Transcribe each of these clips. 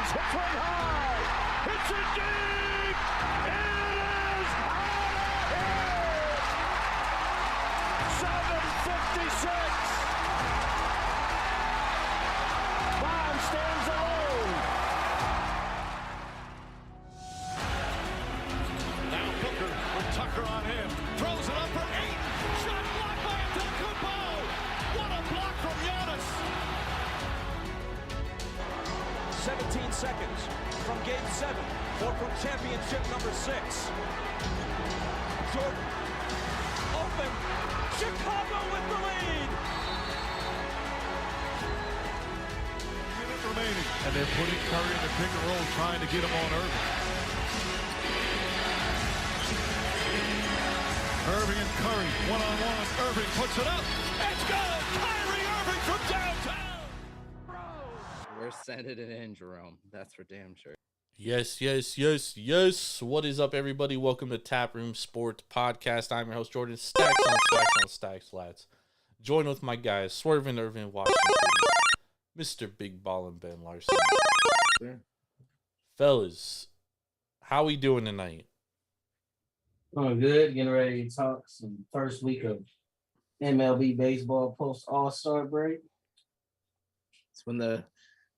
Burns hits one high. Hits it deep. It is out of here. 7:56. Bond stands alone. Now Booker with Tucker on him. Throws it up for 8. Shot blocked by Antetokounmpo. What a block from Giannis. 17 seconds from Game 7 for championship number 6. Jordan open. Chicago with the lead. Minute remaining. And they're putting Curry in the pick and roll, trying to get him on Irving. Irving and Curry, one-on-one. Irving puts it up. It's good. Kyrie Irving from downtown. We're sending it in, Jerome. That's for damn sure. Yes. What is up, everybody? Welcome to Taproom Sports Podcast. I'm your host, Jordan. Stacks on stacks on stacks, lads. Join with my guys, Swervin' Irvin Washington, Mr. Big Ballin' Ben Larson. Sure. Fellas, how we doing tonight? Doing good. Getting ready to talk some first week of MLB baseball post All-Star break. It's when the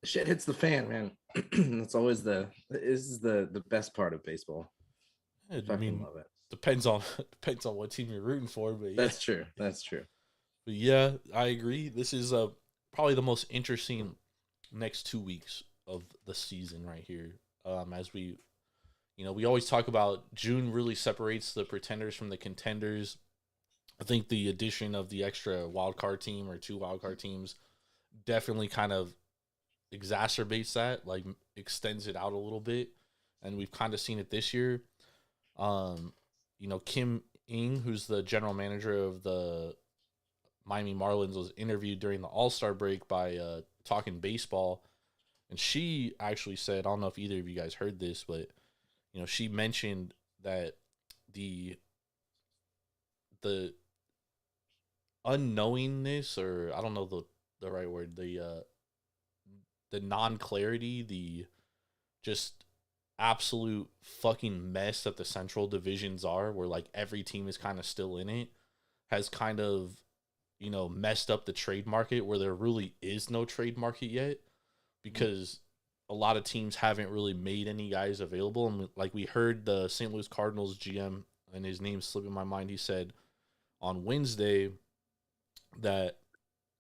shit hits the fan, man. That's always this is the best part of baseball. I Fucking mean, love it. depends on what team you're rooting for, but yeah. That's true. That's true. But yeah, I agree. This is probably the most interesting next 2 weeks of the season right here. As we always talk about June really separates the pretenders from the contenders. I think the addition of the extra wild card team or 2 wild card teams definitely kind of exacerbates that, like extends it out a little bit. And we've kind of seen it this year. Kim Ng, who's the general manager of the Miami Marlins, was interviewed during the All-Star break by Talking Baseball. And she actually said, I don't know if either of you guys heard this, but she mentioned that the unknowingness, or I don't know the right word, the non-clarity, the just absolute fucking mess that the Central divisions are, where like every team is kind of still in it, has kind of messed up the trade market, where there really is no trade market yet, because a lot of teams haven't really made any guys available. And like we heard the St. Louis Cardinals GM, and his name's slipping my mind, he said on Wednesday that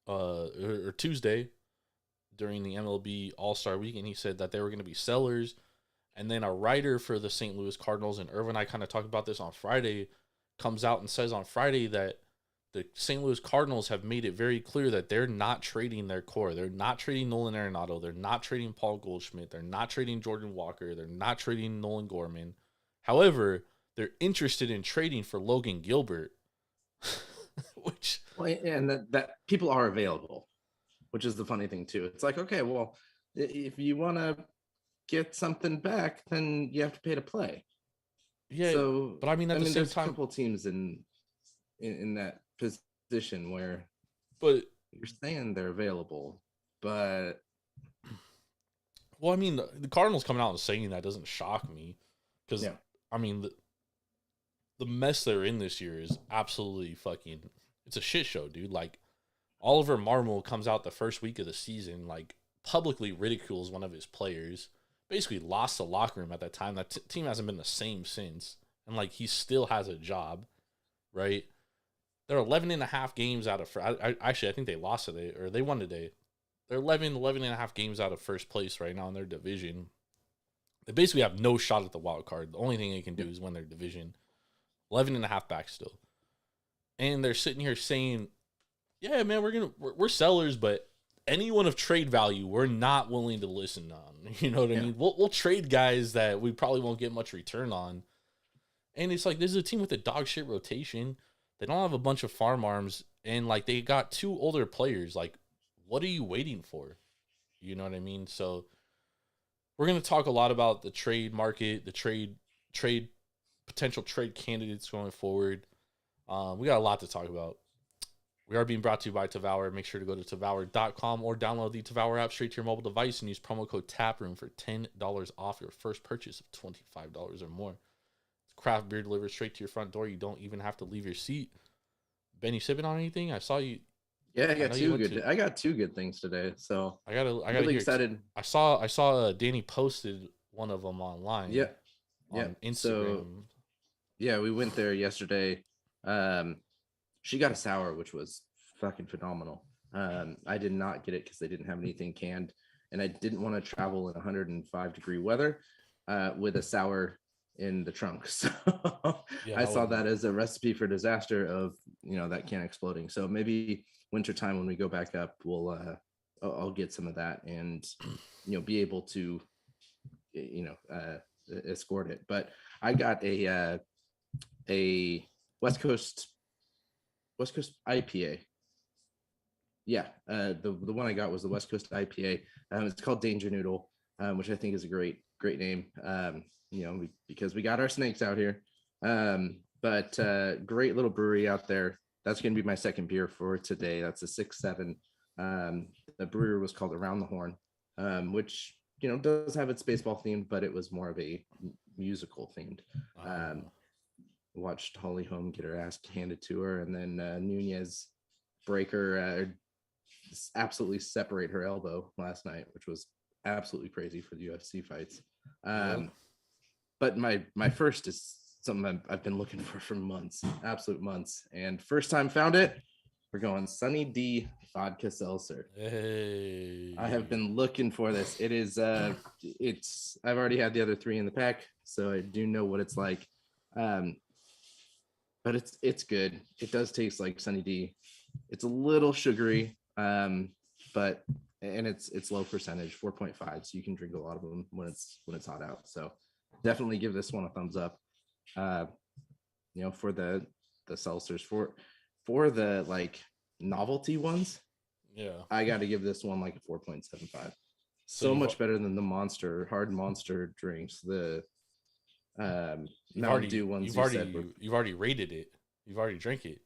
or Tuesday during the MLB All-Star Weekend, he said that they were going to be sellers. And then a writer for the St. Louis Cardinals, and Irvin and I kind of talked about this on Friday, comes out and says on Friday that the St. Louis Cardinals have made it very clear that they're not trading their core. They're not trading Nolan Arenado. They're not trading Paul Goldschmidt. They're not trading Jordan Walker. They're not trading Nolan Gorman. However, they're interested in trading for Logan Gilbert, And that people are available, which is the funny thing too. It's like, okay, well, if you want to get something back, then you have to pay to play. Yeah, so, but I mean, the same there's time, a couple teams in that position where, but you're saying they're available, but well, I mean, the Cardinals coming out and saying that doesn't shock me, because I mean, the mess they're in this year is absolutely fucking. It's a shit show, dude. Like, Oliver Marmol comes out the first week of the season, like, publicly ridicules one of his players, basically lost the locker room at that time. That team hasn't been the same since. And, like, he still has a job, right? They're 11 and a half games out of I think they lost today, or they won today. They're 11 and a half games out of first place right now in their division. They basically have no shot at the wild card. The only thing they can do is win their division. 11 and a half back still. And they're sitting here saying, yeah, man, we're sellers, but anyone of trade value, we're not willing to listen on. You know what I mean? We'll trade guys that we probably won't get much return on. And it's like, this is a team with a dog shit rotation. They don't have a bunch of farm arms, and like they got 2 older players. Like, what are you waiting for? You know what I mean? So we're going to talk a lot about the trade market, the trade potential trade candidates going forward. We got a lot to talk about. We are being brought to you by Tavour. Make sure to go to Tavour.com or download the Tavour app straight to your mobile device and use promo code TAPROOM for $10 off your first purchase of $25 or more. It's craft beer delivered straight to your front door. You don't even have to leave your seat. Ben, you sipping on anything? I saw you. Yeah, I got two good things today. So I got really excited. I saw Danny posted one of them online. Yeah. On Instagram. So, yeah, we went there yesterday. She got a sour, which was fucking phenomenal. I did not get it because they didn't have anything canned, and I didn't want to travel in 105-degree weather with a sour in the trunk. So Yeah, I saw that as a recipe for disaster of, that can exploding. So maybe wintertime when we go back up, I'll get some of that and, be able to, escort it. But I got a West Coast IPA. Yeah, the one I got was the West Coast IPA. It's called Danger Noodle, which I think is a great name. Because we got our snakes out here. But great little brewery out there. That's going to be my second beer for today. That's a 6-7. The brewer was called Around the Horn, which does have its baseball themed, but it was more of a musical themed. Watched Holly Holm get her ass handed to her, and then Nunez break her, absolutely separate her elbow last night, which was absolutely crazy for the UFC fights. But my first is something I've been looking for months, absolute months, and first time found it. We're going Sunny D vodka seltzer. Hey, I have been looking for this. It is I've already had the other three in the pack, so I do know what it's like. But it's good. It does taste like Sunny D. It's a little sugary, but it's low percentage, 4.5, so you can drink a lot of them when it's hot out. So definitely give this one a thumbs up. For the seltzers, for the like novelty ones, yeah, I got to give this one like a 4.75. So much better than the hard monster drinks. The Mountain Dew ones. You've already rated it. You've already drank it.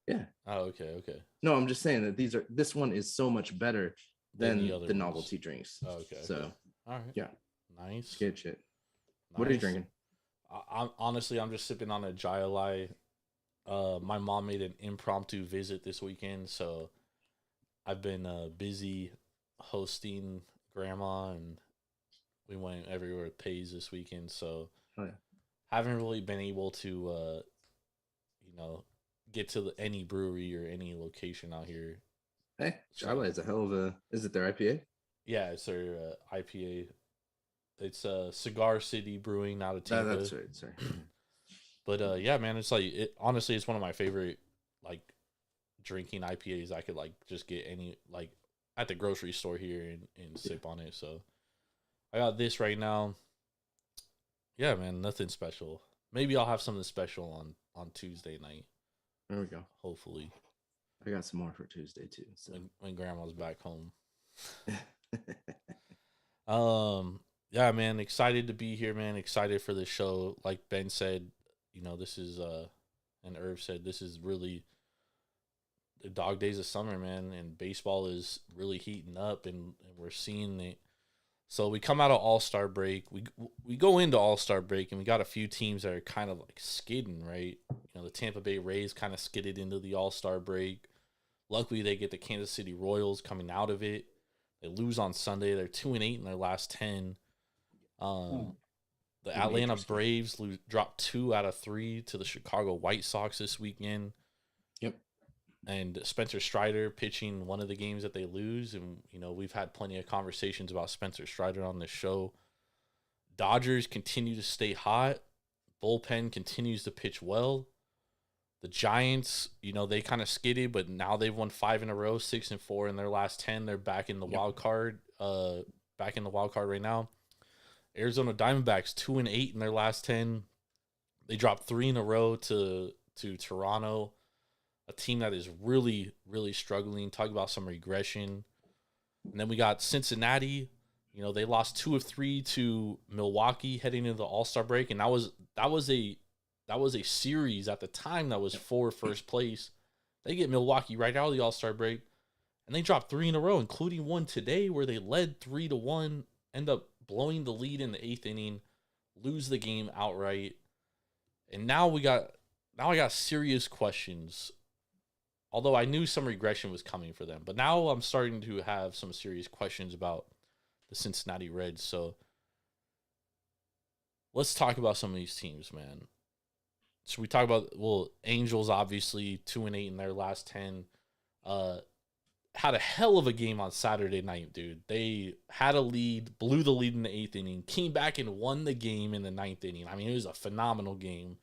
Yeah. Oh, okay. No, I'm just saying that this one is so much better than the other the ones. novelty drinks. Oh, okay. So all right. yeah, Nice. good shit. Nice. What are you drinking? I'm just sipping on a Jai. My mom made an impromptu visit this weekend, so I've been busy hosting grandma, and we went everywhere with Pays this weekend, so haven't really been able to get to any brewery or any location out here. Hey, Jai is a hell of a. Is it their IPA? Yeah, it's their IPA. It's Cigar City Brewing out of Tampa. That's right. Sorry. But yeah, man, it's like honestly, it's one of my favorite like drinking IPAs. I could like just get any like at the grocery store here and sip on it. So I got this right now. Yeah, man, nothing special. Maybe I'll have something special on Tuesday night. There we go. Hopefully, I got some more for Tuesday too. So when grandma's back home. Yeah, man, excited to be here, man. Excited for the show. Like Ben said, this is and Irv said, this is really the dog days of summer, man, and baseball is really heating up, and we're seeing it. So we come out of All-Star break. We go into All-Star break, and we got a few teams that are kind of like skidding, right? The Tampa Bay Rays kind of skidded into the All-Star break. Luckily, they get the Kansas City Royals coming out of it. They lose on Sunday. They're 2-8 in their last 10. The Atlanta Braves dropped 2 out of 3 to the Chicago White Sox this weekend. Yep. And Spencer Strider pitching one of the games that they lose. And, we've had plenty of conversations about Spencer Strider on this show. Dodgers continue to stay hot. Bullpen continues to pitch well. The Giants, they kind of skidded, but now they've won 5 in a row, 6-4 in their last 10. They're back in the wild card. Back in the wild card right now. Arizona Diamondbacks 2-8 in their last 10. They dropped 3 in a row to Toronto, a team that is really, really struggling. Talk about some regression. And then we got Cincinnati. They lost 2 of 3 to Milwaukee heading into the All-Star break, and that was a series at the time that was for first place. They get Milwaukee right out of the All-Star break, and they drop 3 in a row, including one today where they led 3-1, end up blowing the lead in the 8th inning, lose the game outright. And now I got serious questions. Although I knew some regression was coming for them, but now I'm starting to have some serious questions about the Cincinnati Reds. So let's talk about some of these teams, man. Should we talk about, Angels, obviously 2-8 in their last 10. Had a hell of a game on Saturday night, dude. They had a lead, blew the lead in the 8th inning, came back and won the game in the 9th inning. I mean, it was a phenomenal game.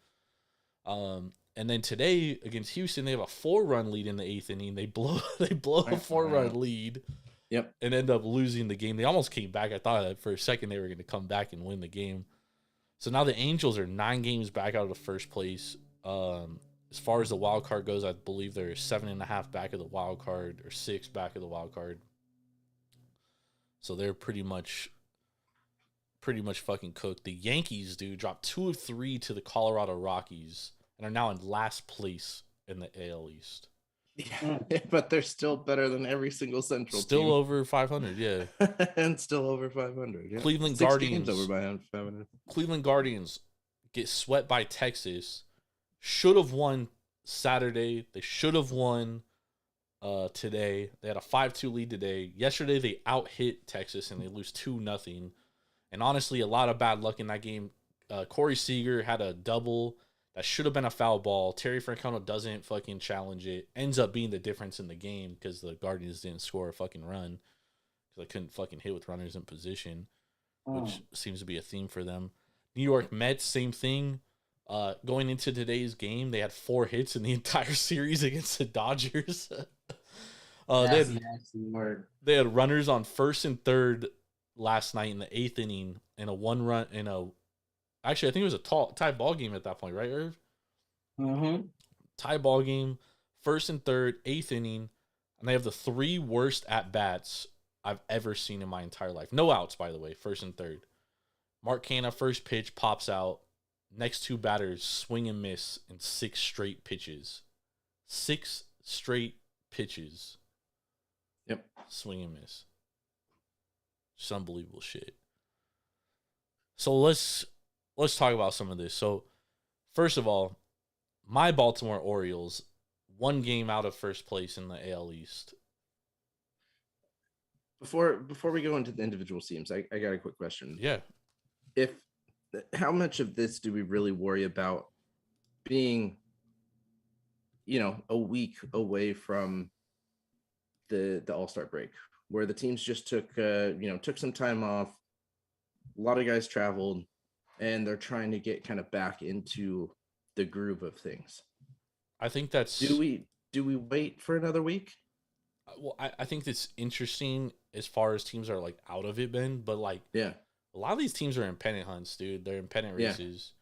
And then today against Houston, they have a 4-run lead in the 8th inning. They blow a 4-run lead. Yep. And end up losing the game. They almost came back. I thought that for a second they were going to come back and win the game. So now the Angels are 9 games back out of the first place. As far as the wild card goes, I believe they're 7.5 back of the wild card, or 6 back of the wild card. So they're pretty much fucking cooked. The Yankees, dude, dropped 2 of 3 to the Colorado Rockies and are now in last place in the AL East. Yeah, but they're still better than every single Central Still team. over 500, yeah. And still over 500. Yeah. Cleveland 6 Guardians games over 500. Cleveland Guardians get swept by Texas. Should have won Saturday. They should have won today. They had a 5-2 lead today. Yesterday they out-hit Texas and they lose 2-0. And honestly, a lot of bad luck in that game. Corey Seager had a double that should have been a foul ball. Terry Francona doesn't fucking challenge it. Ends up being the difference in the game because the Guardians didn't score a fucking run because they couldn't fucking hit with runners in position, which seems to be a theme for them. New York Mets, same thing. Going into today's game, they had 4 hits in the entire series against the Dodgers. They had runners on first and third last night in the 8th inning and a 1-run in a. Actually, I think it was a tie ball game at that point, right, Irv? Mm-hmm. Tie ball game, first and third, 8th inning, and they have the 3 worst at bats I've ever seen in my entire life. No outs, by the way, first and third. Mark Canha, first pitch, pops out. Next 2 batters swing and miss in 6 straight pitches. 6 straight pitches. Yep. Swing and miss. Just unbelievable shit. So let's talk about some of this. So, first of all, my Baltimore Orioles, 1 game out of first place in the AL East. Before we go into the individual teams, I got a quick question. Yeah. How much of this do we really worry about being, a week away from the All-Star break, where the teams just took some time off, a lot of guys traveled, and they're trying to get kind of back into the groove of things? I think that's. Do we wait for another week? Well, I think it's interesting as far as teams are like out of it, Ben, but like, yeah, a lot of these teams are in pennant hunts, dude. They're in pennant races,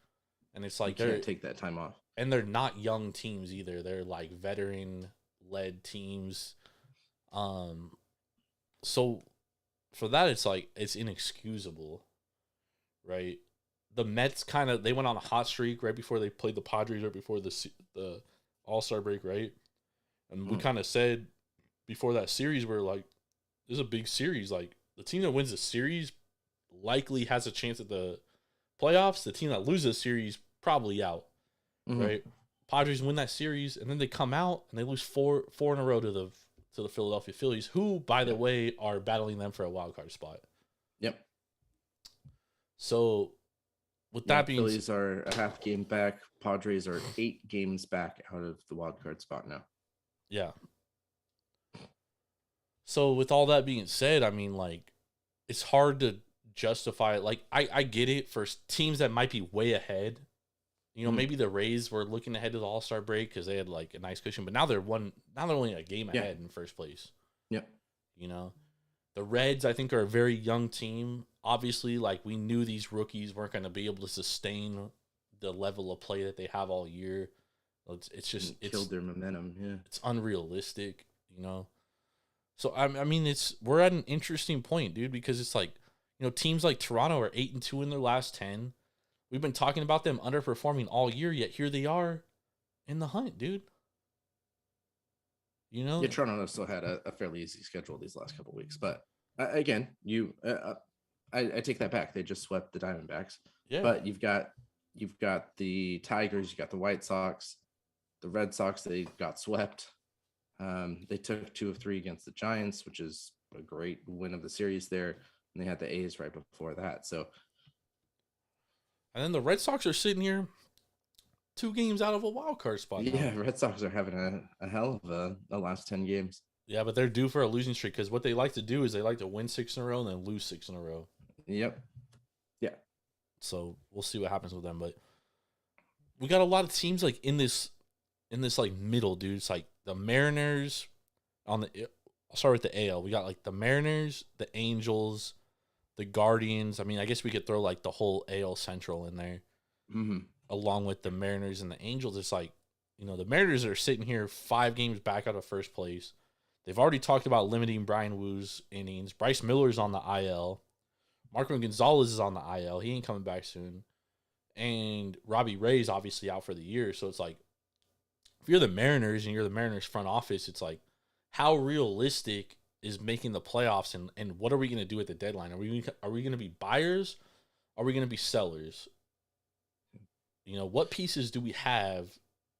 and it's like you can't take that time off. And they're not young teams either. They're like veteran-led teams. So for that, it's like it's inexcusable, right? The Mets they went on a hot streak right before they played the Padres, right before the All-Star break, right? And we kind of said before that series, we're like, this is a big series. Like, the team that wins the series likely has a chance at the playoffs. The team that loses the series probably out, right? Padres win that series, and then they come out and they lose four in a row to the Philadelphia Phillies, who, by the way, are battling them for a wild card spot. Yep. So, with that being Phillies are a half game back. Padres are 8 games back out of the wild card spot now. Yeah. So with all that being said, I mean, like, it's hard to justify it. Like, I get it for teams that might be way ahead. Maybe the Rays were looking ahead to the All-Star break because they had like a nice cushion, but now they're only a game ahead in first place. Yep. The Reds, I think, are a very young team. Obviously, like, we knew these rookies weren't going to be able to sustain the level of play that they have all year. It's killed their momentum. Yeah, it's unrealistic. So I mean, we're at an interesting point, dude, because it's like, teams like Toronto are 8-2 in their last 10. We've been talking about them underperforming all year, yet here they are in the hunt, dude. You know, Yeah, Toronto still had a fairly easy schedule these last couple weeks, but again, I take that back. They just swept the Diamondbacks, yeah. but you've got the Tigers, you got the White Sox, the Red Sox. They got swept. They took 2 of 3 against the Giants, which is a great win of the series there. And they had the A's right before that. So, And then the Red Sox are sitting here 2 games out of a wild card spot. yeah, now. Red Sox are having a hell of a last 10 games. Yeah, but they're due for a losing streak because what they like to do is they like to win 6 in a row and then lose 6 in a row. Yep. Yeah. So we'll see what happens with them. But we got a lot of teams like in this like middle, dude. It's like the Mariners on the. I'll start with the AL. We got like the Mariners, the Angels, the Guardians. I mean, I guess we could throw like the whole AL Central in there, along with the Mariners and the Angels. It's like, you know, the Mariners are sitting here 5 games back out of first place. They've already talked about limiting Brian Woo's innings. Bryce Miller's on the IL. Marco Gonzalez is on the IL. He ain't coming back soon. And Robbie Ray's obviously out for the year. So it's like, if you're the Mariners and you're the Mariners front office, it's like, how realistic is making the playoffs, and what are we going to do at the deadline? Are we going to be buyers? Are we going to be sellers? You know, what pieces do we have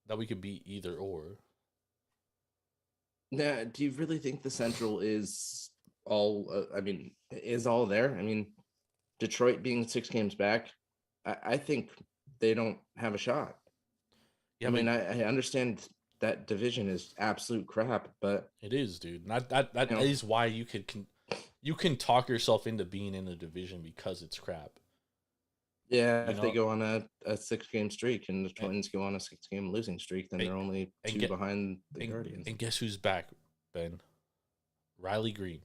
that we could be either or? Now, do you really think the Central is all? Is all there? I mean, Detroit being 6 games back, I think they don't have a shot. Yeah, I understand that division is absolute crap, but it is, dude. That is why you can talk yourself into being in the division because it's crap. Yeah, if they go on a 6-game streak and the Twins go on a 6-game losing streak, then they're only 2 behind the Guardians. And guess who's back, Ben? Riley Green.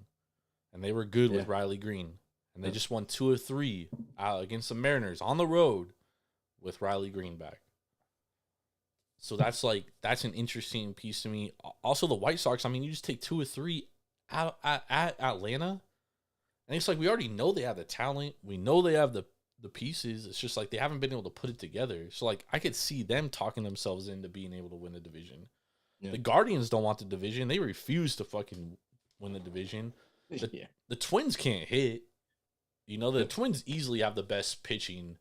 And they were good with Riley Green. And they just won 2 of 3 against the Mariners on the road with Riley Green back. So that's an interesting piece to me. Also, the White Sox, I mean, you just take 2 of 3 at Atlanta. And it's like, we already know they have the talent. We know they have the pieces. It's just like they haven't been able to put it together. So, like, I could see them talking themselves into being able to win the division. Yeah. The Guardians don't want the division. They refuse to fucking win the division. The Twins can't hit. You know, the Twins easily have the best pitching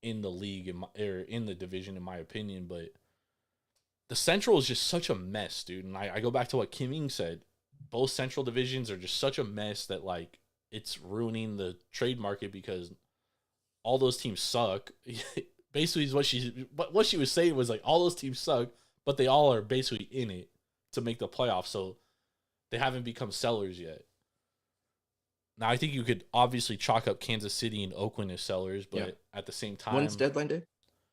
in the league, in the division, in my opinion. But the Central is just such a mess, dude. And I go back to what Kim Ing said. Both Central divisions are just such a mess that, like, it's ruining the trade market because all those teams suck. Basically, is what she was saying was like all those teams suck, but they all are basically in it to make the playoffs. So they haven't become sellers yet. Now, I think you could obviously chalk up Kansas City and Oakland as sellers, but at the same time, when's deadline day?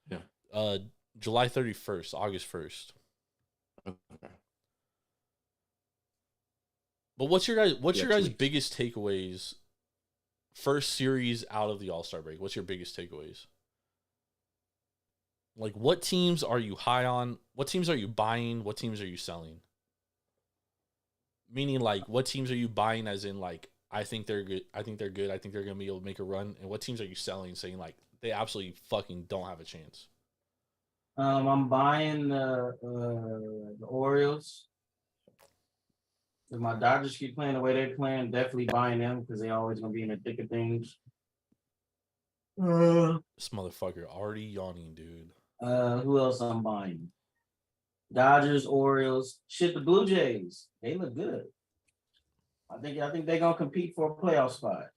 Yeah, July 31st, August 1st. Okay. But what's your guys' biggest takeaways? First series out of the All-Star break. What's your biggest takeaways? Like, what teams are you high on? What teams are you buying? What teams are you selling? Meaning, like, what teams are you buying as in, like, I think they're good. I think they're good. I think they're going to be able to make a run. And what teams are you selling, saying, like, they absolutely fucking don't have a chance? I'm buying the Orioles. If my Dodgers keep playing the way they're playing, definitely buying them because they're always going to be in the thick of things. This motherfucker already yawning, dude. Who else I'm buying? Dodgers, Orioles. Shit, the Blue Jays. They look good. I think they're gonna compete for a playoff spot.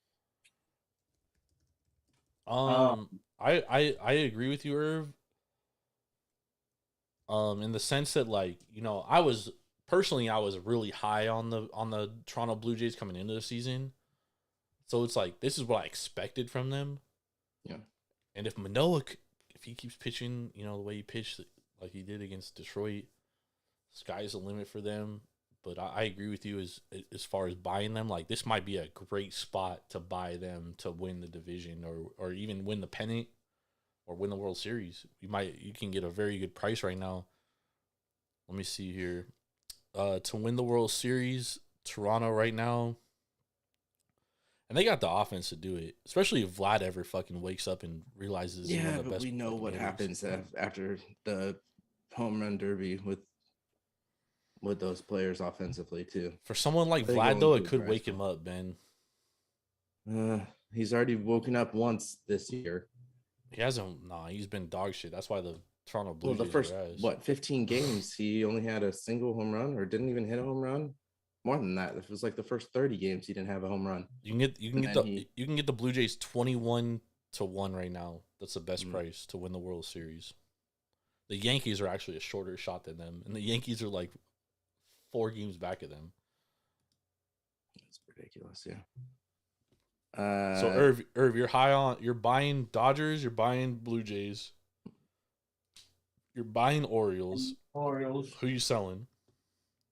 I agree with you, Irv. In the sense that, like, you know, I was really high on the Toronto Blue Jays coming into the season. So it's like, this is what I expected from them. Yeah. And if Manoah, if he keeps pitching, you know, the way he pitched like he did against Detroit, sky's the limit for them. But I agree with you as far as buying them. Like, this might be a great spot to buy them to win the division or even win the pennant or win the World Series. You can get a very good price right now. Let me see here. To win the World Series, Toronto right now, and they got the offense to do it, especially if Vlad ever fucking wakes up and realizes he's one of the best. We know what happens after the home run derby with with those players offensively too. For someone like They Vlad, go though, into it a could dry wake him spell. up, Ben. He's already woken up once this year. He hasn't. Nah, he's been dog shit. That's why the Toronto Blue Well, the Jays first are ass. 15 games, he only had a single home run, or didn't even hit a home run. More than that, it was like the first 30 games he didn't have a home run. You can get the Blue Jays 21-1 right now. That's the best price to win the World Series. The Yankees are actually a shorter shot than them, and the Yankees are like 4 games back of them. It's ridiculous, yeah. So Irv, you're buying Dodgers, you're buying Blue Jays, you're buying Orioles. Orioles. Who you selling?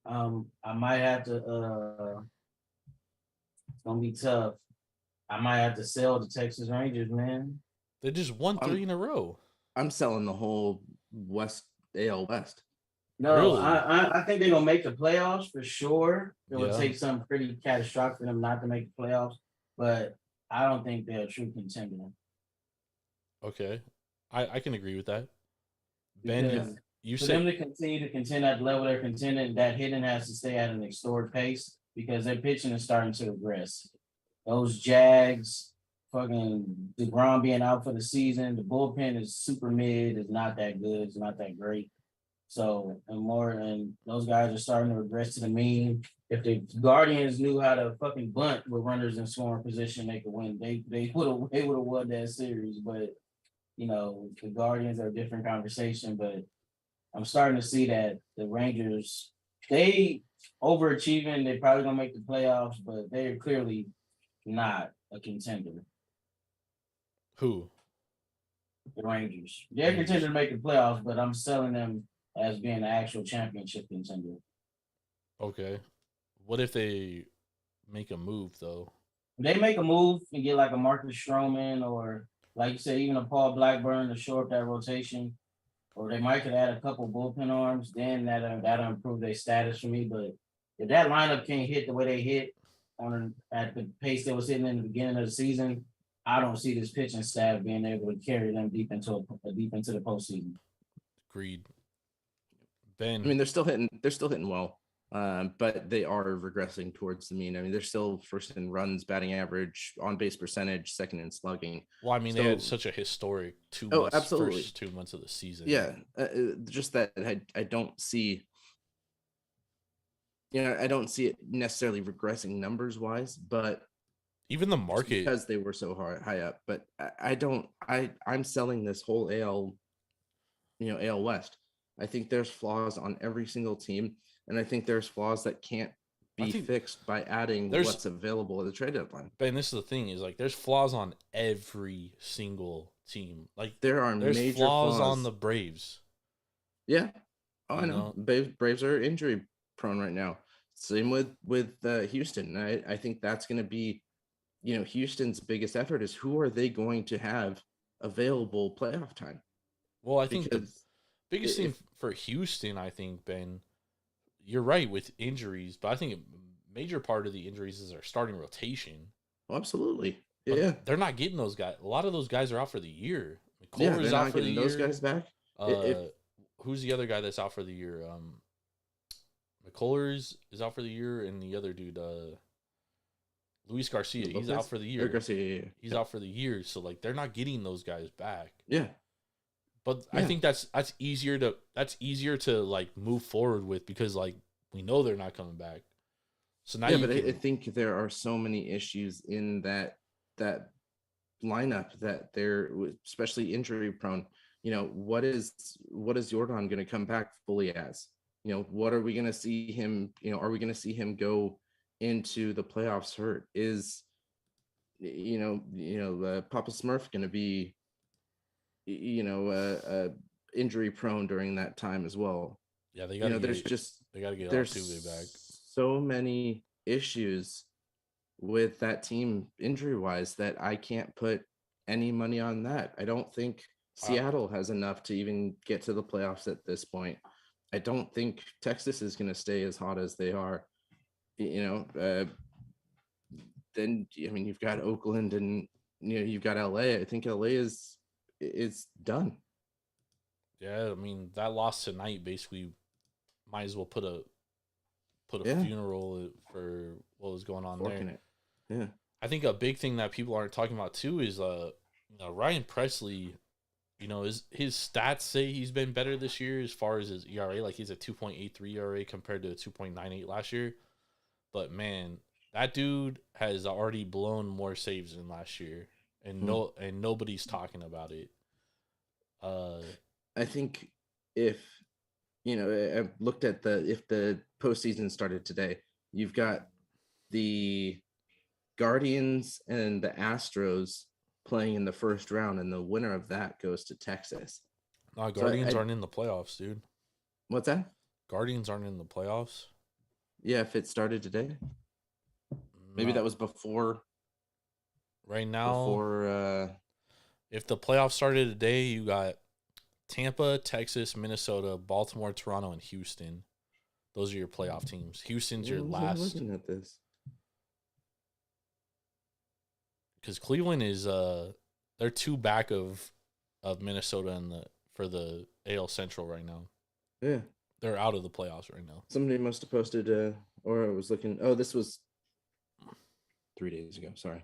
I might have to. It's gonna be tough. I might have to sell the Texas Rangers, man. They just won 3 in a row. I'm selling the whole AL West. No, Really? I think they're gonna make the playoffs for sure. It would Yeah. take something pretty catastrophic for them not to make the playoffs, but I don't think they're a true contender. Okay, I can agree with that. Ben, Because you for said them to continue to contend at the level they're contending, that hitting has to stay at an historic pace because their pitching is starting to regress. Those Jags, fucking DeGrom being out for the season, the bullpen is super mid, is not that good, it's not that great. So and those guys are starting to regress to the mean. If the Guardians knew how to fucking bunt with runners in scoring position, they could win. They would have won that series, but you know, the Guardians are a different conversation, but I'm starting to see that the Rangers, they overachieving, they probably gonna make the playoffs, but they're clearly not a contender. who? The Rangers. They're a contender to make the playoffs, but I'm selling them as being an actual championship contender. Okay. What if they make a move though? If they make a move and get like a Marcus Stroman or like you said, even a Paul Blackburn to shore up that rotation, or they might could add a couple bullpen arms, then that'll improve their status for me. But if that lineup can't hit the way they hit at the pace they was hitting in the beginning of the season, I don't see this pitching staff being able to carry them deep into the postseason. Agreed. Ben, I mean, they're still hitting well, but they are regressing towards the mean. I mean, they're still first in runs, batting average, on base percentage, second in slugging. well, I mean, they had such a historic 2 months, absolutely. first 2 months of the season. Yeah, just that I don't see. I don't see it necessarily regressing numbers wise, but even the market, because they were so high up. But I'm selling this whole AL West. I think there's flaws on every single team, and I think there's flaws that can't be fixed by adding what's available at the trade deadline. Ben, this is the thing: is like there's flaws on every single team. Like there's major flaws on the Braves. Yeah, I know. Braves are injury prone right now. Same with Houston. I think that's going to be, Houston's biggest effort is who are they going to have available playoff time. Well, I think the biggest thing for Houston, I think, Ben, you're right with injuries, but I think a major part of the injuries is our starting rotation. Oh, absolutely. But yeah. They're not getting those guys. A lot of those guys are out for the year. McCullers out for the year. Those guys back. Who's the other guy that's out for the year? McCullers is out for the year, and the other dude, Luis Garcia, he's out for the year. He's out for the year, so like they're not getting those guys back. Yeah. But I think that's easier to like move forward with because like we know they're not coming back. So now I think there are so many issues in that lineup that they're especially injury prone. What is Jordan going to come back fully as? What are we going to see him? Are we going to see him go into the playoffs hurt? Is Papa Smurf going to be injury prone during that time as well? Yeah, they got to get Altuve back. So many issues with that team injury wise that I can't put any money on that. I don't think Seattle has enough to even get to the playoffs at this point. I don't think Texas is going to stay as hot as they are. Then you've got Oakland and you've got LA. I think LA is done. Yeah, I mean that loss tonight basically might as well put a put a funeral for what was going on Forking there. it. Yeah. I think a big thing that people aren't talking about too is Ryan Presley. His stats say he's been better this year as far as his ERA. Like he's a 2.83 ERA compared to a 2.98 last year. But man, that dude has already blown more saves than last year, and nobody's talking about it. I think if I looked at if the postseason started today, you've got the Guardians and the Astros playing in the first round, and the winner of that goes to Texas. No, Guardians aren't in the playoffs, dude. What's that? Guardians aren't in the playoffs. Yeah, if it started today. Maybe that was before. Right now, before if the playoffs started today, you got Tampa, Texas, Minnesota, Baltimore, Toronto, and Houston. Those are your playoff teams. Houston's your last. Looking at this. Because Cleveland is they're 2 back of Minnesota for the AL Central right now. Yeah. They're out of the playoffs right now. Somebody must have posted or I was looking. Oh, this was 3 days ago. Sorry.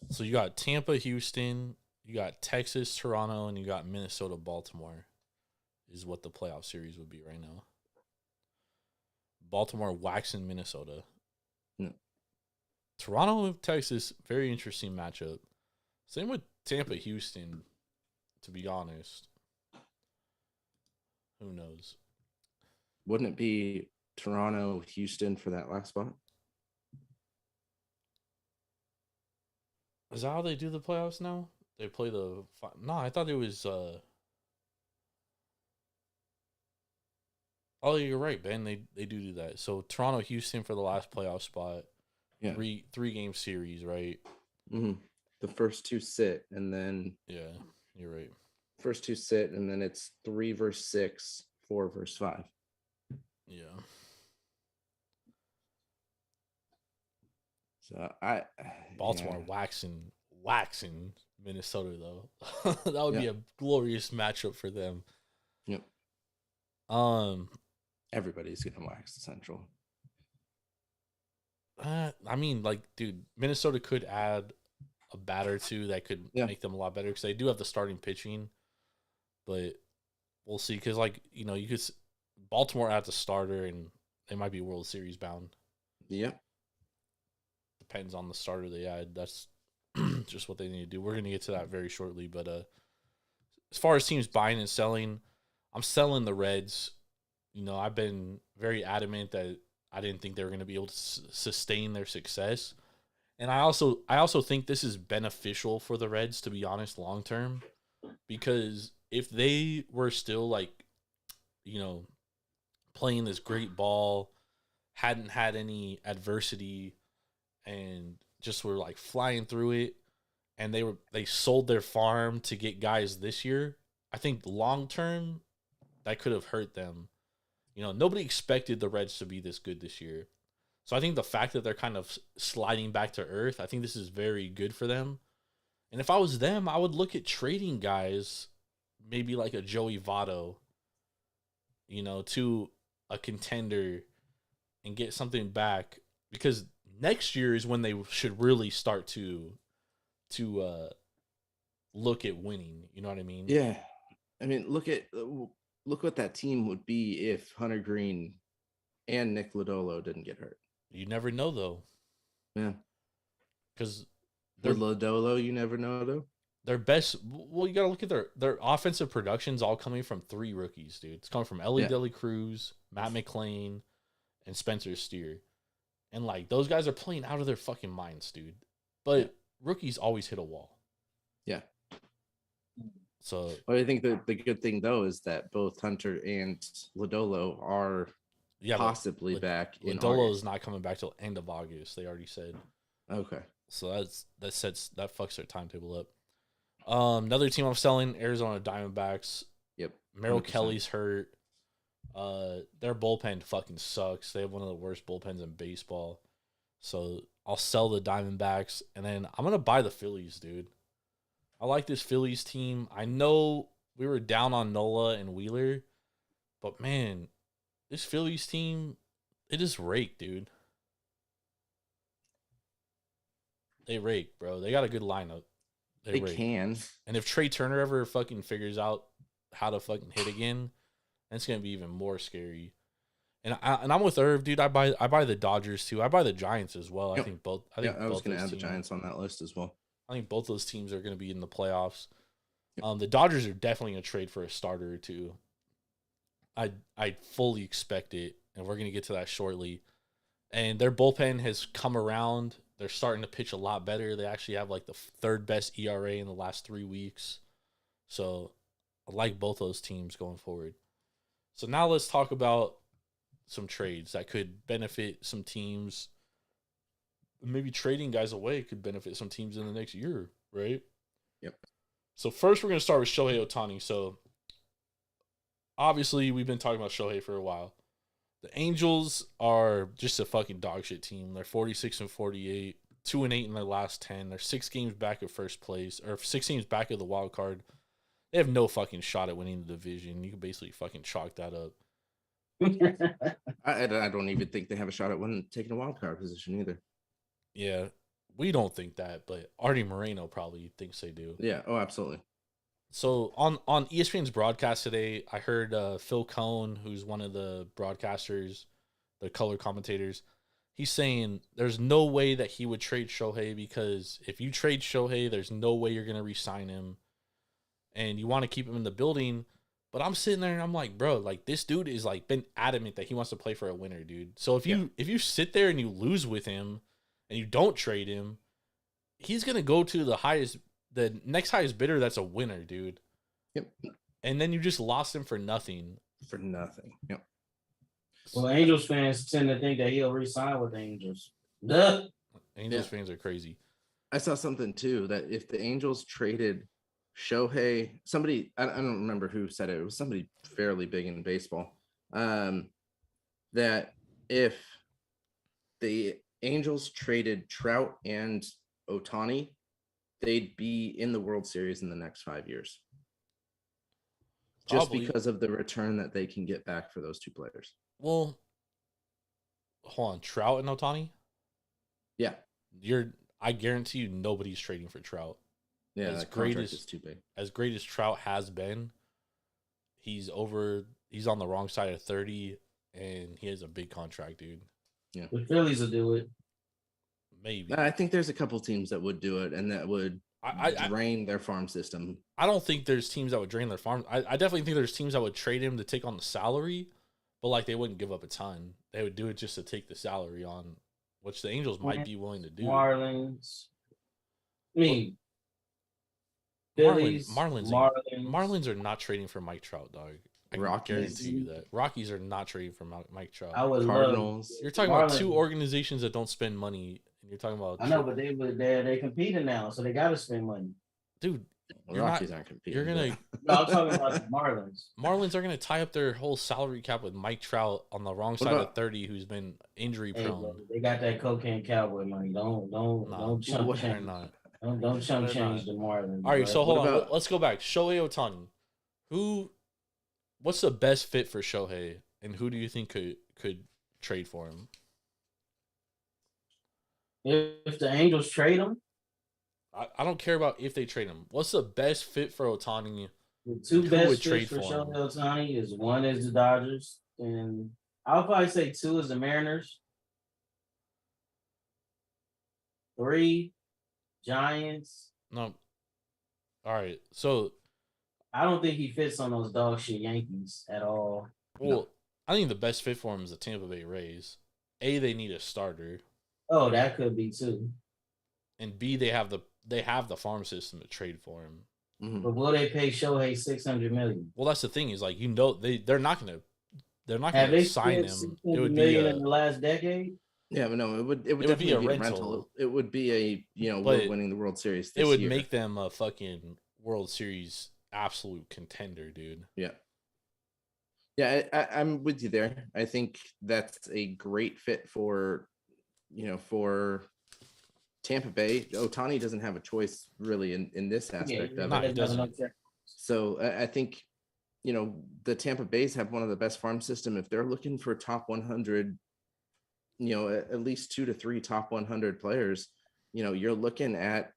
So you got Tampa, Houston, you got Texas, Toronto, and you got Minnesota, Baltimore is what the playoff series would be right now. Baltimore waxing Minnesota. No. Toronto, Texas, very interesting matchup. Same with Tampa, Houston, to be honest. Who knows? Wouldn't it be Toronto, Houston for that last spot? Is that how they do the playoffs now? They play the... No, I thought it was... Oh, you're right, Ben. They do that. So Toronto, Houston for the last playoff spot. Yeah. Three-game series, right? Mm-hmm. The first 2 sit, and then... Yeah, you're right. First 2 sit, and then it's 3 versus 6, 4 versus 5. Yeah. So Baltimore waxing Minnesota though. That would be a glorious matchup for them. Yep. Everybody's gonna wax the Central. I mean, like, dude, Minnesota could add a bat or two that could make them a lot better because they do have the starting pitching, but we'll see. Because, like, you could Baltimore at the starter, and they might be World Series bound. Yep. Depends on the starter they add. That's just what they need to do. We're gonna get to that very shortly. But as far as teams buying and selling, I'm selling the Reds. I've been very adamant that I didn't think they were going to be able to sustain their success. And I also think this is beneficial for the Reds, to be honest, long term. Because if they were still, like, playing this great ball, hadn't had any adversity, and just were, like, flying through it, and they sold their farm to get guys this year, I think long term that could have hurt them. Nobody expected the Reds to be this good this year. So I think the fact that they're kind of sliding back to earth, I think this is very good for them. And if I was them, I would look at trading guys, maybe like a Joey Votto, to a contender and get something back. Because next year is when they should really start to look at winning. You know what I mean? Yeah. I mean, look what that team would be if Hunter Green and Nick Lodolo didn't get hurt. You never know, though. Yeah. Because Lodolo, you never know, though. Their best... Well, you got to look at their offensive production's all coming from 3 rookies, dude. It's coming from Ellie Deli Cruz, Matt McClain, and Spencer Steer. And, like, those guys are playing out of their fucking minds, dude. But rookies always hit a wall. Yeah. So, but I think the good thing, though, is that both Hunter and Lodolo are possibly back in August. Lodolo is not coming back till end of August, they already said. Okay. So that fucks their timetable up. Another team I'm selling, Arizona Diamondbacks. Yep. Merrill Kelly's hurt. Their bullpen fucking sucks. They have one of the worst bullpens in baseball. So I'll sell the Diamondbacks, and then I'm gonna buy the Phillies, dude. I like this Phillies team. I know we were down on Nola and Wheeler, but man, this Phillies team, They just rake, dude. They rake, bro. They got a good lineup. They rake. can. And if Trey Turner ever fucking figures out how to fucking hit again, that's gonna be even more scary. And I'm with Irv, dude. I buy the Dodgers too. I buy the Giants as well. Yep. I think both. I was gonna add the Giants on that list as well. I think both those teams are gonna be in the playoffs. Yep. The Dodgers are definitely gonna trade for a starter or two. I fully expect it, and we're gonna get to that shortly. And their bullpen has come around. They're starting to pitch a lot better. They actually have like the third best ERA in the last 3 weeks. So I like both those teams going forward. So now let's talk about some trades that could benefit some teams. Maybe trading guys away could benefit some teams in the next year, right? Yep. So first we're going to start with Shohei Ohtani. So obviously we've been talking about Shohei for a while. The Angels are just a fucking dog shit team. They're 46-48, 2-8 in their last 10. They're 6 games back of first place, or 6 games back of the wild card. They have no fucking shot at winning the division. You can basically fucking chalk that up. I don't even think they have a shot at taking a wild card position either. Yeah, we don't think that, but Artie Moreno probably thinks they do. Yeah, oh, absolutely. So on ESPN's broadcast today, I heard Phil Cohn, who's one of the broadcasters, the color commentators, he's saying there's no way that he would trade Shohei, because if you trade Shohei, there's no way you're going to re-sign him, and you want to keep him in the building. But I'm sitting there and I'm like, bro, like this dude is like been adamant that he wants to play for a winner, dude. So if you sit there and you lose with him and you don't trade him, he's going to go to the next highest bidder that's a winner, dude. Yep. And then you just lost him for nothing. For nothing. Yep. Well, Angels fans tend to think that he'll re-sign with the Angels. Duh. Angels fans are crazy. I saw something too, that if the Angels traded Shohei, somebody, I don't remember who said it. It was somebody fairly big in baseball. That if the Angels traded Trout and Ohtani, they'd be in the World Series in the next 5 years. Just because of the return that they can get back for those two players. Well, hold on, Trout and Ohtani? Yeah. I guarantee you nobody's trading for Trout. Yeah, that contract is too big. As great as Trout has been, he's on the wrong side of 30, and he has a big contract, dude. Yeah. The Phillies will do it. Maybe. I think there's a couple teams that would do it, and that would drain their farm system. I don't think there's teams that would drain their farm. I definitely think there's teams that would trade him to take on the salary, but like they wouldn't give up a ton. They would do it just to take the salary on, which the Angels might be willing to do. Marlins. I mean, Phillies, Marlins are not trading for Mike Trout, dog. I can guarantee you that. Rockies are not trading for Mike Trout. Cardinals. You're talking about two organizations that don't spend money, and you're talking about. I know, but they're competing now, so they got to spend money. Dude, Rockies aren't competing. You're gonna. No, I'm talking about the Marlins. Marlins are gonna tie up their whole salary cap with Mike Trout on the wrong side of 30, who's been injury prone. Bro, they got that cocaine cowboy money. Don't chump change. Don't chump change the Marlins. All right, so hold on. Let's go back. Shohei Ohtani. What's the best fit for Shohei, and who do you think could trade for him? If the Angels trade him, I don't care about if they trade him. What's the best fit for Ohtani? The two best fits for Shohei Ohtani is one is the Dodgers, and I'll probably say 2 is the Mariners. 3, Giants. No. All right, so I don't think he fits on those dog shit Yankees at all. Well, I think the best fit for him is the Tampa Bay Rays. A, they need a starter. Oh, that could be too. And B, they have the farm system to trade for him. Mm-hmm. But will they pay Shohei $600 million? Well, that's the thing is, like, they're not gonna sign him. It would be in the last decade. Yeah, but no, it would definitely be a rental. It would be we're winning the World Series this year. It would make them a fucking World Series absolute contender, dude. Yeah. Yeah, I'm with you there. I think that's a great fit for Tampa Bay. Ohtani doesn't have a choice really in this aspect of it. He doesn't. So I think, the Tampa Bays have one of the best farm system. If they're looking for top 100 at least 2 to 3 top 100 players, you're looking at,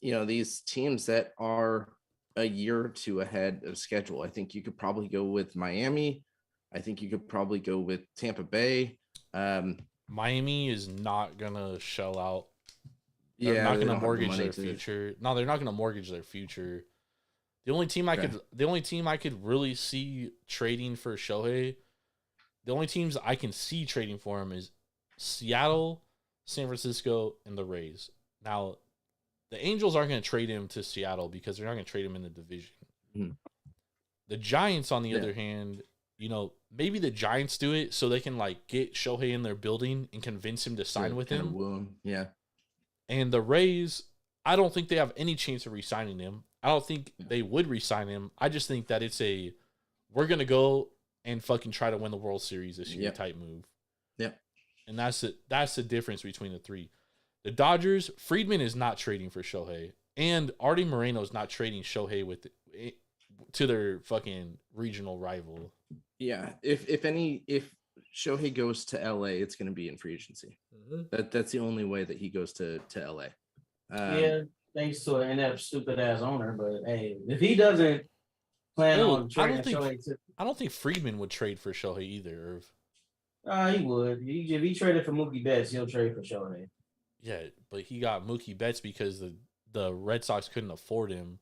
these teams that are a year or two ahead of schedule. I think you could probably go with Miami. I think you could probably go with Tampa Bay. Miami is not gonna shell out. They're Yeah, not they gonna don't have the mortgage money their to- future. No, they're not gonna mortgage their future. The only team I could really see trading for Shohei, the only teams I can see trading for him is Seattle, San Francisco, and the Rays. Now, the Angels aren't going to trade him to Seattle because they're not going to trade him in the division. Mhm. The Giants, on the other hand, maybe the Giants do it so they can get Shohei in their building and convince him to sign with kind of him. woo him. Yeah. And the Rays, I don't think they have any chance of re-signing him. I don't think they would re-sign him. I just think that it's we're going to go and fucking try to win the World Series this year type move. Yep. And that's the difference between the three. The Dodgers, Friedman is not trading for Shohei. And Artie Moreno is not trading Shohei to their fucking regional rival. Yeah. If Shohei goes to LA, it's going to be in free agency. Mm-hmm. That's the only way that he goes to LA. Yeah, thanks to an inept, stupid ass owner. But hey, if he doesn't plan on trading Shohei, I don't think Friedman would trade for Shohei either. he would. If he traded for Mookie Betts, he'll trade for Shohei. Yeah, but he got Mookie Betts because the Red Sox couldn't afford him.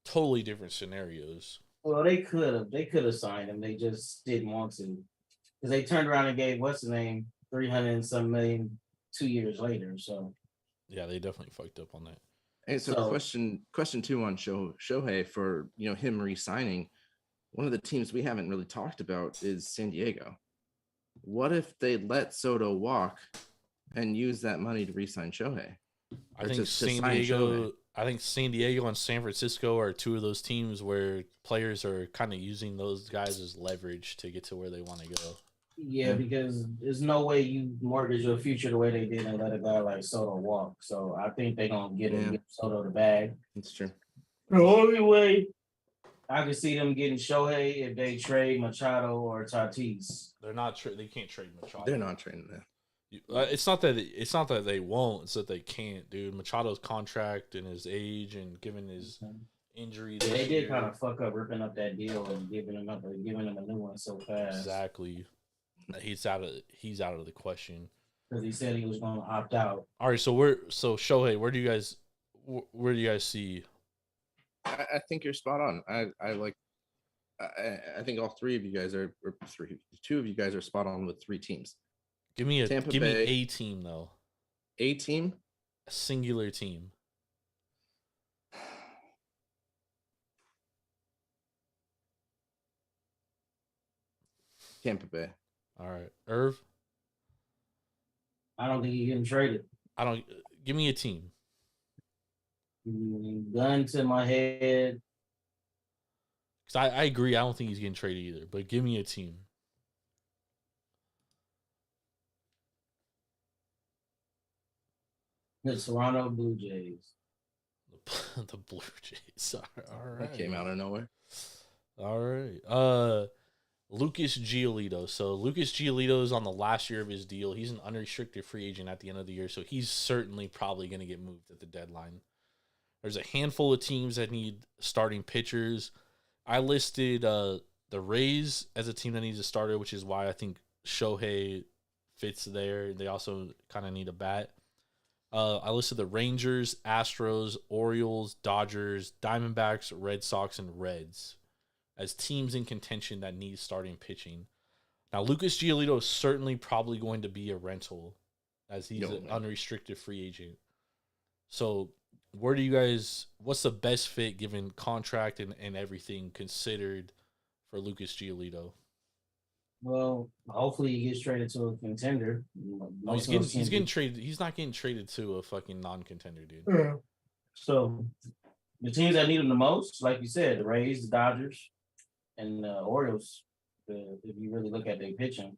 Totally different scenarios. Well, they could have signed him. They just didn't want to, because they turned around and gave what's the name $300 and some million 2 years later. So yeah, they definitely fucked up on that. And so question 2 on Shohei for him re-signing. One of the teams we haven't really talked about is San Diego. What if they let Soto walk and use that money to re-sign Shohei? I think San Diego and San Francisco are two of those teams where players are kind of using those guys as leverage to get to where they want to go. yeah, because there's no way you mortgage your future the way they did and let a guy like Soto walk. So I think they're gonna give Soto the bag. That's true. The only way I can see them getting Shohei if they trade Machado or Tatis. They're not. They can't trade Machado. They're not trading that. It's not that they won't. It's that they can't, dude. Machado's contract and his age and given his injury. Yeah, they did kind of fuck up ripping up that deal and giving him a new one so fast. Exactly. He's out of the question. Because he said he was going to opt out. All right, so Shohei, where do you guys see? I think you're spot on. I think all three of you guys are, or two of you guys are spot on with 3 teams. Give me a team though. A team? A singular team. Tampa Bay. All right. Irv? I don't think he's getting traded. Give me a team. Gun to my head. Because I agree. I don't think he's getting traded either. But give me a team. The Toronto Blue Jays. The Blue Jays. All right. That came out of nowhere. All right. Lucas Giolito. So Lucas Giolito is on the last year of his deal. He's an unrestricted free agent at the end of the year. So he's certainly probably going to get moved at the deadline. There's a handful of teams that need starting pitchers. I listed the Rays as a team that needs a starter, which is why I think Shohei fits there. They also kind of need a bat. I listed the Rangers, Astros, Orioles, Dodgers, Diamondbacks, Red Sox, and Reds as teams in contention that need starting pitching. Now, Lucas Giolito is certainly probably going to be a rental as he's an unrestricted free agent. So what's the best fit given contract and everything considered for Lucas Giolito? Well, hopefully he gets traded to a contender. No, he's getting traded. He's not getting traded to a fucking non-contender, dude. Yeah. So the teams that need him the most, like you said, the Rays, the Dodgers, and the Orioles, if you really look at their pitching,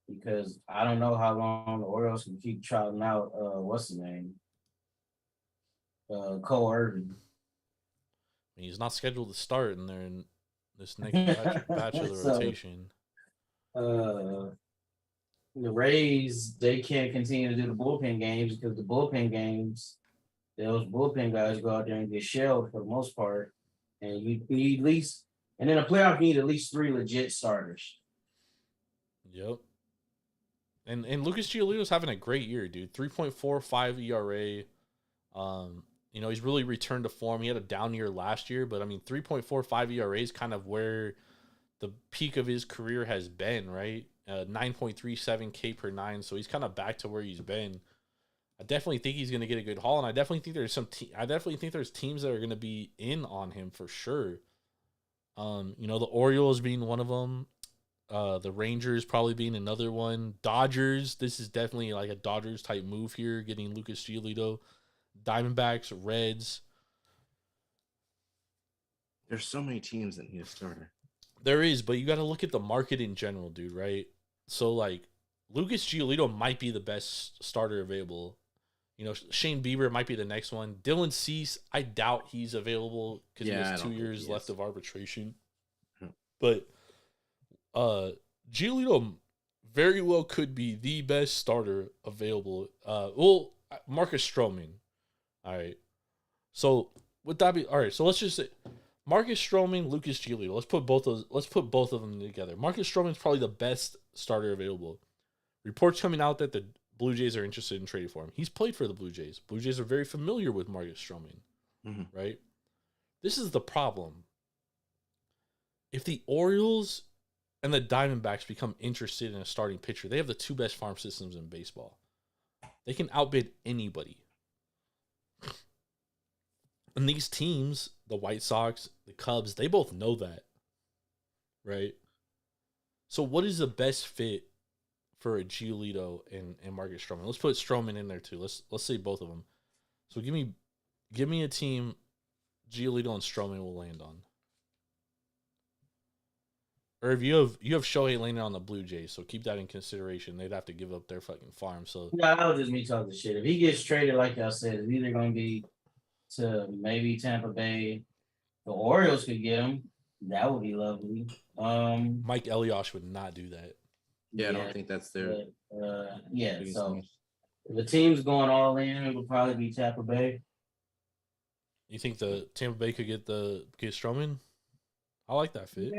because I don't know how long the Orioles can keep trotting out, what's his name? Cole Irvin. I mean, he's not scheduled to start in there in this next batch of the rotation. the Rays, they can't continue to do the bullpen games because the bullpen games, those bullpen guys go out there and get shelled for the most part. And you need at least, and in a playoff, you need at least 3 legit starters. Yep. And Lucas Giolito's having a great year, dude. 3.45 ERA. He's really returned to form. He had a down year last year, but I mean, 3.45 ERA is kind of where the peak of his career has been, right? 9.37 K per 9, so he's kind of back to where he's been. I definitely think he's going to get a good haul, and I definitely think there's teams that are going to be in on him for sure. The Orioles being one of them. The Rangers probably being another one. Dodgers, this is definitely like a Dodgers type move here, getting Lucas Giolito. Diamondbacks, Reds. There's so many teams that need a starter. There is, but you got to look at the market in general, dude, right? So, like, Lucas Giolito might be the best starter available. Shane Bieber might be the next one. Dylan Cease, I doubt he's available because he has 2 years left of arbitration. But Giolito very well could be the best starter available. Marcus Stroman. All right. So would that be all right? So let's just say Marcus Stroman, Lucas Giolito. Let's put both of them together. Marcus Stroman is probably the best starter available. Reports coming out that the Blue Jays are interested in trading for him. He's played for the Blue Jays. Blue Jays are very familiar with Marcus Stroman, right? This is the problem. If the Orioles and the Diamondbacks become interested in a starting pitcher, they have the 2 best farm systems in baseball. They can outbid anybody. And these teams, the White Sox, the Cubs, they both know that, right? So what is the best fit for a Giolito and Marcus Stroman? Let's put Stroman in there too. Let's say both of them. So give me a team Giolito and Stroman will land on. Or if you have Shohei landing on the Blue Jays, so keep that in consideration. They'd have to give up their fucking farm. So Yeah, that was just me talking shit. If he gets traded, like y'all said, it's either going to be to maybe Tampa Bay. The Orioles could get him. That would be lovely. Mike Elias would not do that. Yeah, I don't think that's their. So if the team's going all in, it would probably be Tampa Bay. You think the Tampa Bay could get Stroman? I like that fit.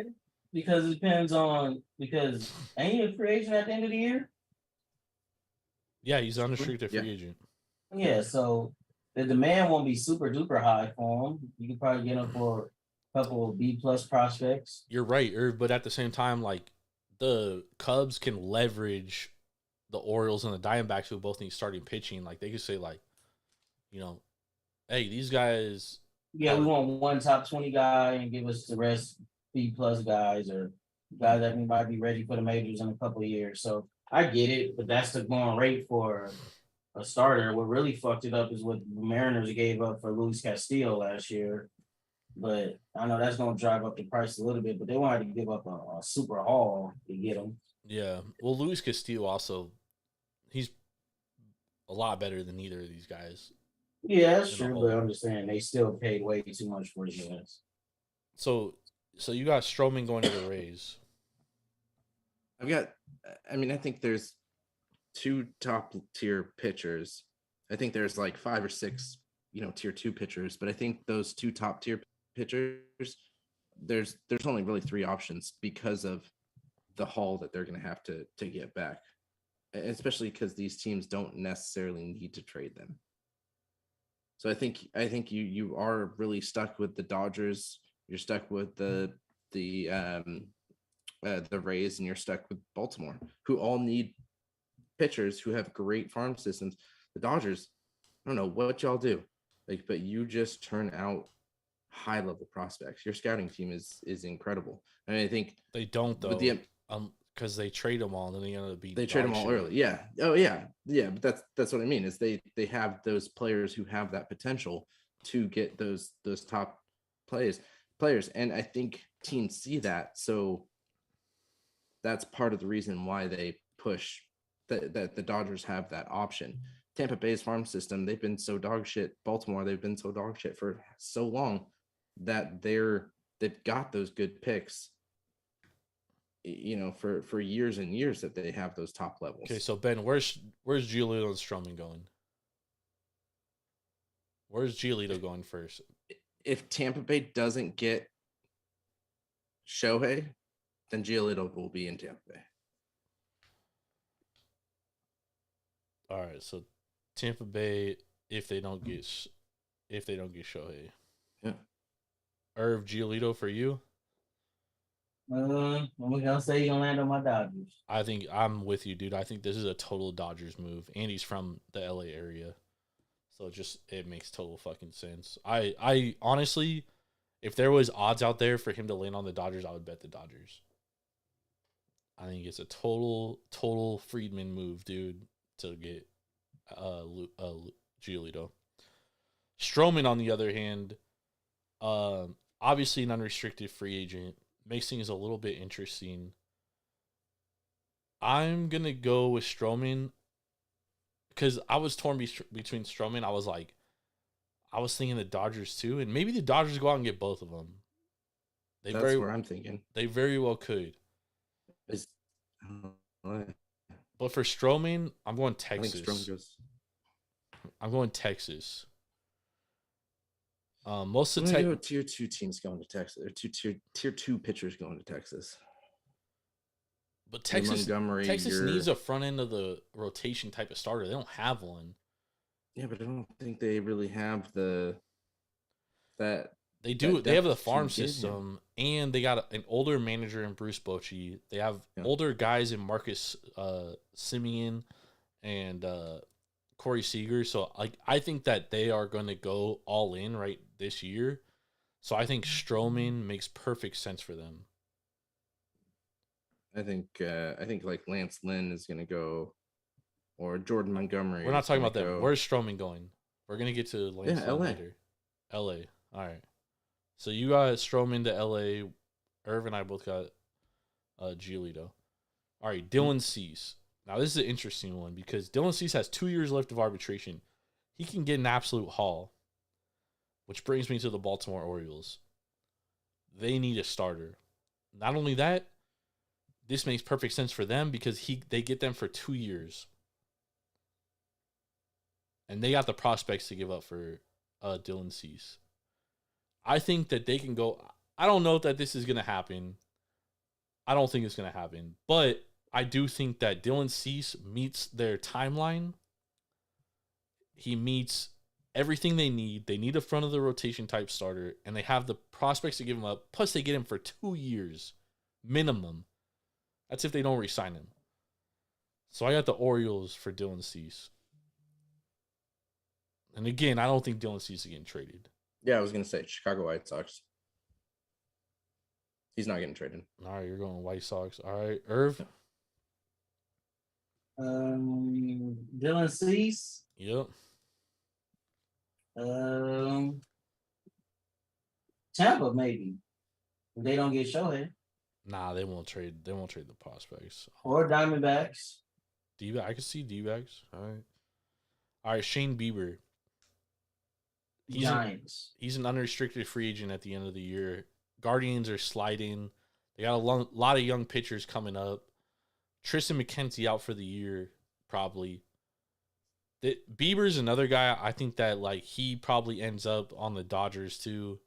Because it depends on ain't he a free agent at the end of the year? Yeah, he's an unrestricted free agent. Yeah, so the demand won't be super duper high for him. You could probably get him for a couple of B+ prospects. You're right, but at the same time, like the Cubs can leverage the Orioles and the Diamondbacks who both need starting pitching. Like they could say, like, hey, these guys. Yeah, we want one top 20 guy and give us the rest B+ guys or guys that we might be ready for the majors in a couple of years. So I get it, but that's the going rate for a starter. What really fucked it up is what the Mariners gave up for Luis Castillo last year. But I know that's going to drive up the price a little bit, but they wanted to give up a super haul to get him. Yeah. Well, Luis Castillo also, he's a lot better than either of these guys. Yeah, that's true, but I'm just saying they still paid way too much for his ass. So you got Stroman going to the Rays. I think there's 2 top tier pitchers. I think there's like 5 or 6, tier 2 pitchers, but I think those 2 top tier pitchers, there's only really 3 options because of the haul that they're going to have to get back, especially because these teams don't necessarily need to trade them. So I think you are really stuck with the Dodgers. You're stuck with the Rays, and you're stuck with Baltimore, who all need pitchers who have great farm systems. The Dodgers, I don't know what y'all do, but you just turn out high level prospects. Your scouting team is incredible. And I think they don't though, because they trade them all, and then they end up they trade them all early. Yeah. Oh yeah. But that's what I mean is they have those players who have that potential to get those top players, and I think teams see that, so that's part of the reason why they push that the Dodgers have that option. Tampa Bay's farm system, they've been so dog shit. Baltimore, they've been so dog shit for so long that they've got those good picks for years and years that they have those top levels. Okay, so Ben, where's Giolito and Stroman going? Where's Giolito going first? If Tampa Bay doesn't get Shohei, then Giolito will be in Tampa Bay. All right, so Tampa Bay, if they don't get Shohei, yeah. Irv, Giolito for you. I'm gonna say he's gonna land on my Dodgers. I think I'm with you, dude. I think this is a total Dodgers move, and he's from the LA area, so it makes total fucking sense. I honestly, if there was odds out there for him to land on the Dodgers, I would bet the Dodgers. I think it's a total Friedman move, dude, to get Giolito. Stroman, on the other hand, obviously an unrestricted free agent, makes things a little bit interesting. I'm going to go with Stroman because I was torn between Stroman. I was thinking the Dodgers too, and maybe the Dodgers go out and get both of them. That's where I'm thinking. They very well could. But for Stroman, I'm going Texas. I'm going Texas. Most of the tier 2 teams going to Texas, or tier 2 pitchers going to Texas. But Texas needs a front end of the rotation type of starter. They don't have one. Yeah, but I don't think they really have that. They do. They have the farm system, and they got an older manager in Bruce Bochy. They have older guys in Marcus Simeon and Corey Seager. So I think that they are going to go all in right this year. So I think Stroman makes perfect sense for them. I think like Lance Lynn is going to go, or Jordan Montgomery. We're not talking about them. Where's Stroman going? We're going to get to Lance Lynn LA. later. LA. All right. So you got Stroman to LA. Irv and I both got Giolito. All right, Dylan Cease. Now, this is an interesting one because Dylan Cease has 2 years left of arbitration. He can get an absolute haul, which brings me to the Baltimore Orioles. They need a starter. Not only that, this makes perfect sense for them because they get them for 2 years. And they got the prospects to give up for Dylan Cease. I think that they can go. I don't know that this is going to happen. I don't think it's going to happen. But I do think that Dylan Cease meets their timeline. He meets everything they need. They need a front of the rotation type starter, and they have the prospects to give him up. Plus, they get him for 2 years minimum. That's if they don't re-sign him. So I got the Orioles for Dylan Cease. And again, I don't think Dylan Cease is getting traded. Yeah, I was going to say Chicago White Sox. He's not getting traded. All right, you're going White Sox. All right, Irv? Dylan Cease. Yep. Tampa, maybe. If they don't get Shohei. Nah, they won't trade. They won't trade the prospects. Or Diamondbacks. I can see D-backs. All right, Shane Bieber. Giants. He's an unrestricted free agent at the end of the year. Guardians are sliding. They got a lot of young pitchers coming up. Tristan McKenzie out for the year, probably. Bieber's another guy. I think that he probably ends up on the Dodgers too.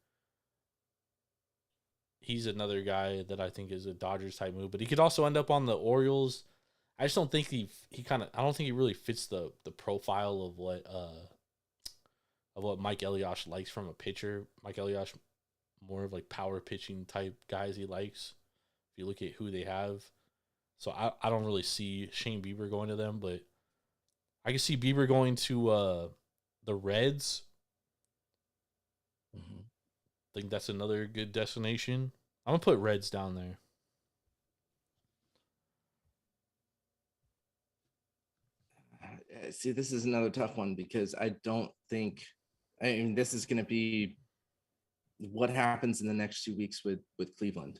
He's another guy that I think is a Dodgers type move, but he could also end up on the Orioles. I just don't think I don't think he really fits the profile of what Mike Elias likes from a pitcher. Mike Elias, more of power pitching type guys he likes. If you look at who they have. So I don't really see Shane Bieber going to them, but I can see Bieber going to the Reds. Mm-hmm. I think that's another good destination. I'm going to put Reds down there. See, this is another tough one because I don't think this is going to be what happens in the next 2 weeks with Cleveland.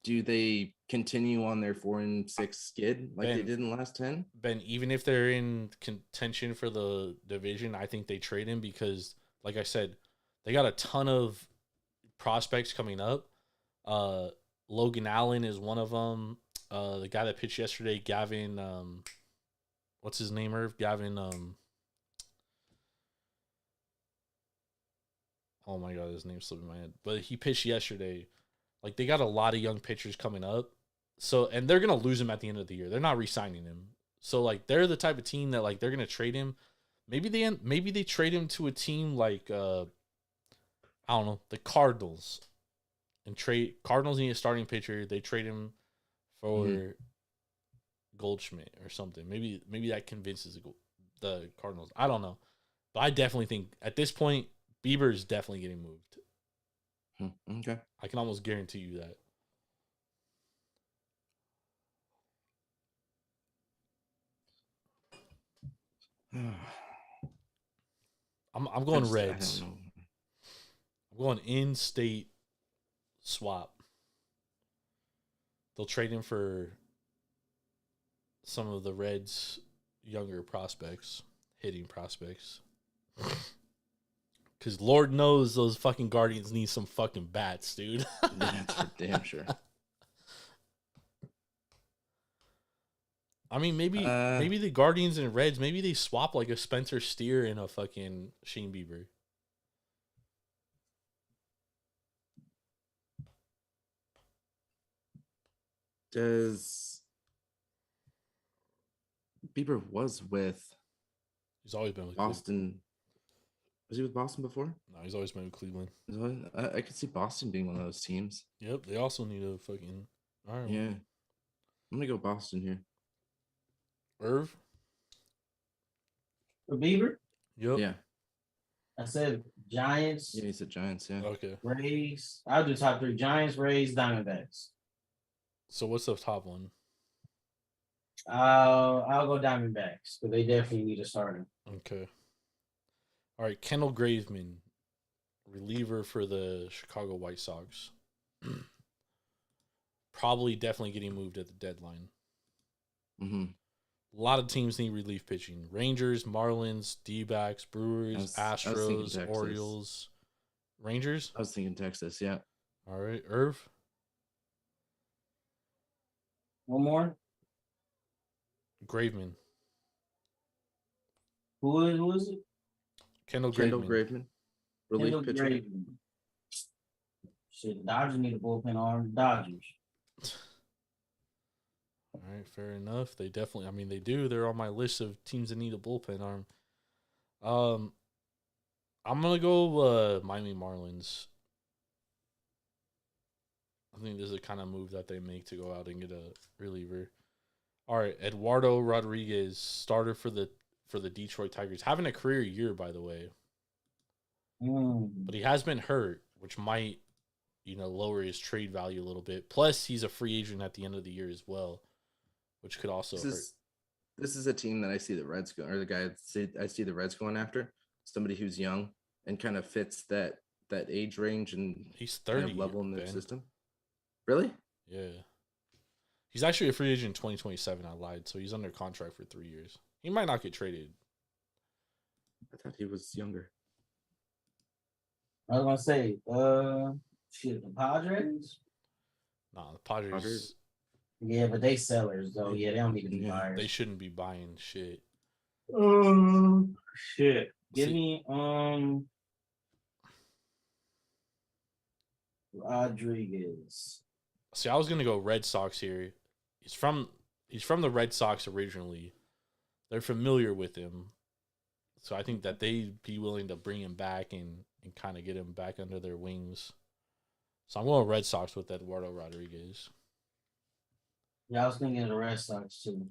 Do they continue on their 4-6 skid they did in the last 10? Ben, even if they're in contention for the division, I think they trade him because, like I said, they got a ton of prospects coming up. Logan Allen is one of them. The guy that pitched yesterday, Gavin. What's his name? Irv? Gavin. Oh my god, his name's slipping my head. But he pitched yesterday. Like, they got a lot of young pitchers coming up. So, and they're gonna lose him at the end of the year. They're not re-signing him. So, like, they're the type of team that, like, they're gonna trade him. Maybe they trade him to a team like I don't know, the Cardinals. And Cardinals need a starting pitcher. They trade him for Goldschmidt or something. Maybe that convinces the Cardinals. I don't know. But I definitely think at this point, Bieber is definitely getting moved. Okay. I can almost guarantee you that. I'm going Reds. I'm going in-state swap. They'll trade him for some of the Reds' younger prospects, hitting prospects. Because Lord knows those fucking Guardians need some fucking bats, dude. That's for damn sure. I mean, maybe the Guardians and Reds, maybe they swap like a Spencer Steer and a fucking Shane Bieber. Bieber was with He's always been with Boston. Was he with Boston before? No, he's always been with Cleveland. I could see Boston being one of those teams. Yep, they also need a fucking. All right, yeah, I'm gonna go Boston here. Irv? For Bieber? Yep. Yeah. I said Giants. Yeah, he said Giants. Yeah. Okay. Rays. I'll do top three: Giants, Rays, Diamondbacks. So what's the top one? I'll go Diamondbacks, but they definitely need a starter. Okay. All right, Kendall Graveman, reliever for the Chicago White Sox. Probably definitely getting moved at the deadline. Mm-hmm. A lot of teams need relief pitching. Rangers, Marlins, D-backs, Brewers, Astros, Orioles. Rangers? I was thinking Texas, yeah. All right, Irv? One more? Graveman. Who is it? Kendall Graveman. Relief Kendall pitcher. Graveman. Shit, the Dodgers need a bullpen arm. Dodgers. All right, fair enough. They definitely, I mean, they do. They're on my list of teams that need a bullpen arm. I'm going to go Miami Marlins. I think this is the kind of move that they make to go out and get a reliever. All right, Eduardo Rodriguez, starter for the Detroit Tigers. Having a career year, by the way. But he has been hurt, which might, lower his trade value a little bit. Plus, he's a free agent at the end of the year as well, which could also hurt. This is a team that I see the Reds going, or the guy I see the Reds going after. Somebody who's young and kind of fits that age range and he's 30 kind of level in their system. Really? Yeah. He's actually a free agent in 2027. I lied. So he's under contract for 3 years. He might not get traded. I thought he was younger. I was gonna say, the Padres. Nah, the Padres. Yeah, but they sellers though. Yeah, they don't need to be buyers. They shouldn't be buying shit. Shit. Give me Rodriguez. See, I was gonna go Red Sox here. He's from the Red Sox originally. They're familiar with him. So I think that they'd be willing to bring him back and kind of get him back under their wings. So I'm going Red Sox with Eduardo Rodriguez. Yeah, I was thinking of the Red Sox too.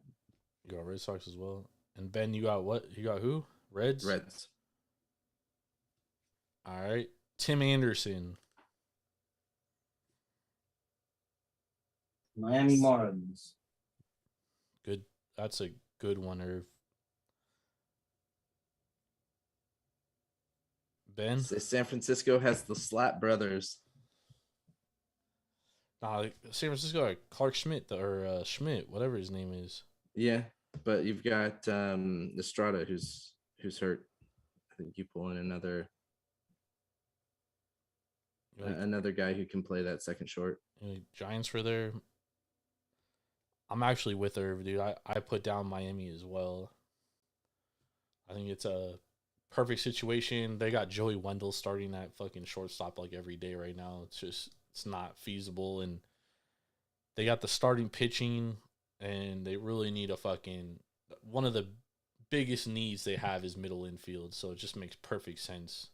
You got Red Sox as well. And Ben, you got what? You got who? Reds? Reds. All right. Tim Anderson. Miami Marlins. Good. That's a good one, Irv. Ben? San Francisco has the Slap Brothers. San Francisco got Clark Schmidt or Schmidt, whatever his name is. Yeah, but you've got Estrada who's hurt. I think you pull in another guy who can play that second short. Giants were there. I'm actually with Irv, dude. I put down Miami as well. I think it's a perfect situation. They got Joey Wendell starting at fucking shortstop like every day right now. It's not feasible, and they got the starting pitching, and they really need a fucking one of the biggest needs they have is middle infield. So it just makes perfect sense,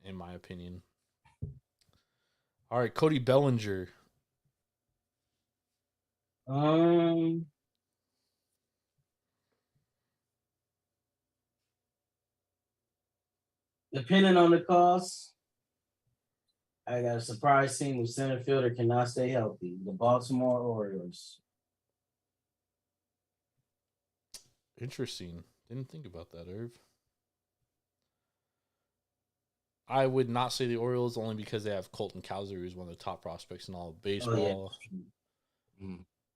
in my opinion. All right, Cody Bellinger. Depending on the cost, I got a surprise team with center fielder cannot stay healthy. The Baltimore Orioles. Interesting. Didn't think about that, Irv. I would not say the Orioles only because they have Colton Cowser, who's one of the top prospects in all of baseball.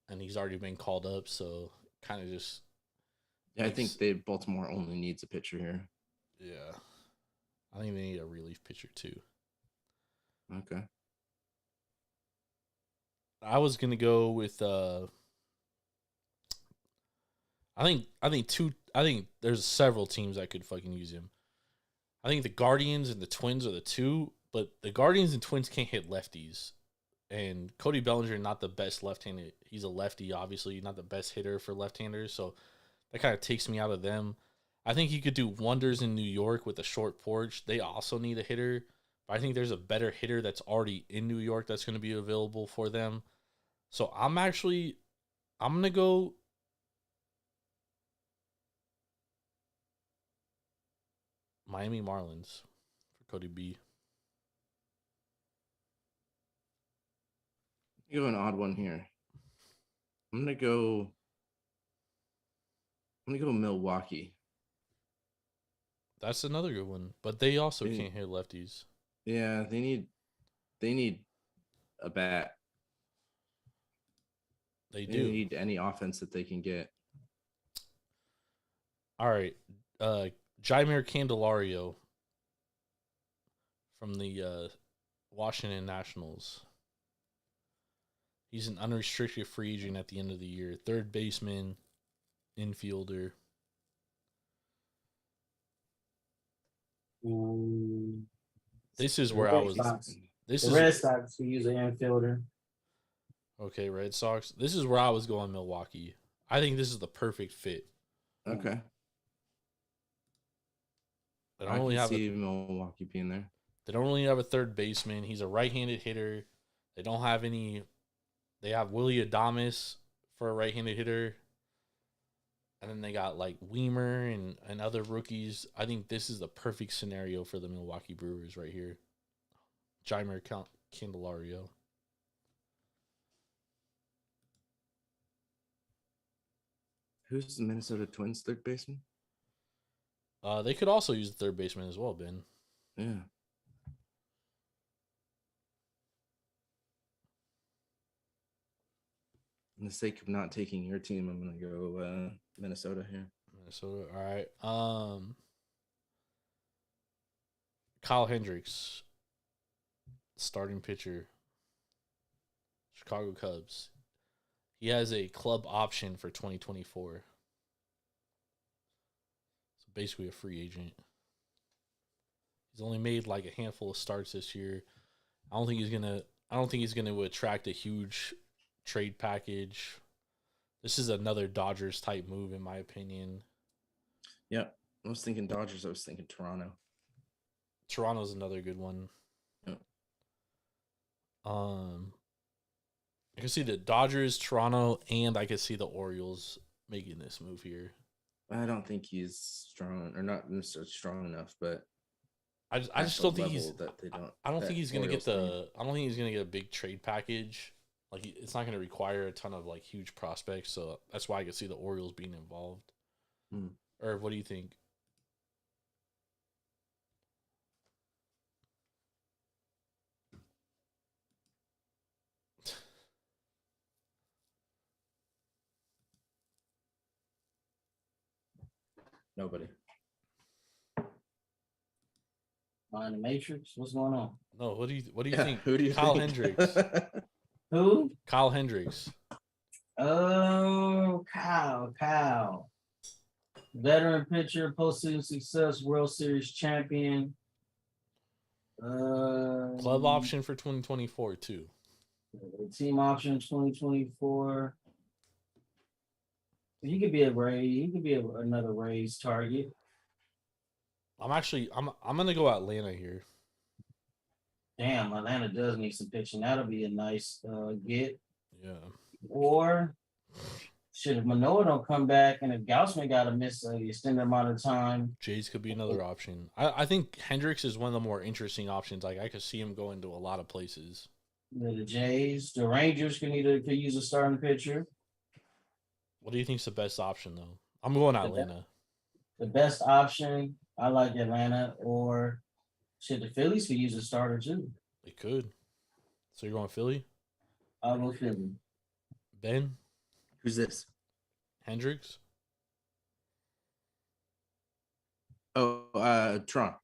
And he's already been called up, so kind of just. Yeah, I think Baltimore only needs a pitcher here. Yeah. I think they need a relief pitcher too. Okay. I was gonna go with I think there's several teams that could fucking use him. I think the Guardians and the Twins are the two, but the Guardians and Twins can't hit lefties. And Cody Bellinger, not the best left-handed. He's a lefty, obviously, not the best hitter for left-handers. So that kind of takes me out of them. I think he could do wonders in New York with a short porch. They also need a hitter. But I think there's a better hitter that's already in New York that's going to be available for them. So I'm going to go Miami Marlins for Cody B. You go an odd one here. I'm gonna go Milwaukee. That's another good one, but they also can't hit lefties. Yeah, they need a bat. They need any offense that they can get. All right, Jaimir Candelario from the Washington Nationals. He's an unrestricted free agent at the end of the year. Third baseman, infielder. This is where I was. The Red Sox could use an infielder. Okay, Red Sox. This is where I was going Milwaukee. I think this is the perfect fit. Okay. They don't really have Milwaukee being there. They don't really have a third baseman. He's a right-handed hitter. They don't have any. They have Willie Adames for a right-handed hitter. And then they got like Weimer and other rookies. I think this is the perfect scenario for the Milwaukee Brewers right here. Jaimir Candelario. Who's the Minnesota Twins third baseman? They could also use the third baseman as well, Ben. Yeah. For the sake of not taking your team, I'm gonna go Minnesota here. Minnesota, all right. Kyle Hendricks, starting pitcher, Chicago Cubs. He has a club option for 2024. So basically a free agent. He's only made like a handful of starts this year. I don't think he's gonna attract a huge trade package. This is another Dodgers type move, in my opinion. Yeah, I was thinking Dodgers. I was thinking Toronto. Toronto's another good one. Yeah. I can see the Dodgers, Toronto, and I can see the Orioles making this move here. I don't think he's strong, or not necessarily strong enough, but I just don't think he's. I don't think he's gonna get the. I don't think he's gonna get a big trade package. Like it's not gonna require a ton of like huge prospects, so that's why I could see the Orioles being involved. Or what do you think? Nobody. In the Matrix, what's going on? No, what do you think? Who do you Kyle think? Hendricks. Who? Kyle Hendricks. Oh, Kyle. Veteran pitcher, postseason success, World Series champion. Club option for 2024 too. Team option 2024. He could be a Ray. He could be another Rays target. I'm gonna go Atlanta here. Damn, Atlanta does need some pitching. That'll be a nice get. Yeah. Or should if Manoa don't come back and if Gaussman got to miss an extended amount of time, Jays could be another option. I think Hendricks is one of the more interesting options. Like I could see him going to a lot of places. the Jays, the Rangers could use a starting pitcher. What do you think's the best option though? I'm going Atlanta. The best option, I like Atlanta, or should the Phillies could use a starter too. They could. So you're going Philly? I'll go Philly. Ben? Who's this? Hendricks? Oh, Trump.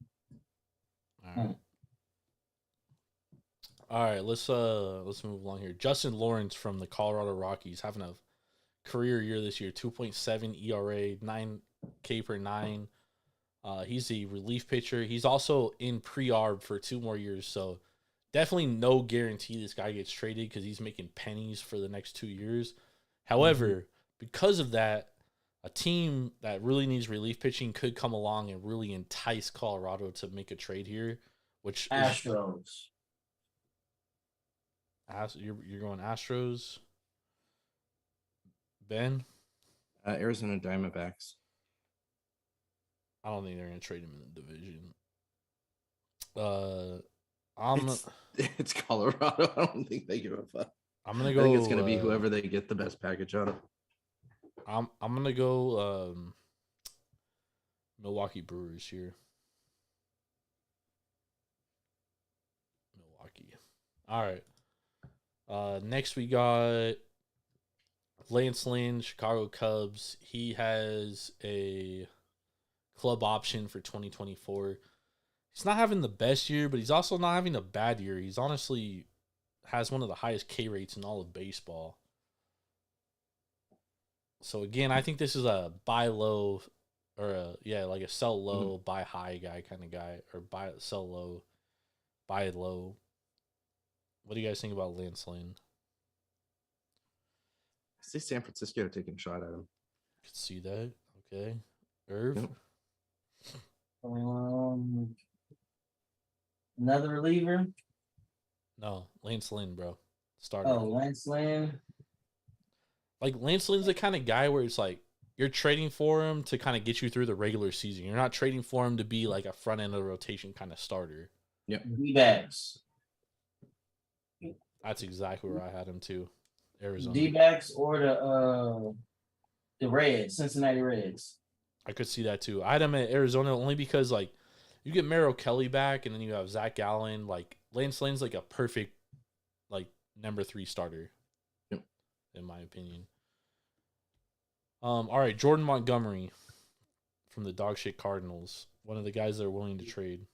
All right, let's move along here. Justin Lawrence from the Colorado Rockies having a career year this year, 2.7 ERA, 9K per 9. He's a relief pitcher. He's also in pre-arb for 2 more years, so definitely no guarantee this guy gets traded because he's making pennies for the next 2 years. However, because of that, a team that really needs relief pitching could come along and really entice Colorado to make a trade here, which Astros. You're going Astros. Ben? Arizona Diamondbacks. I don't think they're going to trade him in the division. It's Colorado. I don't think they give a fuck. I'm going to go. I think it's going to be whoever they get the best package on it. I'm going to go Milwaukee Brewers here. Milwaukee. All right. Next we got Lance Lynn, Chicago Cubs. He has a club option for 2024. He's not having the best year, but he's also not having a bad year. He's honestly has one of the highest K rates in all of baseball. So again, I think this is a buy low or like a sell low, buy high guy kind of guy, or sell low, buy low. What do you guys think about Lance Lynn? I see San Francisco taking a shot at him. Could see that. Okay. Irv? Yep. Another reliever? No, Lance Lynn, bro. Starter. Oh, Lance Lynn. Like, Lance Lynn's the kind of guy where it's like, you're trading for him to kind of get you through the regular season. You're not trading for him to be like a front end of the rotation kind of starter. Yep. D-backs. That's exactly where I had him too. Arizona. D-backs or the Reds, Cincinnati Reds. I could see that too. I had him at Arizona only because, like, you get Merrill Kelly back and then you have Zach Gallen. Like, Lance Lynn's like a perfect, like, number 3 starter. Yep. In my opinion. All right, Jordan Montgomery from the dogshit Cardinals. One of the guys that are willing to trade.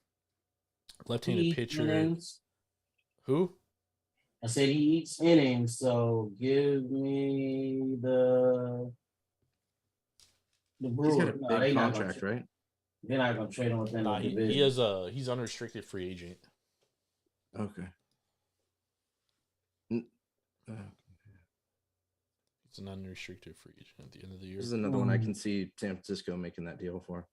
Left-handed pitcher. Innings. Who? I said he eats innings, so give me the Brewers. He's got a big contract, right? They're not gonna trade him within the division. He has he's unrestricted free agent. Okay. It's an unrestricted free agent at the end of the year. This is another one I can see San Francisco making that deal for.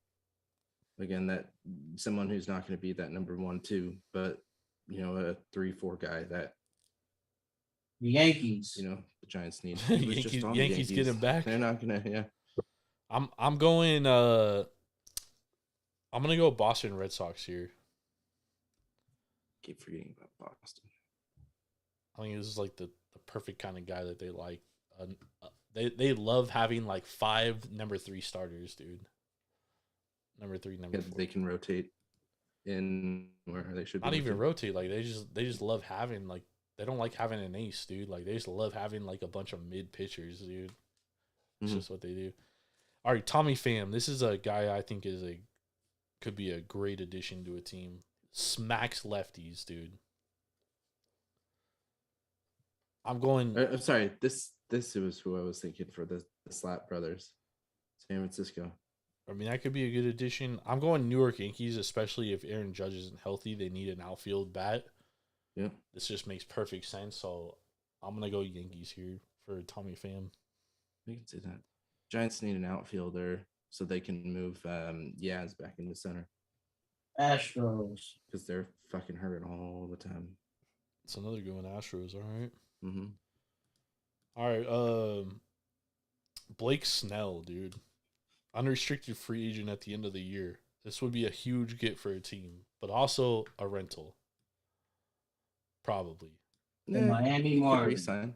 Again, that someone who's not going to be that number 1, 2, but a 3-4 guy that The Yankees. the Giants need. Yankees get him back. They're not gonna. Yeah. I'm going. I'm gonna go Boston Red Sox here. Keep forgetting about Boston. I think this is like the perfect kind of guy that they like. They love having like 5 number 3 starters, dude. Number 3, number 4. They can rotate in where they should. Not even rotate. Like they just love having, like, they don't like having an ace, dude. Like they just love having like a bunch of mid pitchers, dude. It's just what they do. All right, Tommy Pham. This is a guy I think could be a great addition to a team. Smacks lefties, dude. I'm going. I'm sorry. This was who I was thinking for the Slap Brothers, San Francisco. I mean, that could be a good addition. I'm going New York Yankees, especially if Aaron Judge isn't healthy. They need an outfield bat. Yeah. This just makes perfect sense. So I'm going to go Yankees here for Tommy Pham. We can see that. Giants need an outfielder so they can move Yaz back into center. Astros. Because they're fucking hurt all the time. It's another good one, Astros, all right. Mm-hmm. All right, Blake Snell, dude. Unrestricted free agent at the end of the year. This would be a huge get for a team, but also a rental. Probably. The Miami Marlins. Resign.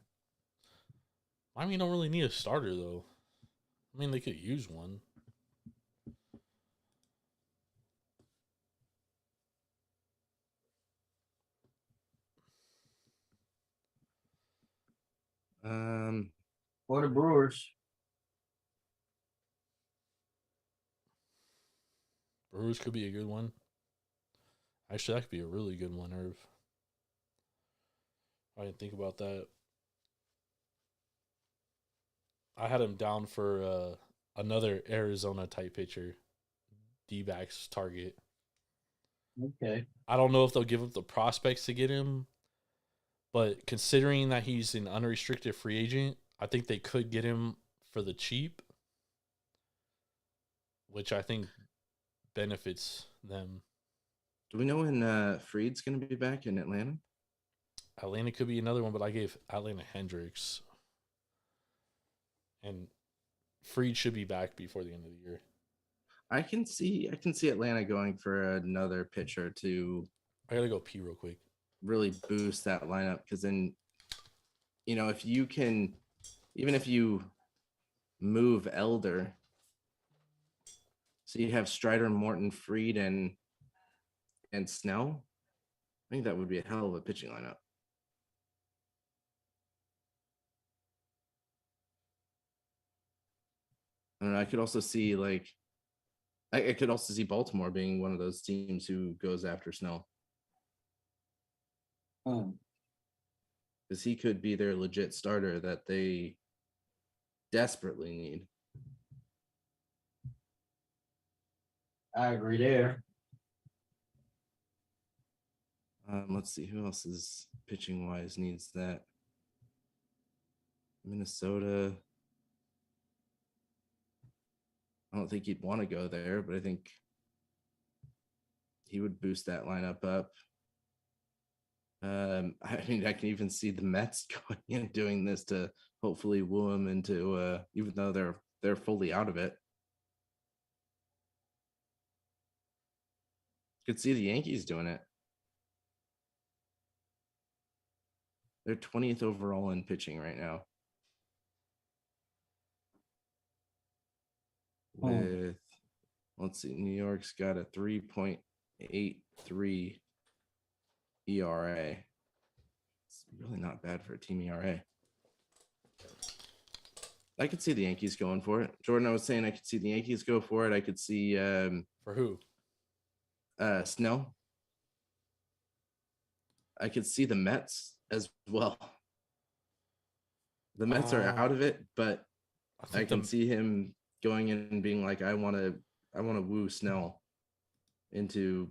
Miami don't really need a starter, though. I mean, they could use one. Or the Brewers. Brewers could be a good one. Actually, that could be a really good one, Irv. I didn't think about that. I had him down for another Arizona type pitcher, D-backs target. Okay. I don't know if they'll give up the prospects to get him, but considering that he's an unrestricted free agent, I think they could get him for the cheap, which I think benefits them. Do we know when Fried's going to be back in Atlanta? Atlanta could be another one, but I gave Atlanta Hendricks. And Fried should be back before the end of the year. I can see Atlanta going for another pitcher to I gotta go pee real quick. Really boost that lineup, because then, if you can, even if you move Elder, so you have Strider, Morton, Fried, and Snell, I think that would be a hell of a pitching lineup. I don't know. I could also see I could also see Baltimore being one of those teams who goes after Snell. Because he could be their legit starter that they desperately need. I agree there. Let's see who else is pitching wise needs that. Minnesota. I don't think he'd want to go there, but I think he would boost that lineup up. I mean, I can even see the Mets going and doing this to hopefully woo him into, even though they're fully out of it. Could see the Yankees doing it. They're 20th overall in pitching right now. With, let's see, New York's got a 3.83 ERA. It's really not bad for a team ERA. I could see the Yankees going for it. Jordan, I was saying I could see the Yankees go for it. I could see for who? Snell. I could see the Mets as well. The Mets are out of it, but I can see him going in and being like, I want to woo Snell into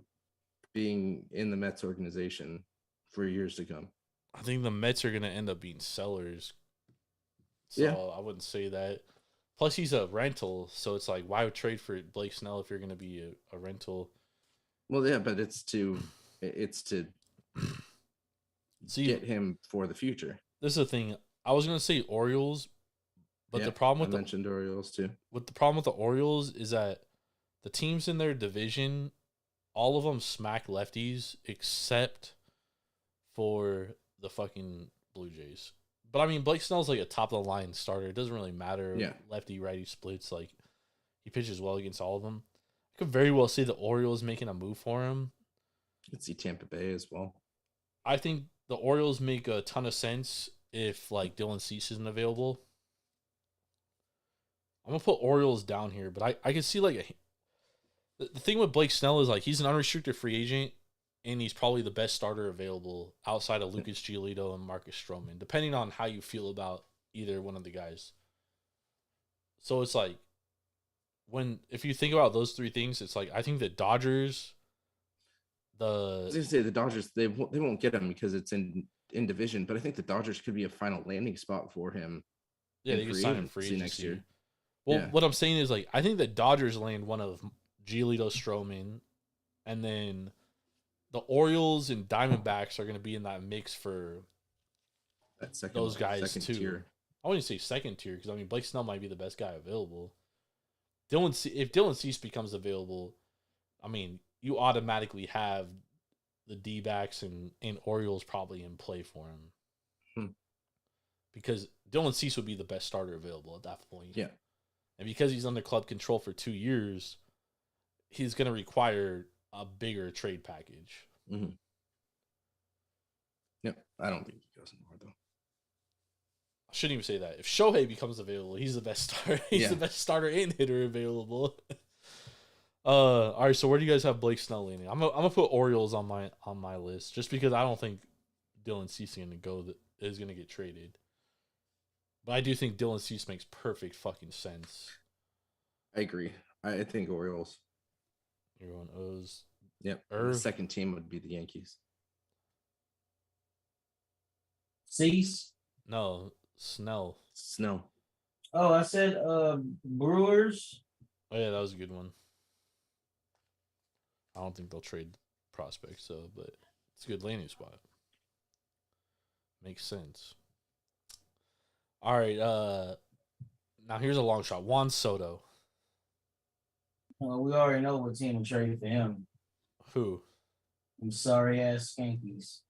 being in the Mets organization for years to come. I think the Mets are going to end up being sellers. So yeah. I wouldn't say that. Plus, he's a rental, so it's like, why would trade for Blake Snell if you're going to be a rental? Well, yeah, but it's to get him for the future. This is the thing. I was going to say Orioles, but the problem with mentioned Orioles too. With the problem with the Orioles is that the teams in their division, all of them smack lefties except for the fucking Blue Jays. But I mean, Blake Snell's like a top of the line starter. It doesn't really matter. Yeah. Lefty, righty splits. Like, he pitches well against all of them. I could very well see the Orioles making a move for him. You could see Tampa Bay as well. I think the Orioles make a ton of sense if like Dylan Cease isn't available. I'm gonna put Orioles down here, but I can see like the thing with Blake Snell is like he's an unrestricted free agent, and he's probably the best starter available outside of Lucas Giolito and Marcus Stroman, depending on how you feel about either one of the guys. So it's like if you think about those three things, it's like I think the Dodgers, I was gonna say the Dodgers, they won't get him because it's in division, but I think the Dodgers could be a final landing spot for him. yeah, in they can free sign him free agency next next year. Well, Yeah. what I'm saying is like I think the Dodgers land one of Giolito Stroman, and then the Orioles and Diamondbacks are going to be in that mix for That those guys second too. tier. I wouldn't say second tier because I mean Blake Snell might be the best guy available. If Dylan Cease becomes available, I mean you automatically have the D-backs and Orioles probably in play for him. Because Dylan Cease would be the best starter available at that point. Yeah. And because he's under club control for 2 years, he's going to require a bigger trade package. Mm-hmm. Yep. I don't think he goes anymore, though. I shouldn't even say that. If Shohei becomes available, he's the best starter. He's the best starter and hitter available. All right, so where do you guys have Blake Snell leaning? I'm gonna put Orioles on my list just because I don't think Dylan Cease is gonna get traded. But I do think Dylan Cease makes perfect fucking sense. I agree. I think Orioles. You're going O's. Yep. The second team would be the Yankees. Cease. No, Snell. Oh, I said Brewers. Oh yeah, that was a good one. I don't think they'll trade prospects though, but it's a good landing spot. Makes sense. All right, now here's a long shot. Juan Soto. We already know what team will trade for him. Who? Them sorry ass Yankees.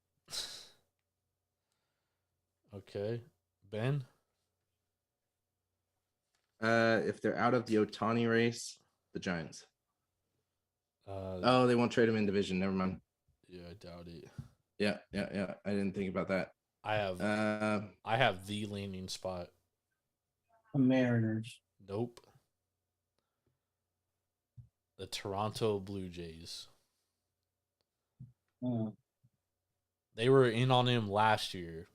Okay. Ben? If they're out of the Ohtani race, the Giants. They won't trade him in division. Never mind. Yeah, I doubt it. Yeah. I didn't think about that. I have the landing spot. The Mariners. Nope. The Toronto Blue Jays. They were in on him last year.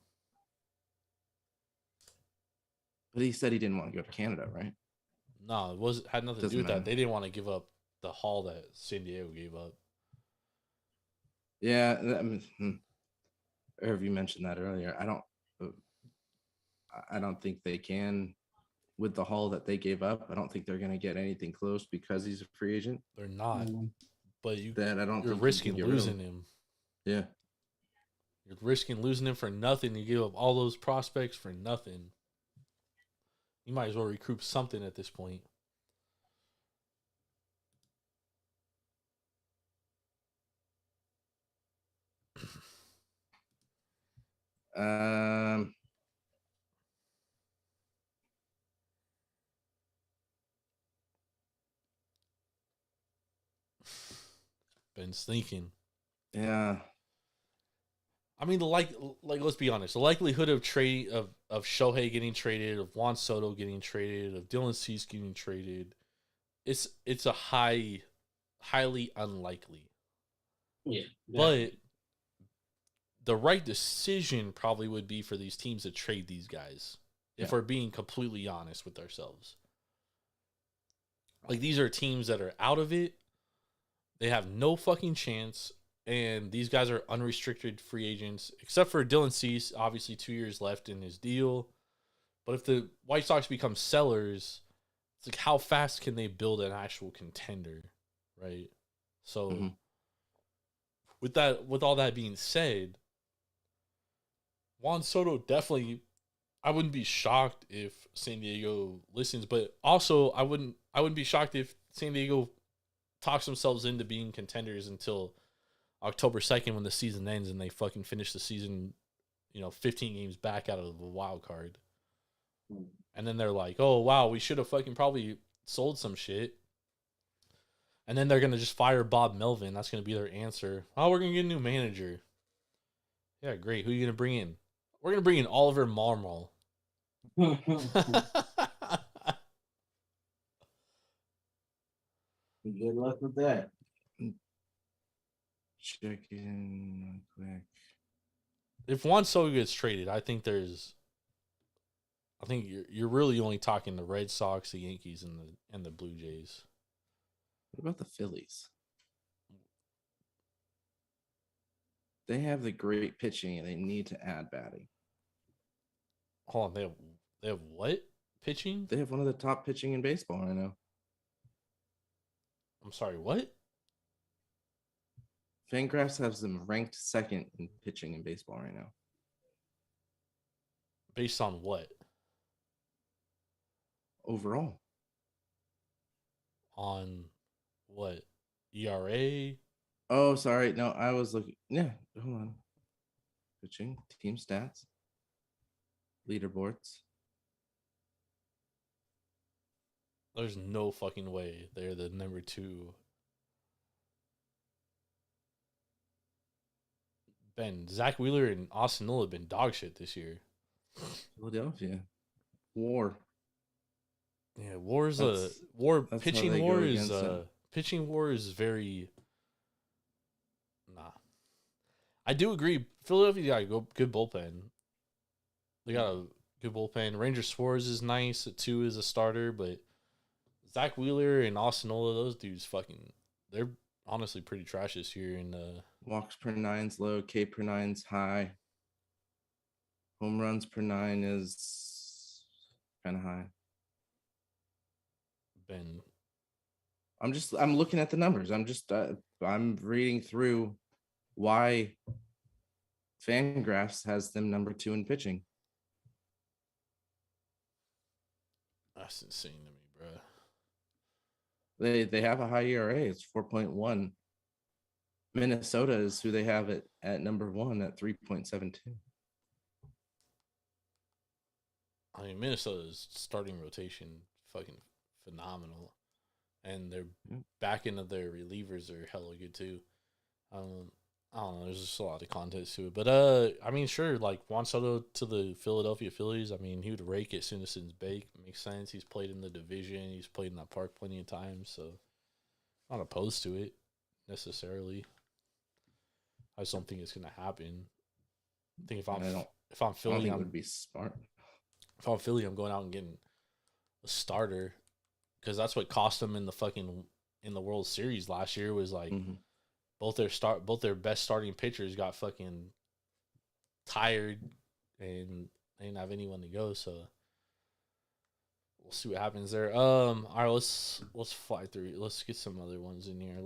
But he said he didn't want to go to Canada, right? No, had nothing to do with that. They didn't want to give up the haul that San Diego gave up. Yeah, Irv, you mentioned that earlier. I don't think they can with the haul that they gave up. I don't think they're going to get anything close because he's a free agent. They're not. But you're risking losing him. Yeah. You're risking losing him for nothing. You give up all those prospects for nothing. You might as well recoup something at this point. Ben's thinking. Yeah. I mean, let's be honest. The likelihood of Shohei getting traded, of Juan Soto getting traded, of Dylan Cease getting traded, it's a highly unlikely. Yeah. But the right decision probably would be for these teams to trade these guys. If we're being completely honest with ourselves. Like, these are teams that are out of it. They have no fucking chance. And these guys are unrestricted free agents, except for Dylan Cease, obviously 2 years left in his deal. But if the White Sox become sellers, it's like, how fast can they build an actual contender, right? So with all that being said, Juan Soto definitely, I wouldn't be shocked if San Diego listens, but also I wouldn't be shocked if San Diego talks themselves into being contenders until October 2nd when the season ends and they fucking finish the season, 15 games back out of the wild card. And then they're like, oh, wow, we should have fucking probably sold some shit. And then they're going to just fire Bob Melvin. That's going to be their answer. Oh, we're going to get a new manager. Yeah, great. Who are you going to bring in? We're going to bring in Oliver Marmol. Good luck with that. Check in quick. If Juan Soto gets traded, I think I think you're really only talking the Red Sox, the Yankees, and the Blue Jays. What about the Phillies? They have the great pitching, and they need to add batting. Hold on, they have what pitching? They have one of the top pitching in baseball right now. I'm sorry, what? Fangraphs has them ranked second in pitching in baseball right now. Based on what? Overall. On what? ERA? Oh, sorry. No, I was looking. Yeah, hold on. Pitching, team stats, leaderboards. There's no fucking way they're the number 2. Ben, Zach Wheeler and Austin Nola have been dog shit this year. Philadelphia. War. Yeah, war. That's Pitching how they war go is against it. pitching war is very. Nah, I do agree. Philadelphia got a good bullpen. They got a good bullpen. Ranger Suarez is nice. 2 is a starter, but Zach Wheeler and Austin Nola, those dudes they're honestly pretty trash this year. And Walks per 9's low, K per 9's high. Home runs per 9 is kind of high. Ben, I'm looking at the numbers. I'm reading through why Fangraphs has them number 2 in pitching. that's insane to me, bro. They have a high ERA. It's 4.1. Minnesota is who they have it at number 1 at 3.72. I mean, Minnesota's starting rotation fucking phenomenal, and their back end of their relievers are hella good too. I don't know. There's just a lot of context to it, but I mean, sure, like Juan Soto to the Philadelphia Phillies. I mean, he would rake it as soon as it's baked. Makes sense. He's played in the division. He's played in that park plenty of times, so I'm not opposed to it necessarily. I just don't think it's gonna happen. I think if I'm I don't Philly, think it would be smart. if I'm Philly, I'm going out and getting a starter, because that's what cost them in the World Series last year. Was like both their best starting pitchers got fucking tired, and they didn't have anyone to go. So we'll see what happens there. All right, let's fly through. Let's get some other ones in here. I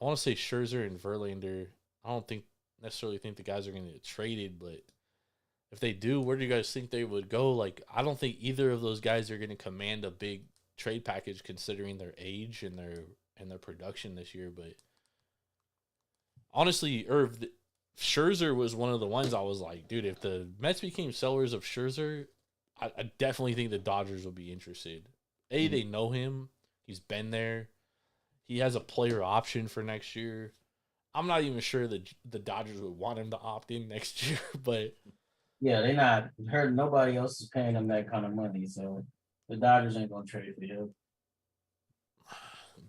want to say Scherzer and Verlander. I don't necessarily think the guys are going to get traded, but if they do, where do you guys think they would go? Like, I don't think either of those guys are going to command a big trade package considering their age and their production this year. But honestly, Scherzer was one of the ones I was like, dude, if the Mets became sellers of Scherzer, I definitely think the Dodgers would be interested. They know him. He's been there. He has a player option for next year. I'm not even sure that the Dodgers would want him to opt in next year, but Yeah, they not heard. Nobody else is paying them that kind of money, so the Dodgers ain't gonna trade for him.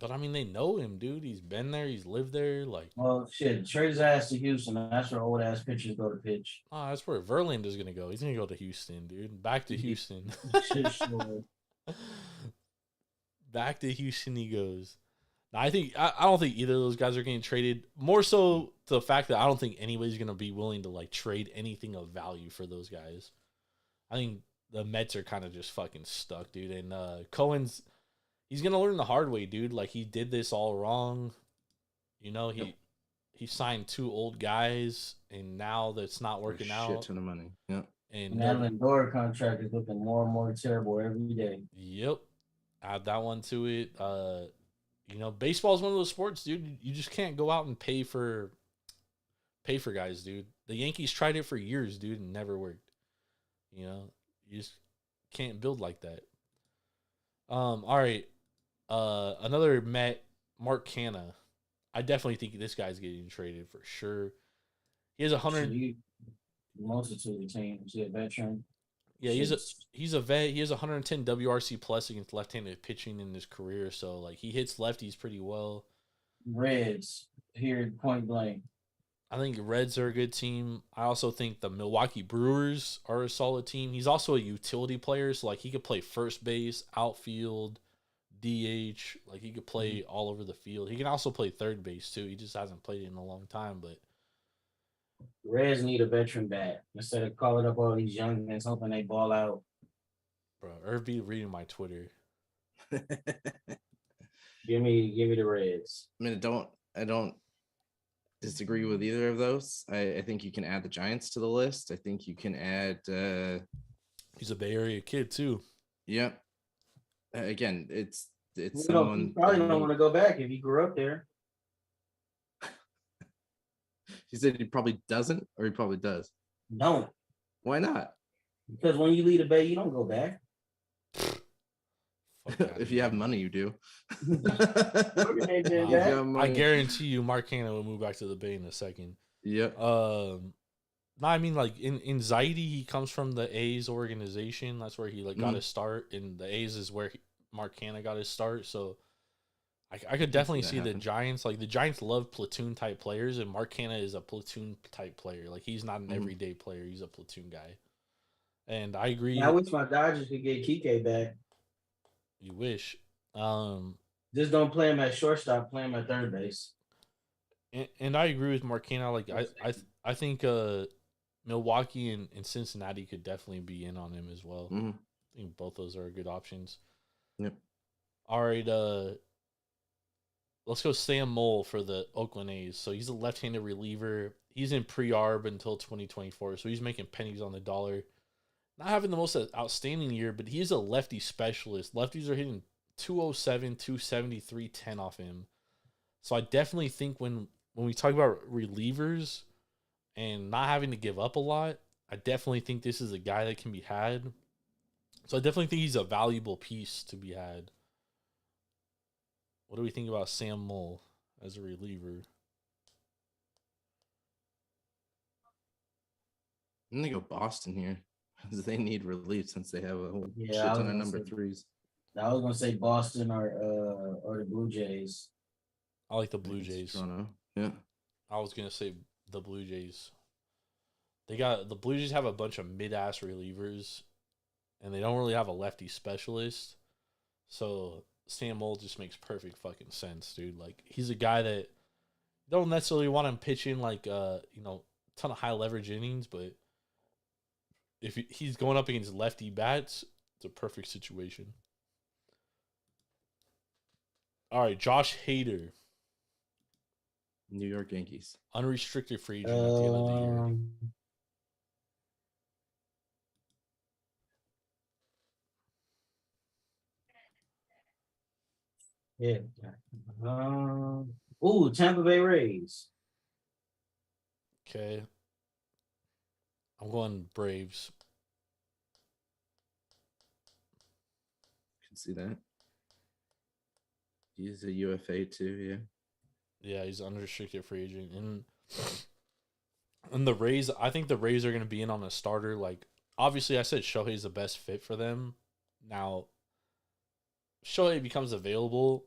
I mean, they know him, dude. He's been there. He's lived there. Like, Well, shit, trade his ass to Houston. That's where old ass pitchers go to pitch. that's where Verlander's gonna go. He's gonna go to Houston, dude. Back to Houston. Shit, sure. Back to Houston he goes. Now, I don't think either of those guys are getting traded. More so the fact that I don't think anybody's gonna be willing to like trade anything of value for those guys. I think the Mets are kind of just fucking stuck, dude. And Cohen's he's gonna learn the hard way, dude. Like, he did this all wrong. You know, he signed 2 old guys, and now that's not working out. Shit ton of money. Yep. And that Lindor contract is looking more and more terrible every day. Yep. Add that one to it. You know, baseball is one of those sports, dude. You just can't go out and pay for guys, dude. The Yankees tried it for years, dude, and never worked. You know, you just can't build like that. All right. Another Met, Mark Canha. I definitely think this guy's getting traded for sure. He has 100. Multitude of teams. He's a veteran. Yeah, he's a vet. He has 110 WRC plus against left-handed pitching in his career. So like, he hits lefties pretty well. Reds here point blank. I think Reds are a good team. I also think the Milwaukee Brewers are a solid team. He's also a utility player, so like he could play first base, outfield, DH. Like he could play all over the field. He can also play third base too. He just hasn't played it in a long time. But Reds need a veteran bat instead of calling up all these young guys hoping they ball out. bro, or be reading my Twitter. Give me the Reds. I mean, I don't disagree with either of those. I think you can add the Giants to the list. I think you can add. He's a Bay Area kid too. Yeah. Again, it's You someone probably don't want to go back if you grew up there. He said he probably doesn't, or he probably does. Don't. Why not? Because when you leave the Bay, you don't go back. If you have money, you do. I guarantee you, Mark Hanna will move back to the Bay in a second. Yeah. No, I mean like in Zaidi, he comes from the A's organization. That's where he like got his start, and the A's is where Mark Hanna got his start. So I could definitely see the Giants. Like the Giants love platoon type players, and Mark Hanna is a platoon type player. Like he's not an everyday player; he's a platoon guy. And I agree. I wish my Dodgers could get Kike back. You wish. Just don't play him at shortstop. Play him at third base. And I agree with Marquina. Like I think Milwaukee and Cincinnati could definitely be in on him as well. Mm-hmm. I think both those are good options. Yep. All right. Let's go Sam Mole for the Oakland A's. So he's a left-handed reliever. He's in pre-arb until 2024. So he's making pennies on the dollar. Not having the most outstanding year, but he is a lefty specialist. Lefties are hitting 207, 270, 310 off him. So I definitely think when we talk about relievers and not having to give up a lot, I definitely think this is a guy that can be had. So I definitely think he's a valuable piece to be had. What do we think about Sam Mole as a reliever? I'm gonna go Boston here because they need relief since they have a whole shit I was ton of gonna number say- threes. I was gonna say Boston or the Blue Jays. I like the I Blue think it's Jays. Toronto. Yeah. I was gonna say the Blue Jays. The Blue Jays have a bunch of mid-ass relievers, and they don't really have a lefty specialist. So Sam Mole just makes perfect fucking sense, dude. Like he's a guy that you don't necessarily want him pitching like ton of high leverage innings, but if he's going up against lefty bats, it's a perfect situation. All right, Josh Hader, New York Yankees. unrestricted free agent at the end of the year. Yeah. Tampa Bay Rays. Okay. I'm going Braves. Can see that. He's a UFA too, yeah. Yeah, he's an unrestricted free agent. And the Rays, I think the Rays are going to be in on a starter. Like, obviously, I said Shohei's the best fit for them. Now, Shohei becomes available.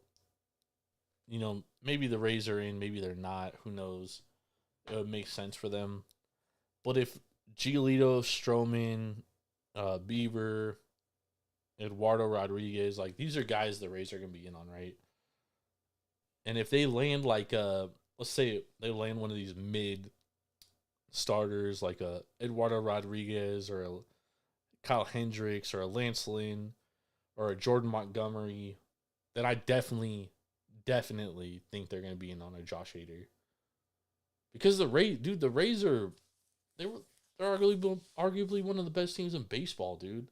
Maybe the Rays are in, maybe they're not. Who knows? It would make sense for them. But if Giolito, Stroman, Bieber, Eduardo Rodriguez, like, these are guys the Rays are going to be in on, right? And if they land like let's say they land one of these mid starters like a Eduardo Rodriguez or a Kyle Hendricks or a Lance Lynn or a Jordan Montgomery, then I definitely think they're going to be in on a Josh Hader. Because the Rays are they're arguably one of the best teams in baseball, dude.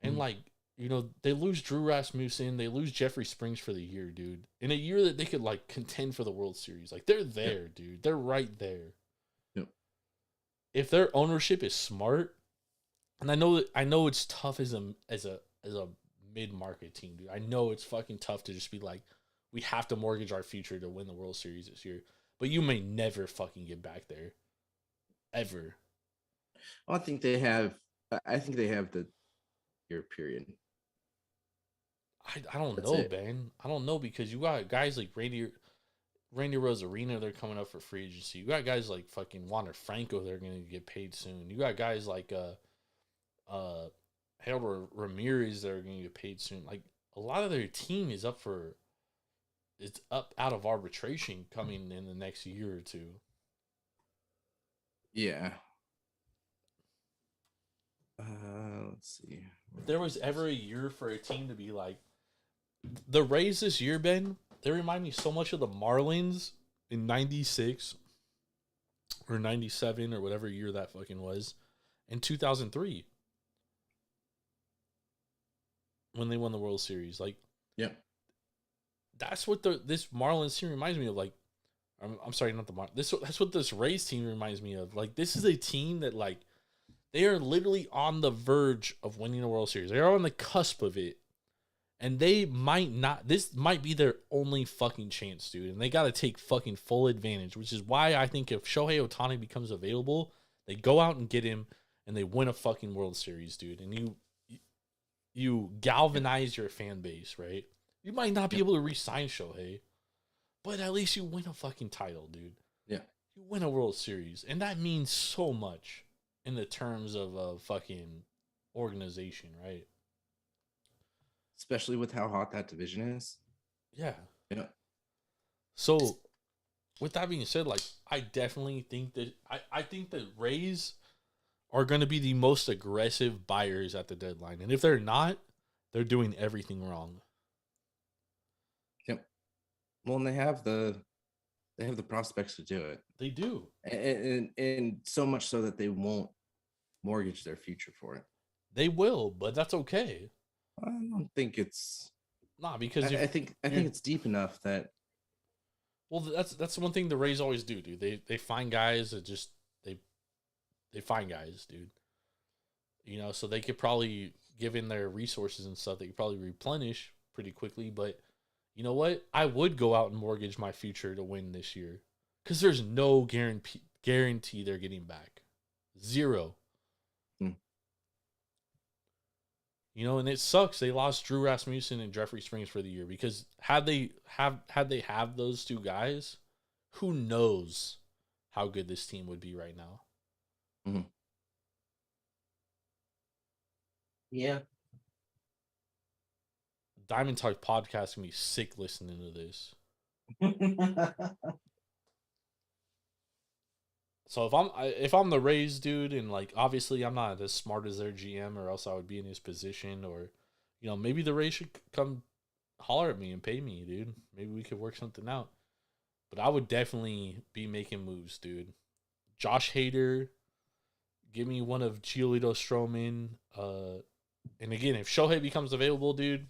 And they lose Drew Rasmussen, they lose Jeffrey Springs for the year, dude. In a year that they could contend for the World Series. Like they're there, dude. They're right there. Yep. If their ownership is smart, and I know it's tough as a mid-market team, dude. I know it's fucking tough to just be like, we have to mortgage our future to win the World Series this year. But you may never fucking get back there. Ever. Well, I think they have the year period. I don't That's know, it. Ben. I don't know because you got guys like Randy. Randy Rosarina, they're coming up for free agency. You got guys like fucking Wander Franco, they're going to get paid soon. You got guys like Harold Ramirez that are going to get paid soon. Like, a lot of their team is up out of arbitration coming in the next year or two. Yeah. Let's see. If there was ever a year for a team to be like the Rays this year, Ben, they remind me so much of the Marlins in 96 or 97 or whatever year that fucking was in 2003 when they won the World Series. Like, yeah, that's what this Marlins team reminds me of. Like, I'm sorry, not the Marlins. That's what this Rays team reminds me of. Like, this is a team that, like, they are literally on the verge of winning a World Series. They are on the cusp of it. And they might not. This might be their only fucking chance, dude. And they got to take fucking full advantage, which is why I think if Shohei Ohtani becomes available, they go out and get him and they win a fucking World Series, dude. And you galvanize your fan base, right? You might not be able to re-sign Shohei, but at least you win a fucking title, dude. Yeah. You win a World Series. And that means so much in the terms of a fucking organization, right? Especially with how hot that division is. Yeah. Yeah. So, with that being said, like, I definitely think that I think that Rays are going to be the most aggressive buyers at the deadline. And if they're not, they're doing everything wrong. Yep. Well, and they have the prospects to do it. They do. And so much so that they won't mortgage their future for it. They will, but that's okay. I don't think it's because I think it's deep enough that. Well, that's one thing the Rays always do, dude. They find guys that just they find guys, dude. You know, so they could probably, given their resources and stuff, they could probably replenish pretty quickly. But you know what? I would go out and mortgage my future to win this year because there's no guarantee they're getting back. Zero. You know, and it sucks. They lost Drew Rasmussen and Jeffrey Springs for the year because had they have those two guys, who knows how good this team would be right now. Mm-hmm. Yeah. Diamond Talk podcast can be sick listening to this. So if I'm the Rays dude, and like obviously I'm not as smart as their GM, or else I would be in his position, or you know, maybe the Rays should come holler at me and pay me, dude. Maybe we could work something out. But I would definitely be making moves, dude. Josh Hader, give me one of Giolito Stroman. And again, if Shohei becomes available, dude,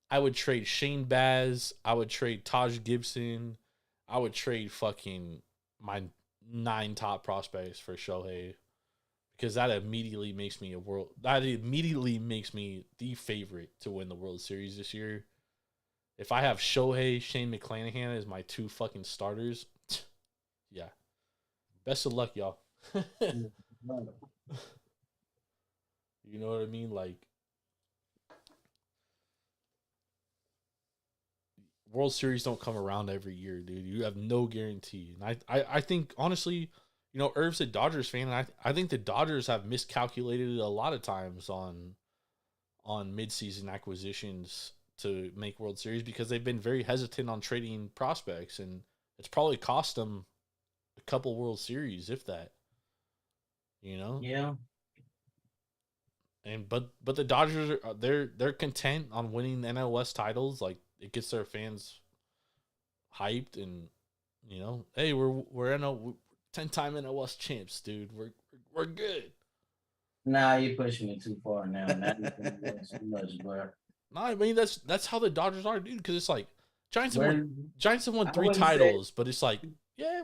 I would trade Shane Baz. I would trade Taj Gibson. I would trade fucking my 9 top prospects for Shohei, because that immediately makes me the favorite to win the World Series this year. If I have Shohei, Shane McClanahan as my 2 fucking starters, yeah. Best of luck, y'all. You know what I mean? Like, World Series don't come around every year, dude. You have no guarantee. And I think, honestly, you know, Irv's a Dodgers fan, and I think the Dodgers have miscalculated a lot of times on midseason acquisitions to make World Series, because they've been very hesitant on trading prospects, and it's probably cost them a couple World Series, if that. You know? Yeah. And but the Dodgers are they're content on winning NL West titles. Like, it gets their fans hyped, and you know, hey, we're 10-time NL West champs, dude. We're good. Nah, you're pushing it too far now. That's too much, bro. Nah, I mean that's how the Dodgers are, dude. Because it's like Giants have won I 3 wouldn't titles, but it's like, yeah,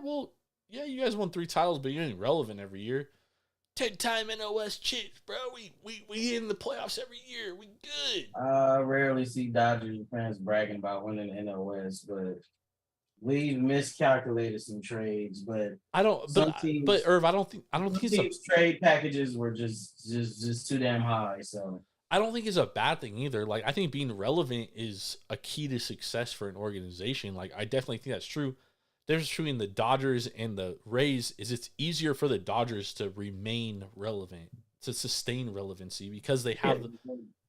you guys won 3 titles, but you ain't relevant every year. 10-time NL West champs, bro. We in the playoffs every year. We good. I rarely see Dodgers fans bragging about winning the NL West, but we've miscalculated some trades. But I don't. But Irv, I don't think it's trade packages were just too damn high. So I don't think it's a bad thing either. Like, I think being relevant is a key to success for an organization. Like, I definitely think that's true. difference between the Dodgers and the Rays is it's easier for the Dodgers to remain relevant, to sustain relevancy because they have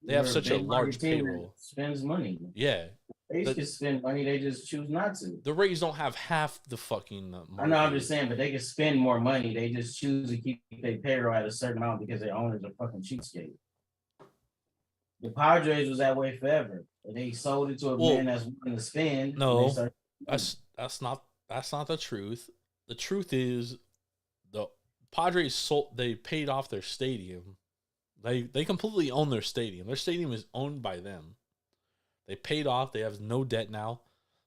They're a such a big market large team that payroll. spends money. Yeah, They the, can spend money, they just choose not to. the Rays don't have half the fucking I market. know, I'm just saying, but they can spend more money. They just choose to keep their payroll at a certain amount because their owners are fucking cheapskate. The Padres was that way forever. They sold it to a man that's willing to spend. No, that's not the truth. The truth is the Padres they paid off their stadium. They completely own their stadium. Their stadium is owned by them. They paid off. They have no debt now.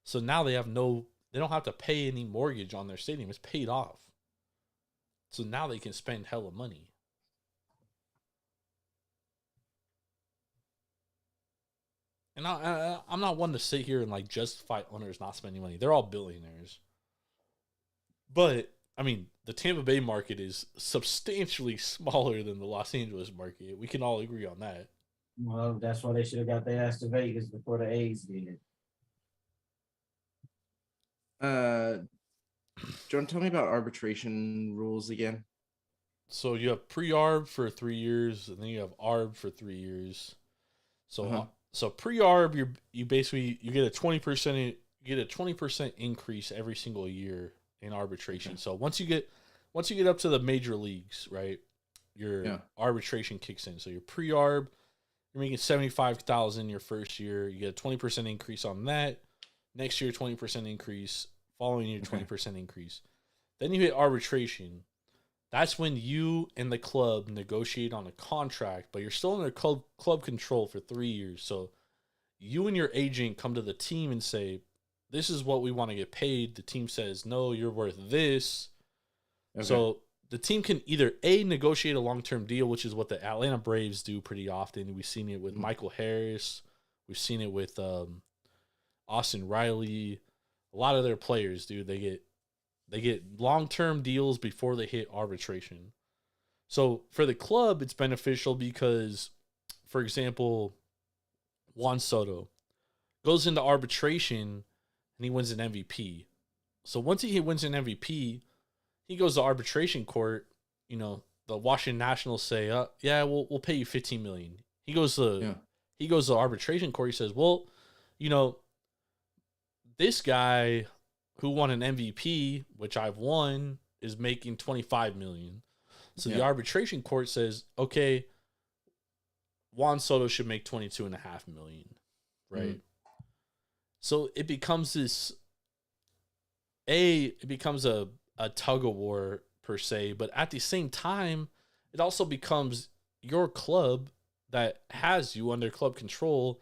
So now they don't have to pay any mortgage on their stadium. It's paid off. So now they can spend hella money. And I'm not one to sit here and like justify owners not spending money. They're all billionaires. But I mean, the Tampa Bay market is substantially smaller than the Los Angeles market. We can all agree on that. Well, that's why they should have got their ass to Vegas before the A's did. John, tell me about arbitration rules again. So you have pre-arb for 3 years, and then you have arb for 3 years. So so pre-arb, you basically get a 20% increase every single year in arbitration. So once you get up to the major leagues, right, your arbitration kicks in. So your pre-arb, you're making $75,000 your first year. You get a 20% increase on that. Next year, 20% increase. Following year, 20% increase. Then you hit arbitration. That's when you and the club negotiate on a contract, but you're still under club control for 3 years. So you and your agent come to the team and say, this is what we want to get paid. The team says, no, you're worth this. Okay. So the team can either negotiate a long-term deal, which is what the Atlanta Braves do pretty often. We've seen it with Michael Harris. We've seen it with Austin Riley. A lot of their players, dude, they get long-term deals before they hit arbitration. So for the club, it's beneficial because, for example, Juan Soto goes into arbitration and he wins an MVP. So once he wins an MVP, he goes to arbitration court. You know, the Washington Nationals say, "Yeah, we'll pay you $15 million." He goes to arbitration court. He says, "Well, you know, this guy who won an MVP, which I've won, is making $25 million." So the arbitration court says, "Okay, Juan Soto should make $22.5 million," right? Mm-hmm. So it becomes a tug of war per se, but at the same time, it also becomes your club that has you under club control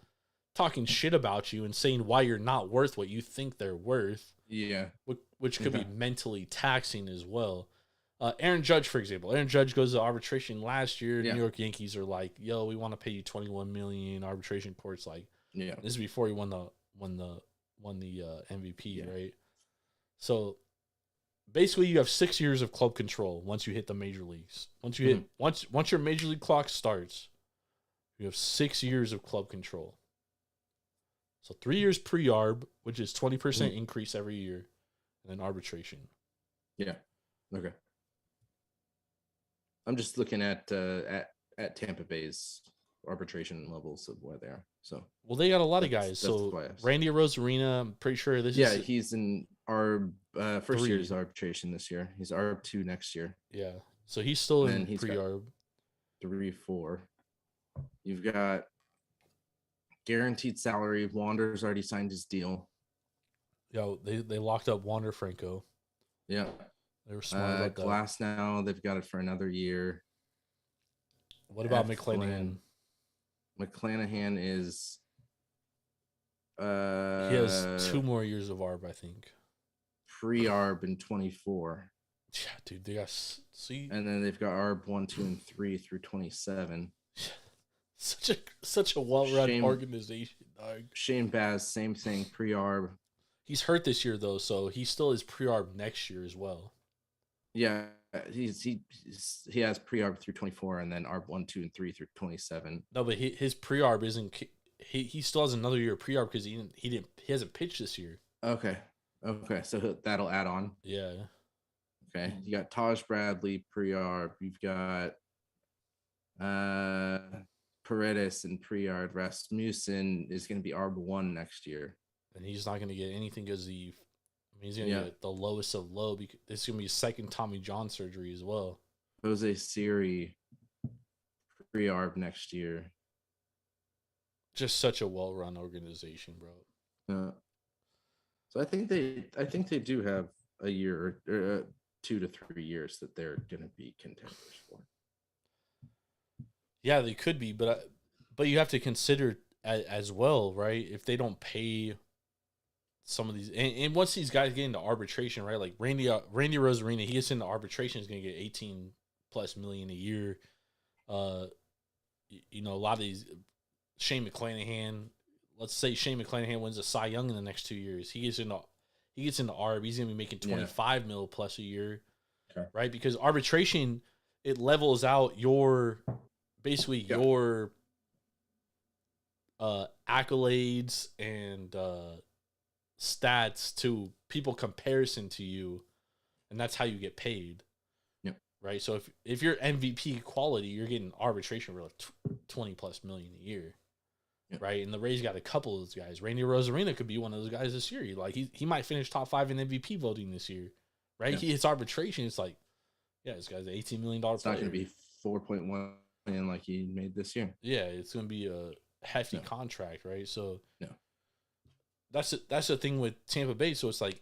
talking shit about you and saying why you're not worth what you think they're worth. Yeah. Which could be mentally taxing as well. Aaron Judge, for example. Aaron Judge goes to arbitration last year. New York Yankees are like, yo, we want to pay you $21 million. Arbitration court's like, this is before he won the MVP, right? So basically you have 6 years of club control once you hit the major leagues. Once you hit once your major league clock starts, you have 6 years of club control. So 3 years pre-arb, which is 20% increase every year, and then arbitration. Yeah. Okay. I'm just looking at Tampa Bay's arbitration levels of where they are. So they got a lot of guys. So Randy Rosarina, I'm pretty sure he's in our first year's arbitration this year. He's ARB 2 next year. Yeah. So he's still in pre-arb. 3-4. You've got guaranteed salary. Wander's already signed his deal. Yo, they locked up Wander Franco. Yeah. They were smart about that. Glass now, they've got it for another year. What about McClanahan? McClanahan is he has 2 more years of ARB, I think. Pre-ARB in 24. Yeah, dude, they got and then they've got ARB 1, 2, and 3 through 27. Such a well-run organization, dog. Shane Baz, same thing, pre-ARB. He's hurt this year though, so he still is pre-ARB next year as well. Yeah, he has pre-ARB through 24, and then ARB 1, 2, and 3 through 27. No, but his pre-ARB isn't. He still has another year of pre-ARB because he hasn't pitched this year. Okay. Okay, so that'll add on. Yeah. Okay, you got Taj Bradley, pre-arb. You've got Paredes and pre-arb. Rasmussen is going to be ARB1 next year. And he's not going to get anything because he's going to get the lowest of low because this is going to be his second Tommy John surgery as well. Jose Siri, pre-arb next year. Just such a well-run organization, bro. So I think they do have a year or 2 to 3 years that they're going to be contenders for. Yeah, they could be, but you have to consider as well, right? If they don't pay some of these, and once these guys get into arbitration, right? Like Randy Rosarina, he gets into arbitration, is going to get 18 plus million a year. A lot of these, Shane McClanahan. Let's say Shane McClanahan wins a Cy Young in the next 2 years. He gets into ARB. He's gonna be making 25 mil plus a year, right? Because arbitration, it levels out your accolades and stats to people comparison to you, and that's how you get paid. Right. So if you're MVP quality, you're getting arbitration for like 20 plus million a year. Yep. Right. And the Rays got a couple of those guys. Randy Rosarina could be one of those guys this year. Like he might finish top 5 in MVP voting this year. Right. Yep. He hits arbitration. It's like, yeah, this guy's an $18 million player. It's not going to be 4.1 million like he made this year. Yeah. It's going to be a hefty contract. Right. So that's the thing with Tampa Bay. So it's like,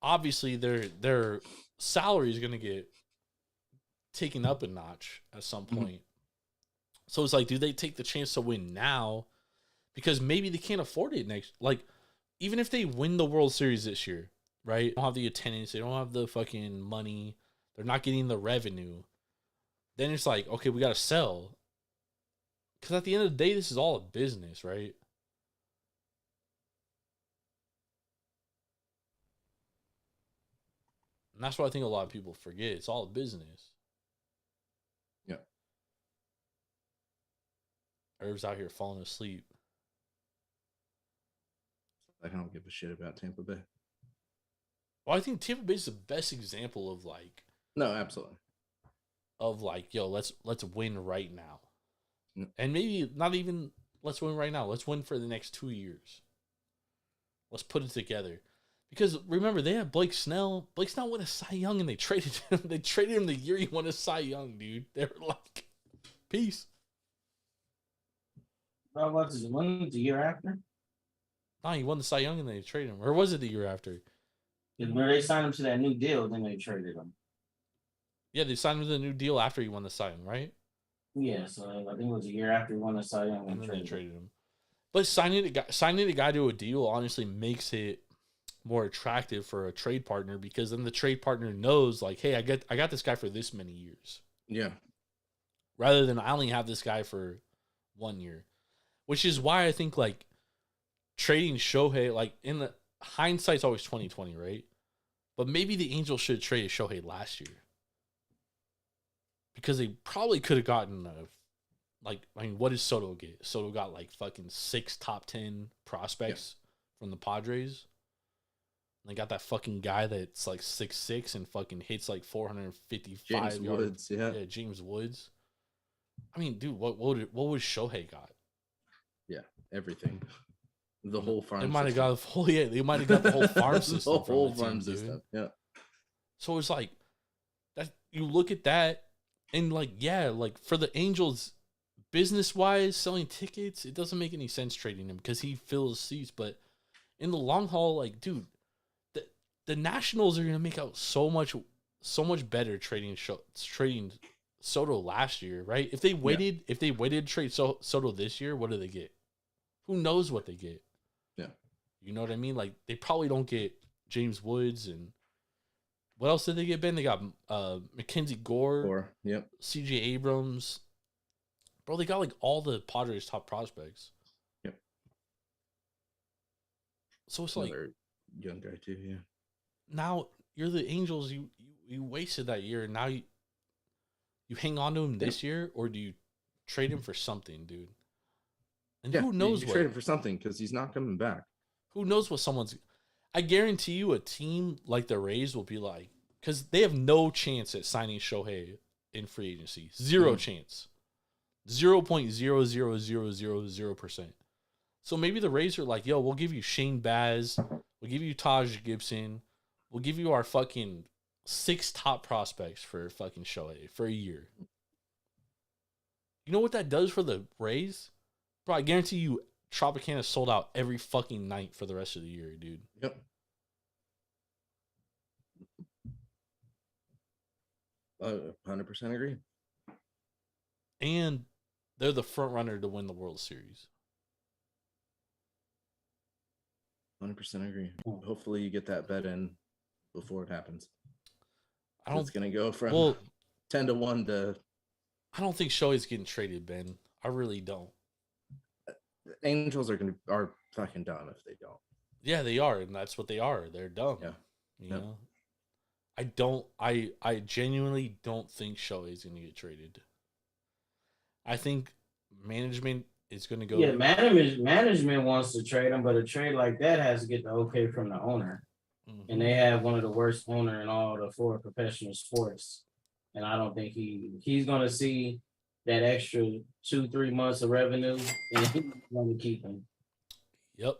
obviously their salary is going to get taken up a notch at some point. Mm-hmm. So it's like, do they take the chance to win now? Because maybe they can't afford it next. Like, even if they win the World Series this year, right? They don't have the attendance. They don't have the fucking money. They're not getting the revenue. Then it's like, okay, we got to sell. Because at the end of the day, this is all a business, right? And that's what I think a lot of people forget. It's all a business. Yeah. Irv's out here falling asleep. I don't give a shit about Tampa Bay. Well, I think Tampa Bay is the best example of like. No, absolutely. Of like, yo, let's win right now, and maybe not even let's win right now. Let's win for the next 2 years. Let's put it together, because remember they had Blake Snell. Blake Snell won a Cy Young, and they traded him. They traded him the year he won a Cy Young, dude. They were like, peace. What is it? One the year after? No, he won the Cy Young and they traded him. Or was it the year after? When they signed him to that new deal, then they traded him. Yeah, they signed him to the new deal after he won the Cy Young, right? Yeah, so I think it was a year after he won the Cy Young and then they traded him. But signing a guy to a deal honestly makes it more attractive for a trade partner, because then the trade partner knows, like, hey, I got this guy for this many years. Yeah. Rather than I only have this guy for 1 year. Which is why I think, like, trading Shohei, like, in the hindsight's always 2020, right? But maybe the Angels should have traded Shohei last year, because they probably could have gotten what did Soto get? Soto got like fucking 6 top 10 prospects from the Padres. And they got that fucking guy that's like 6'6" and fucking hits like 455 James yards. Woods, yeah, James Woods. I mean, dude, what would Shohei got? Yeah, everything. The whole farm. They might have got the whole. Yeah, they might have got the whole farm system. The whole farm system. Yeah. So it's like that. You look at that, and like, yeah, like for the Angels, business wise, selling tickets, it doesn't make any sense trading him because he fills seats. But in the long haul, like, dude, the Nationals are gonna make out so much better trading Soto last year, right? If they waited to trade Soto this year, what do they get? Who knows what they get? Yeah. You know what I mean? Like, they probably don't get James Woods, and what else did they get, Ben? They got Mackenzie Gore. Yep. CJ Abrams. Bro, they got like all the Padres' top prospects. Yep. So it's another like young guy too, yeah. Now you're the Angels, you wasted that year, and now you hang on to him this year, or do you trade him for something, dude? And who knows you what? trade him for something because he's not coming back. Who knows what someone's... I guarantee you a team like the Rays will be like, because they have no chance at signing Shohei in free agency. Zero chance. 0.00000%. So maybe the Rays are like, yo, we'll give you Shane Baz. We'll give you Taj Gibson. We'll give you our fucking 6 top prospects for fucking Shohei for a year. You know what that does for the Rays? Bro, I guarantee you Tropicana sold out every fucking night for the rest of the year, dude. Yep. I 100% agree. And they're the front runner to win the World Series. 100% agree. Hopefully you get that bet in before it happens. It's going to go from 10-1 to... I don't think Shohei's getting traded, Ben. I really don't. The Angels are fucking dumb if they don't. Yeah, they are, and that's what they are. They're dumb. Yeah. You know? I genuinely don't think Shohei's going to get traded. I think management is going to go... Yeah, management wants to trade him, but a trade like that has to get the okay from the owner. Mm-hmm. And they have one of the worst owner in all the 4 professional sports. And I don't think he's going to see that extra 2-3 months of revenue, and he's going to keep him. Yep.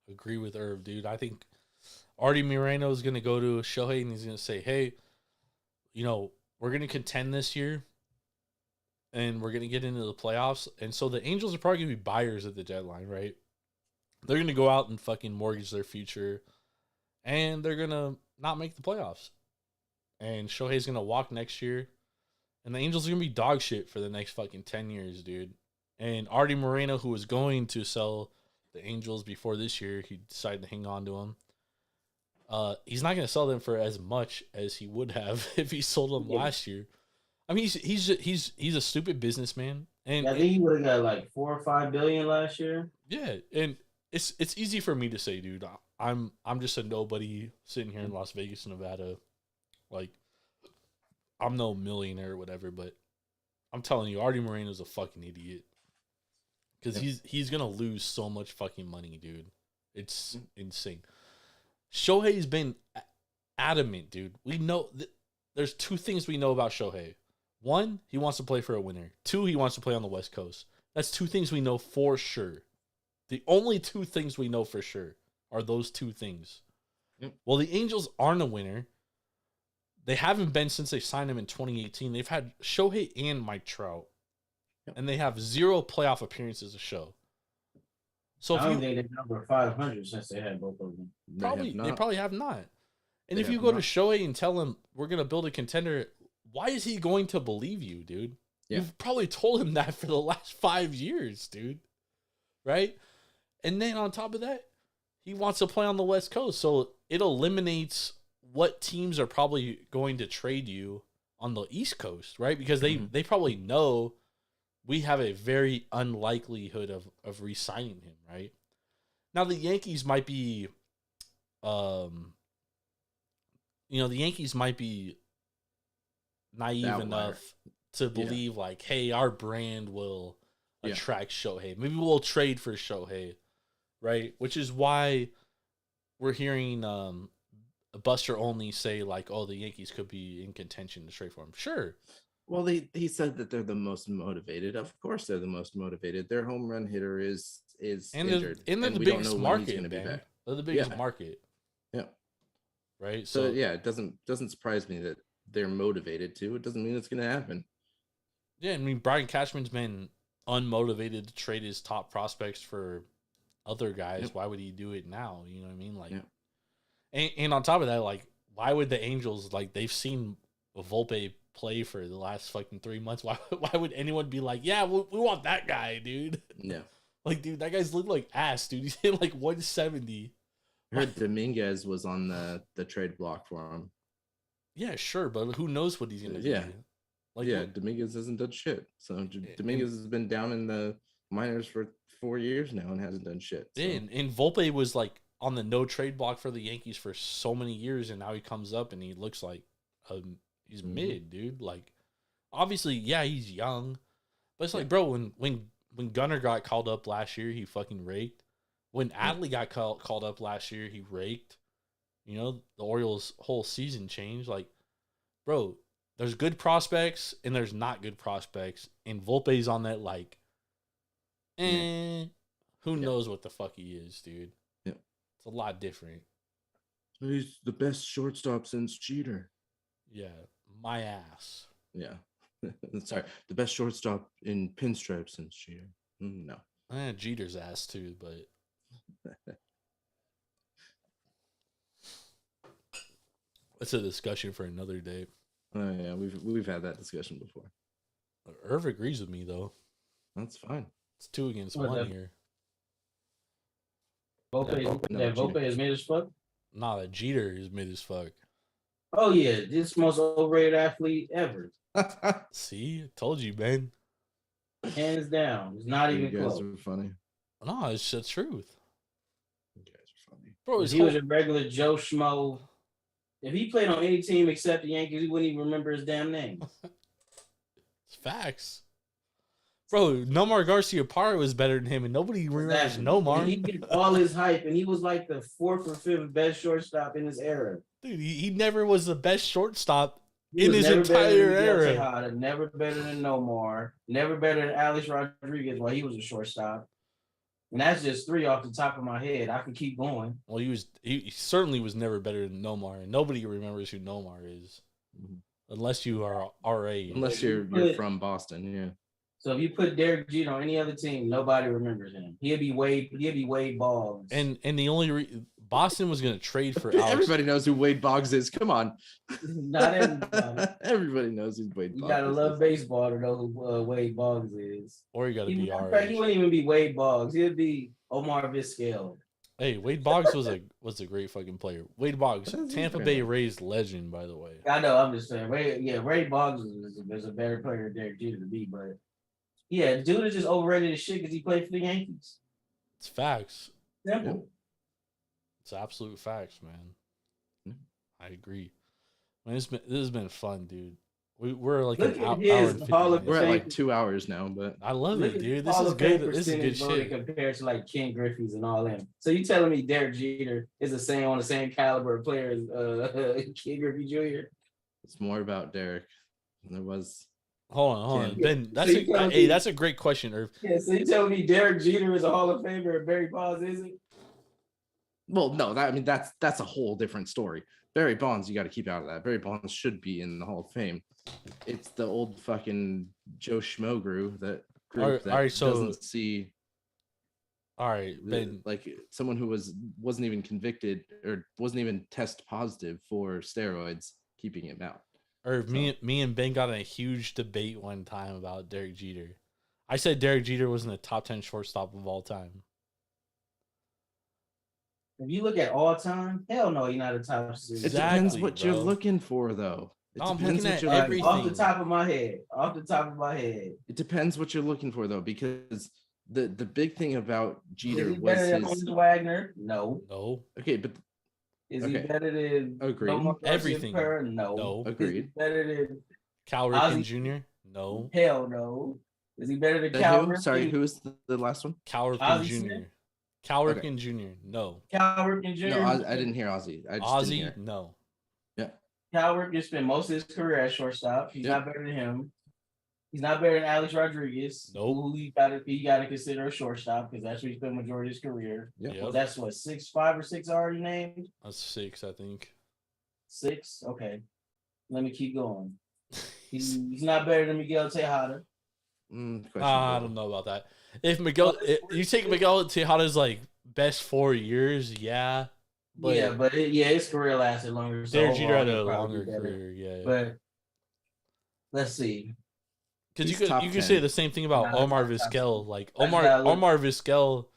Agree with Irv, dude. I think Artie Moreno is going to go to Shohei and he's going to say, hey, you know, we're going to contend this year and we're going to get into the playoffs. And so the Angels are probably going to be buyers at the deadline, right? They're going to go out and fucking mortgage their future and they're going to not make the playoffs. And Shohei's going to walk next year. And the Angels are going to be dog shit for the next fucking 10 years, dude. And Artie Moreno, who was going to sell the Angels before this year, he decided to hang on to them. He's not going to sell them for as much as he would have if he sold them last year. I mean, he's a stupid businessman. And I think he would have got like $4 or $5 billion last year. Yeah, and it's easy for me to say, dude. I'm just a nobody sitting here in Las Vegas, Nevada. Like, I'm no millionaire or whatever, but I'm telling you, Artie Moreno's a fucking idiot. Because he's going to lose so much fucking money, dude. It's insane. Shohei's been adamant, dude. We know there's 2 things we know about Shohei. 1, he wants to play for a winner. 2, he wants to play on the West Coast. That's 2 things we know for sure. The only 2 things we know for sure are those 2 things. Yep. Well, the Angels aren't a winner. They haven't been since they signed him in 2018. They've had Shohei and Mike Trout. Yep. And they have 0 playoff appearances to show. So I don't think they've number 500 since they had both of them. They probably have not. And if you go to Shohei and tell him we're going to build a contender, why is he going to believe you, dude? Yeah. You've probably told him that for the last 5 years, dude. Right? And then on top of that, he wants to play on the West Coast. So it eliminates what teams are probably going to trade you on the East Coast, right? Because they probably know we have a very unlikelihood of re-signing him, right? Now the Yankees might be, the Yankees might be naive enough to believe like, hey, our brand will attract Shohei. Maybe we'll trade for Shohei, right? Which is why we're hearing Buster Olney say like, oh, the Yankees could be in contention to trade for him. Sure. Well, he said that they're the most motivated. Of course, they're the most motivated. Their home run hitter is injured, and they're the biggest market. They're the biggest market. Yeah. Right. So it doesn't surprise me that they're motivated too. It doesn't mean it's going to happen. Yeah, I mean, Brian Cashman's been unmotivated to trade his top prospects for other guys. Yep. Why would he do it now? You know what I mean? Like, and on top of that, like, why would the Angels, like, they've seen Volpe play for the last fucking 3 months. Why would anyone be like, yeah, we want that guy, dude? Yeah. Like, dude, that guy's looked like ass, dude. He's hit like 170. I heard Dominguez was on the trade block for him. Yeah, sure, but who knows what he's gonna do? Like, Dominguez hasn't done shit. So Dominguez has been down in the minors for 4 years now and hasn't done shit. So. And Volpe was like on the no trade block for the Yankees for so many years, and now he comes up and he looks like he's mid, dude. Like, obviously, yeah, he's young, but it's like, bro, when Gunnar got called up last year, he fucking raked. When Adley got called up last year, he raked. You know, the Orioles' whole season changed. Like, bro, there's good prospects and there's not good prospects. And Volpe's on that, like, who knows what the fuck he is, dude. Yeah. It's a lot different. He's the best shortstop since Jeter. Yeah, my ass. Yeah. Sorry, the best shortstop in pinstripes since Jeter. No. Jeter's ass too, but that's a discussion for another day. Oh yeah, we've had that discussion before. Irv agrees with me though. That's fine. It's 2 against What, 1 that- here. Volpe is mid as fuck. Nah, that Jeter is mid as fuck. Oh yeah, this most overrated athlete ever, See, told you, man. hands down. It's not You even guys close. are funny. No, it's the truth, You guys are funny. bro. If His he was whole, a regular Joe Schmo, if he played on any team except the Yankees, he wouldn't even remember his damn name. it's facts, bro. Nomar Garcia Parra was better than him, and nobody remembers Exactly. Nomar. And he did all his hype, and he was like the 4th or 5th best shortstop in his era. Dude, he never was the best shortstop He in was his never better entire than Miguel era. Tejada, never better than Nomar, never better than Alex Rodriguez while he was a shortstop. And that's just 3 off the top of my head. I can keep going. Well, he certainly was never better than Nomar, and nobody remembers who Nomar is, unless you are our age. Unless you're from Boston, yeah. So if you put Derek Jeter on any other team, nobody remembers him. He'd be Wade Boggs. And the only Boston was going to trade for Alex. Everybody knows who Wade Boggs is. Come on. Not everybody. Everybody knows who Wade You Boggs gotta is. love baseball to know who Wade Boggs is. Or you got to He, be in our fact, he age. wouldn't even be Wade Boggs. He'd be Omar Vizquel. Hey, Wade Boggs was a great fucking player. Wade Boggs, That's Tampa fair. Bay Rays legend, by the way. I know. I'm just saying. Ray Boggs is a better player than Derek Jeter to be, but yeah, dude is just overrated as shit because he played for the Yankees. It's facts. Simple. It's absolute facts, man. Yeah. I agree. Man, this has been fun, dude. We're like Look an at hour his and 50 Hall of We're minutes. at Fame. like 2 hours now, but I love Look it, at dude. Hall This is of Fame good. This is good percentage voted shit. compared to like Ken Griffey's and all them. So you telling me Derek Jeter is on the same caliber of player as Ken Griffey Jr.? it's more about Derek than there was. Hold on. Yeah. Ben, that's a great question, Irv. Yeah, so you telling me Derek Jeter is a Hall of Famer and Barry Bonds isn't? Well, no, that's a whole different story. Barry Bonds, you got to keep out of that. Barry Bonds should be in the Hall of Fame. It's the old fucking Joe Schmo group that doesn't see All right, Ben. like someone who wasn't even convicted or wasn't even test positive for steroids, keeping him out. Irv, me and Ben got in a huge debate one time about Derek Jeter. I said Derek Jeter was in the top 10 shortstop of all time. If you look at all time, hell no, he's not a top six. It depends Exactly, what you're bro. looking for, though. It I'm depends looking what at you're looking everything. Off the top of my head. It depends what you're looking for, though, because the big thing about Is Jeter he was better than his. Honus Wagner? No. No, Okay, but Is he Okay. better than Agreed. Nomar Garcia Everything. Parra? No. No. Is he Agreed. better than Cal Ripken Ozzie- Jr. No, hell no. Is he better than the Cal who? Ripken? Sorry, who was the last one? Cal Ripken Ozzie Jr. Smith? Cal Okay. Ripken Jr. No, Cal Ripken Jr. No, I didn't hear Ozzy. I just didn't Ozzy. hear. No, Cal Ripken spent most of his career at shortstop. He's Yeah. not better than him. He's not better than Alex Rodriguez. Nope. Who he gotta consider a shortstop because that's where he spent majority of his career. Yeah. Yep. That's what 5 or 6 already named. that's 6, I think. 6. Okay. Let me keep going. He's not better than Miguel Tejada. Questionable. I don't know about that. If you take Miguel Tejada's like best 4 years, yeah. But His career lasted longer. So Derek Jeter had overall, a he'd probably longer be better. career, yeah. But let's see. Because He's you top could 10. say the same thing about Nah, Omar that's top Vizquel. Like That's valid. Omar Vizquel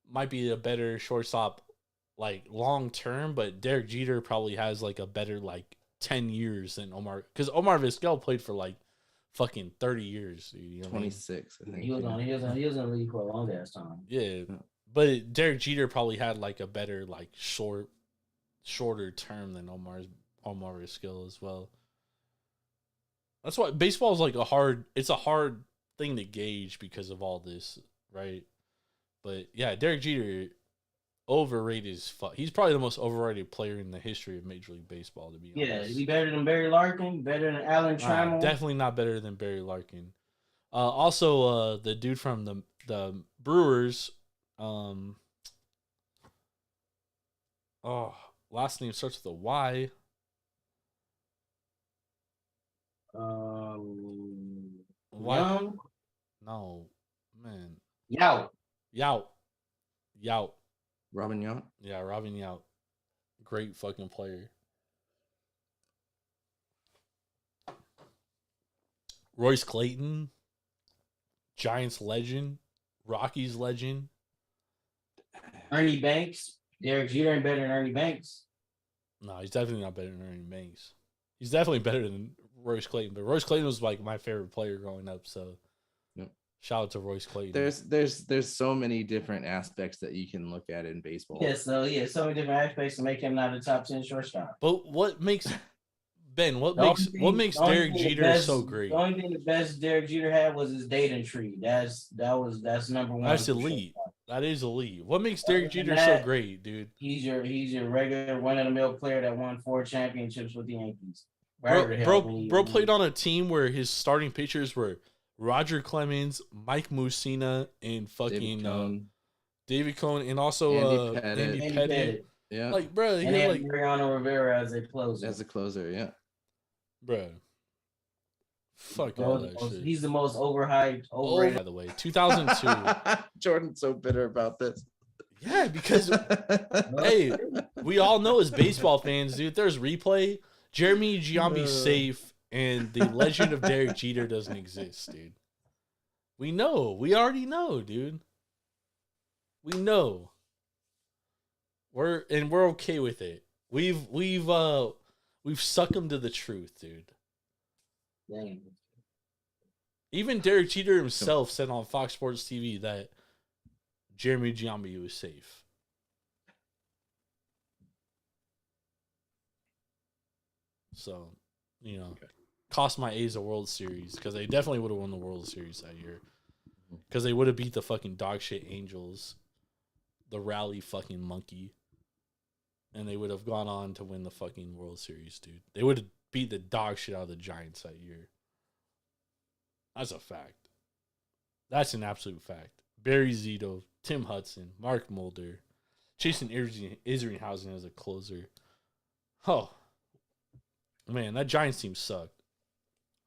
might be a better shortstop, like long term, but Derek Jeter probably has like a better like 10 years than Omar, because Omar Vizquel played for like fucking 30 years. Dude, you know what I mean? 26, I think. He was yeah. he was in the league for a long ass time. Yeah, but Derek Jeter probably had like a better like shorter term than Omar Vizquel as well. That's why baseball is like a hard thing to gauge because of all this, right? But yeah, Derek Jeter overrated as fuck. He's probably the most overrated player in the history of Major League Baseball, to be Yeah, honest. is he better than Barry Larkin? Better than Alan Trammell? Definitely not better than Barry Larkin. Also, the dude from the Brewers, last name starts with a Y. Young? No, man. Yout. Robin Yount. Yeah, Robin Yount. Great fucking player. Royce Clayton. Giants legend. Rockies legend. Ernie Banks. Derek Jeter ain't better than Ernie Banks. No, he's definitely not better than Ernie Banks. He's definitely better than Royce Clayton, but Royce Clayton was like my favorite player growing up. So, shout out to Royce Clayton. There's so many different aspects that you can look at in baseball. So many different aspects to make him not a top 10 shortstop. But what makes Ben? What makes Derek Jeter so great? The only thing the best Derek Jeter had was his data tree. That's number one. That's elite. That is elite. What makes Derek Jeter so great, dude? He's your regular run-of-the-mill player that won 4 championships with the Yankees. Bro played on a team where his starting pitchers were Roger Clemens, Mike Mussina, and fucking David Cohn, and also Andy Pettit. Yeah, like bro, and they had Mariano Rivera as a closer. Yeah, bro. Fuck all that shit. He's the most overhyped. By the way, 2002. Jordan's so bitter about this. Yeah, because hey, we all know as baseball fans, dude. There's replay. Jeremy Giambi's safe, and the legend of Derek Jeter doesn't exist, dude. We know. We already know, dude. We know. We're okay with it. We've succumbed to the truth, dude. Dang. Even Derek Jeter himself said on Fox Sports TV that Jeremy Giambi was safe. So, cost my A's a World Series because they definitely would have won the World Series that year. Because they would have beat the fucking dog shit Angels, the rally fucking monkey, and they would have gone on to win the fucking World Series, dude. They would have beat the dog shit out of the Giants that year. That's a fact. That's an absolute fact. Barry Zito, Tim Hudson, Mark Mulder, Jason Isringhausen as a closer. Oh, man, that Giants team sucked.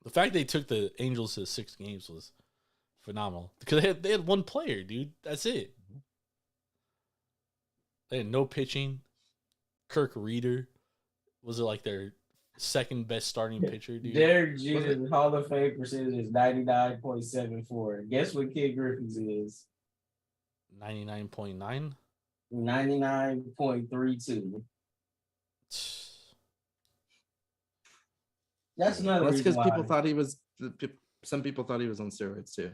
The fact they took the Angels to 6 games was phenomenal. Because they had one player, dude. That's it. They had no pitching. Kirk Reeder was like their second best starting pitcher, dude. Derek Jeter's Hall of Fame percentage is 99.74. Guess what Ken Griffey's is? 99.9? 99.32. That's another That's reason because why. people thought he was. Some people thought he was on steroids too.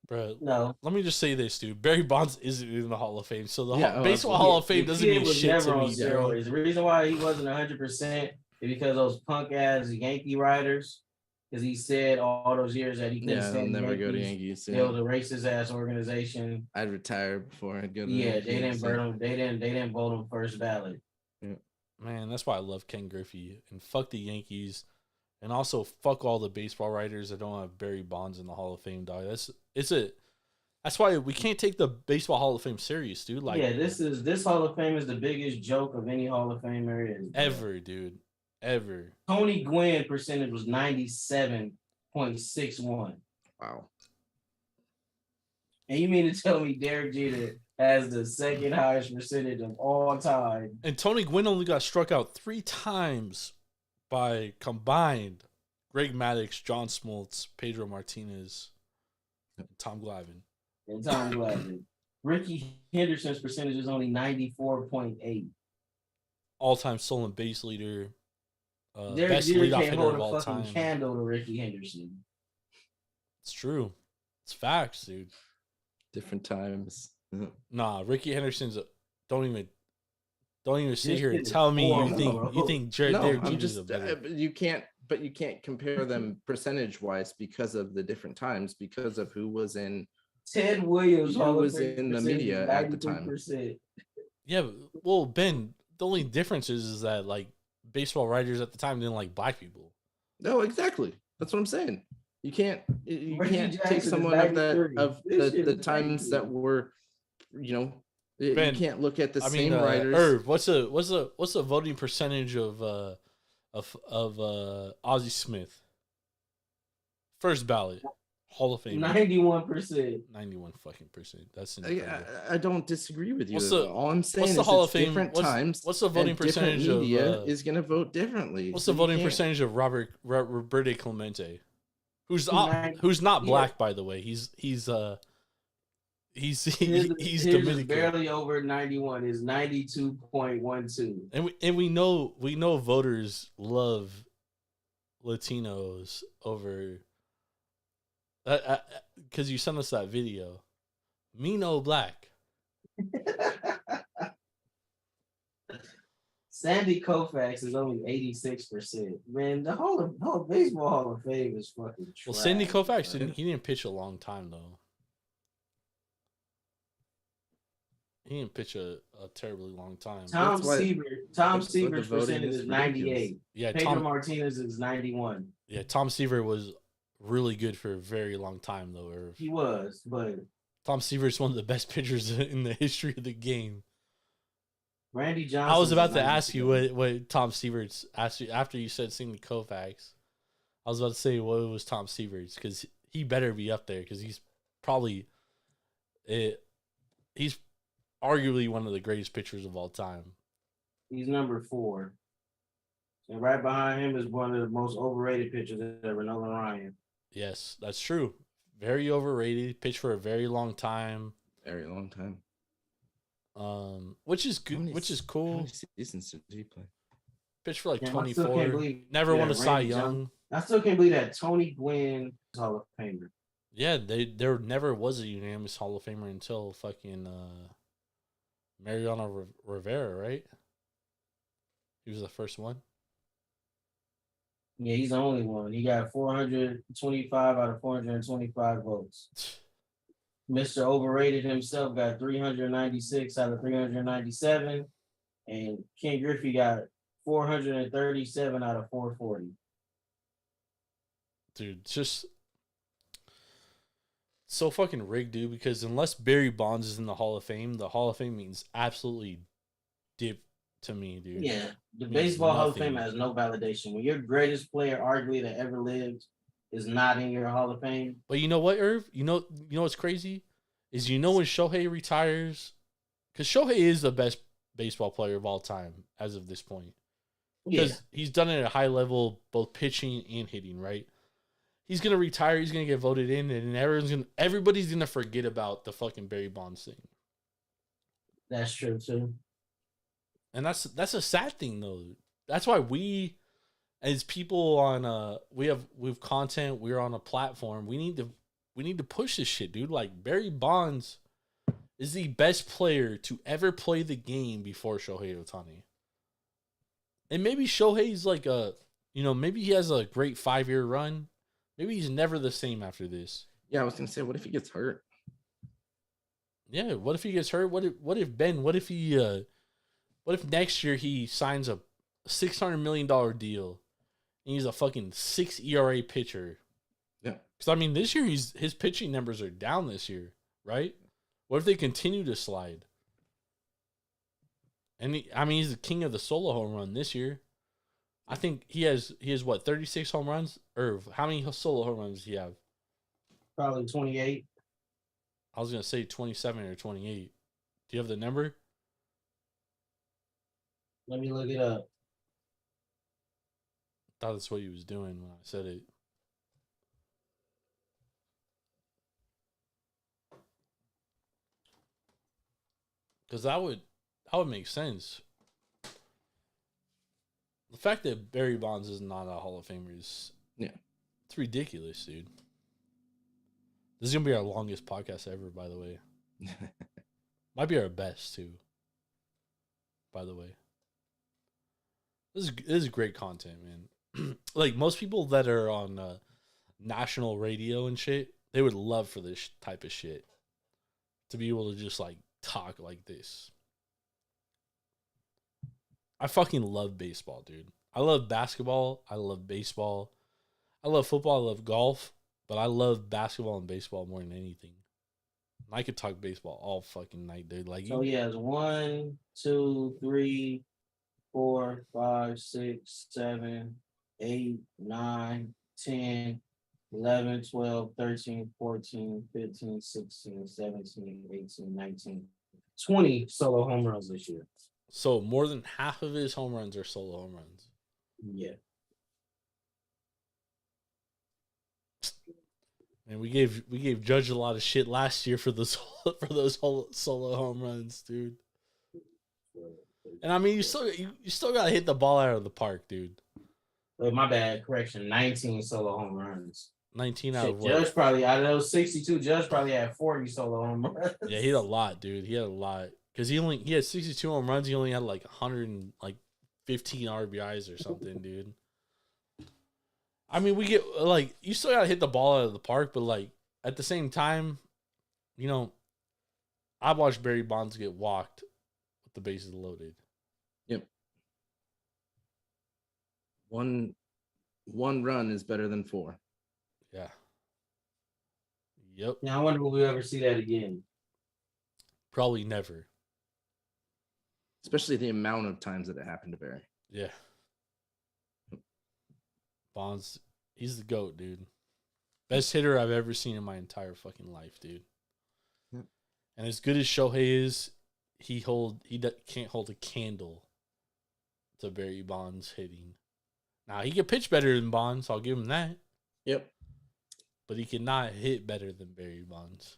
Bro, no. Let me just say this, dude. Barry Bonds isn't in the Hall of Fame, so the Baseball absolutely. Hall of Fame doesn't mean was shit never to on me, bro. steroids. The reason why he wasn't 100% is because those punk ass Yankee writers. Because he said all those years that he couldn't stand never Yankees. go to Yankees. They were the racist ass organization. I'd retire before I'd go to. Yeah, Yankees, they didn't burn him. They didn't vote him first ballot. Yeah. Man, that's why I love Ken Griffey. And fuck the Yankees. And also fuck all the baseball writers that don't have Barry Bonds in the Hall of Fame, dog. That's why we can't take the Baseball Hall of Fame serious, dude. Like, yeah, this Hall of Fame is the biggest joke of any Hall of Famer is. Ever, dude. Ever. Tony Gwynn percentage was 97.61. Wow. And you mean to tell me Derek Jeter has the second highest percentage of all time? And Tony Gwynn only got struck out 3 times by combined Greg Maddux, John Smoltz, Pedro Martinez, and Tom Glavine. Ricky Henderson's percentage is only 94.8. All-time stolen base leader. Derek Best Jeter leadoff can't hitter hold of a all fucking time. candle to Ricky Henderson. It's true. It's facts, dude. Different times. Nah, Ricky Henderson's don't even sit here and shit tell is me horrible, you think Derek I'm Jeter's just. a better. You can't compare them percentage wise because of the different times, because of who was in. Ted Williams Who Hall of was Fame in the percentage media is at the time? 93%. Yeah, well, Ben, the only difference is that like baseball writers at the time didn't like black people. No, exactly. That's what I'm saying. You can't Reggie take Jackson is someone of that 93. of This shit the is times that 93. were, you know, you Ben, can't look at the I mean, same writers. Irv, what's the voting percentage of Ozzie Smith? First ballot, Hall of Fame, 91%. 91 fucking percent. That's I, incredible. I don't disagree with you. What's the- All I'm saying what's is the Hall it's of Fame- different times. what's the voting and different percentage of, media is going to vote differently. What's So the you voting can't- percentage of Roberto Clemente, who's 90 who's not yeah. black, by the way? He's His is Dominican, barely over 91. Is 92.12. and we know voters love Latinos over. Because you sent us that video, me no black. Sandy Koufax is only 86%. Man, the whole baseball Hall of Fame is fucking trash. Well, Sandy Koufax man. didn't pitch a long time though. He didn't pitch a terribly long time. Tom That's why- Seaver's that's why the percentage voting is is 98. Yeah, Pedro Martinez is 91. Tom Seaver was really good for a very long time though. Irv. He was, but Tom Seaver is one of the best pitchers in the history of the game. Randy Johnson. I was about is to ask you 92. what Tom Seaver's asked you after you said Sandy Koufax. I was about to say what was Tom Seaver's because he better be up there because he's probably he's arguably one of the greatest pitchers of all time. He's number 4. And right behind him is one of the most overrated pitchers ever, Nolan Ryan. Yes, that's true. Very overrated. Pitched for a very long time. Very long time. Which is How good. many- Which is How cool. many seasons did he play? Pitched for like Damn, I still can't 24. believe- Never yeah, won a Cy Randy Young. I still can't believe that Tony Gwynn is Hall of Famer. Yeah, there never was a unanimous Hall of Famer until fucking Mariano Rivera, right? He was the first one. Yeah, he's the only one. He got 425 out of 425 votes. Mr. Overrated himself got 396 out of 397. And Ken Griffey got 437 out of 440. Dude, it's just so fucking rigged, dude, because unless Barry Bonds is in the Hall of Fame means absolutely dip to me, dude. Yeah, the Means Baseball Hall of nothing. Fame has no validation. When your greatest player, arguably that ever lived, is not in your Hall of Fame, But you know what, Irv? You know what's crazy? Is when Shohei retires, because Shohei is the best baseball player of all time as of this point. yeah, Because he's done it at a high level, both pitching and hitting, right? He's gonna retire, he's gonna get voted in, and everybody's gonna forget about the fucking Barry Bonds thing. that's true too. And that's a sad thing though. That's why we as people on we've content, we're on a platform, we need to push this shit, dude. Like Barry Bonds is the best player to ever play the game before Shohei Ohtani. And maybe Shohei's like maybe he has a great 5-year run. Maybe he's never the same after this. Yeah, I was gonna say, what if he gets hurt? Yeah, what if he gets hurt? What if next year he signs a $600 million deal and he's a fucking 6 ERA pitcher? Yeah. Because I mean, this year his pitching numbers are down this year, right? What if they continue to slide? And he's the king of the solo home run this year. I think he has what, 36 home runs? Or how many solo home runs does he have? Probably 28. I was gonna say 27 or 28. Do you have the number? Let me look it up. I thought that's what he was doing when I said it. Because that would make sense. The fact that Barry Bonds is not a Hall of Famer is it's ridiculous, dude. This is gonna be our longest podcast ever, by the way. Might be our best too. By the way, this is great content, man. Like most people that are on national radio and shit, they would love for this type of shit to be able to just like talk like this. I fucking love baseball, dude. I love basketball. I love baseball. I love football. I love golf. But I love basketball and baseball more than anything. I could talk baseball all fucking night, dude. Like, So he has 1, 2, 3, 4, 5, 6, 7, 8, 9, 10, 11, 12, 13, 14, 15, 16, 17, 18, 19, 20 solo home runs this year. so more than half of his home runs are solo home runs. Yeah. And we gave Judge a lot of shit last year for those solo home runs, dude. And I mean, you still gotta hit the ball out of the park, dude. Wait, my bad. Correction. 19 solo home runs. 19 out Shit, of what? Judge probably out of those 62. Judge probably had 40 solo home runs. Yeah, he had a lot, dude. He had a lot because he had 62 home runs. He only had like 115 RBIs or something, dude. I mean, we get like you still gotta hit the ball out of the park, but like at the same time, you know, I watched Barry Bonds get walked with the bases loaded. Yep. One run is better than 4. Yeah. Yep. Now I wonder will we ever see that again. Probably never. Especially the amount of times that it happened to Barry. Yeah. Bonds, he's the GOAT, dude. Best hitter I've ever seen in my entire fucking life, dude. Yep. And as good as Shohei is, he can't hold a candle to Barry Bonds hitting. Now he can pitch better than Bonds, I'll give him that. Yep. But he cannot hit better than Barry Bonds.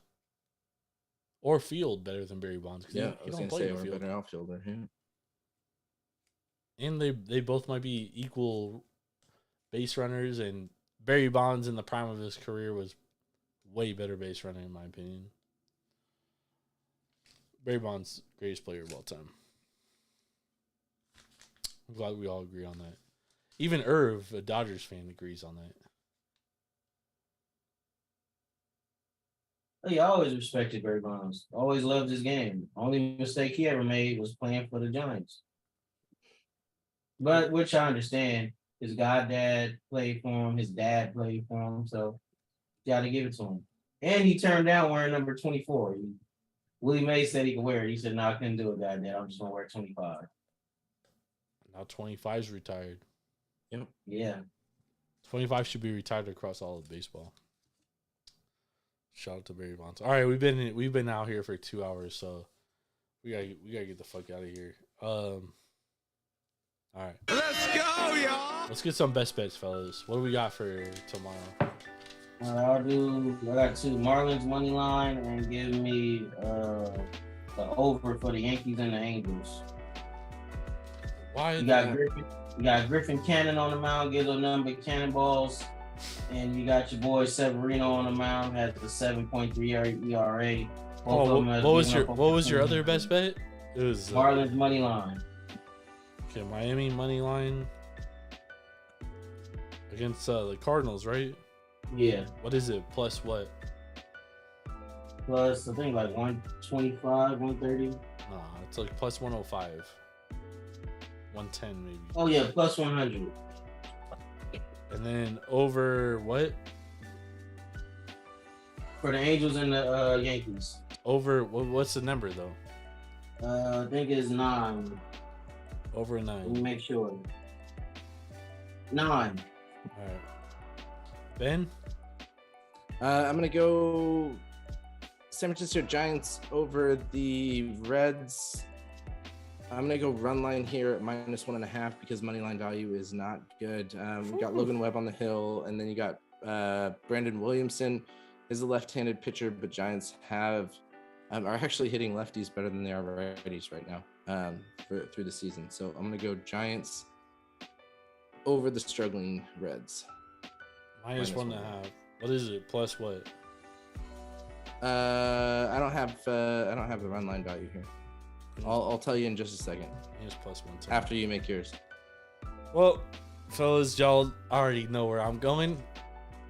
Or field better than Barry Bonds. Yeah, I was going to say we're a better outfielder. Yeah. And they both might be equal base runners, and Barry Bonds in the prime of his career was way better base runner in my opinion. Barry Bonds, greatest player of all time. I'm glad we all agree on that. Even Irv, a Dodgers fan, agrees on that. He always respected Barry Bonds. Always loved his game. Only mistake he ever made was playing for the Giants. But which I understand. His goddad played for him. His dad played for him. So you got to give it to him. And he turned down wearing number 24. Willie Mays said he could wear it. He said, "No, I couldn't do it, goddad. I'm just gonna wear 25." Now 25 is retired. Yep. Yeah. 25 should be retired across all of baseball. Shout out to Barry Bonds. All right, we've been out here for 2 hours, so we gotta get the fuck out of here. All right, Let's go, y'all. let's get some best bets, fellas. What do we got for tomorrow? I got 2 Marlins money line and give me the over for the Yankees and the Angels. Why? You got Griffin Cannon on the mound, gives a number of cannonballs. And you got your boy Severino on the mound, has the 7.3 ERA. What was your other best bet? It was Marlins money line. Okay, Miami money line against the Cardinals, right? Yeah. What is it? Plus what? Plus, I think like 125, 130. No, it's like plus 105. 110 maybe. Oh yeah, plus 100. And then over what? For the Angels and the Yankees. Over what's the number though? I think it's 9. Over Let me 9. make sure. 9. All right. Ben? I'm going to go San Francisco Giants over the Reds. I'm going to go run line here at -1.5 because money line value is not good. We got Logan Webb on the hill, and then you got Brandon Williamson is a left-handed pitcher, but Giants are actually hitting lefties better than they are righties right now through the season. So I'm going to go Giants over the struggling Reds. -1.5. What is it? Plus what? I don't have the run line value here. I'll tell you in just a second. It's plus 110. After you make yours. Well, fellas, y'all already know where I'm going.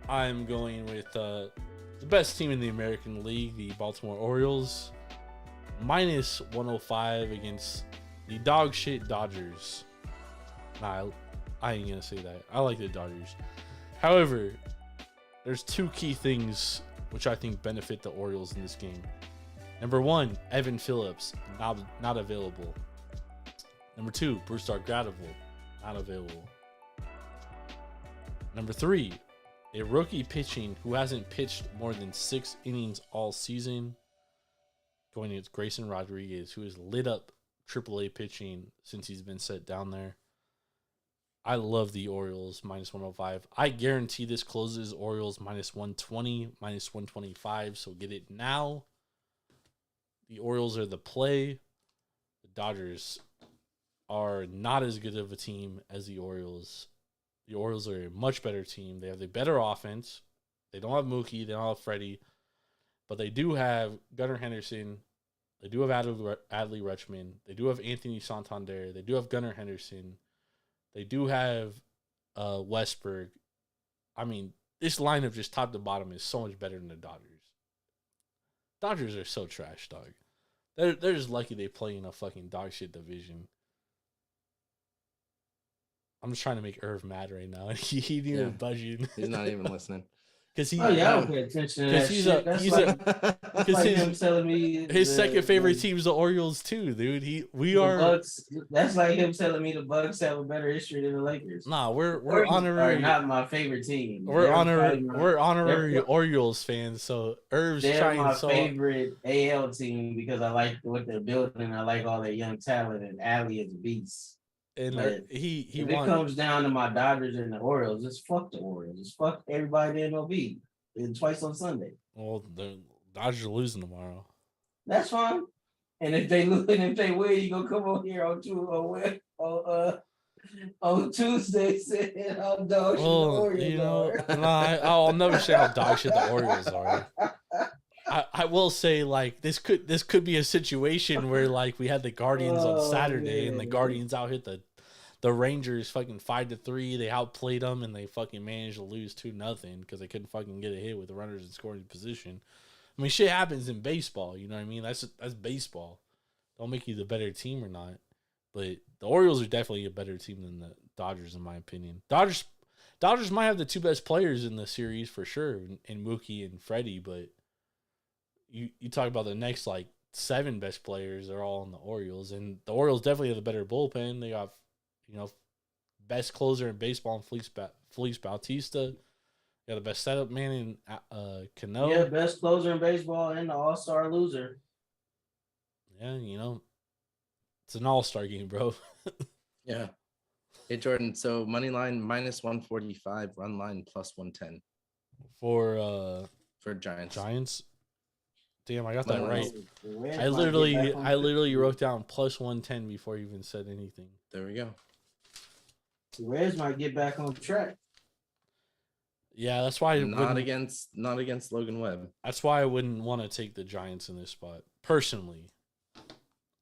I'm going with the best team in the American League, the Baltimore Orioles, -105 against The dog shit Dodgers. Nah, I ain't gonna say that. I like the Dodgers. However, there's two key things which I think benefit the Orioles in this game. Number one, Evan Phillips, not available. Number two, Brusdar Graterol, not available. Number three, a rookie pitching who hasn't pitched more than 6 innings all season, going against Grayson Rodriguez, who has lit up AAA pitching since he's been set down there. I love the Orioles minus 105. I guarantee this closes Orioles minus 120, minus 125. So get it now. The Orioles are the play. The Dodgers are not as good of a team as the Orioles. The Orioles are a much better team. They have the better offense. They don't have Mookie. They don't have Freddie. But they do have Gunnar Henderson. They do have Adley Rutschman. They do have Anthony Santander. They do have Gunnar Henderson. They do have Westberg. I mean, this lineup just top to bottom is so much better than the Dodgers. Dodgers are so trash, dog. They're just lucky they play in a fucking dog shit division. I'm just trying to make Irv mad right now. He didn't even budge in. He's not even listening. I don't pay attention to that shit. That's like him telling me his second favorite team is the Orioles too, dude. Bucks, that's like him telling me the Bucks have a better history than the Lakers. Nah, we're honorary. Not my favorite team. We're honorary Orioles fans. So Irv's trying my so favorite AL team because I like what they're building. I like all their young talent, and Allie is a beast. And he if won. it comes down to my Dodgers and the Orioles, just fuck the Orioles. Just fuck everybody in MLB. And twice on Sunday. Well, the Dodgers are losing tomorrow. That's fine. And if they lose, and if they win, you gonna come over here on Tuesday saying how dog shit the Orioles are. I'll never say how dog shit the Orioles are. I will say, like, this could be a situation where, like, we had the Guardians on Saturday and the Guardians out hit the Rangers fucking 5-3. They outplayed them and they fucking managed to lose 2-0 because they couldn't fucking get a hit with the runners in scoring position. I mean, shit happens in baseball. You know what I mean? That's baseball. Don't make you the better team or not. But the Orioles are definitely a better team than the Dodgers, in my opinion. Dodgers might have the two best players in the series for sure, in Mookie and Freddie. But you talk about the next, like, 7 best players are all in the Orioles. And the Orioles definitely have the better bullpen. They got, best closer in baseball in Felice Bautista. Got the best setup man in Cano. Yeah, best closer in baseball and the all-star loser. Yeah, it's an all-star game, bro. Yeah. Hey, Jordan, so money line minus 145, run line plus 110. For Giants. Giants? Damn, I got that right. Reds I literally wrote down plus 110 before you even said anything. There we go. The Reds might get back on track. Yeah, that's why not against Logan Webb. That's why I wouldn't want to take the Giants in this spot. Personally.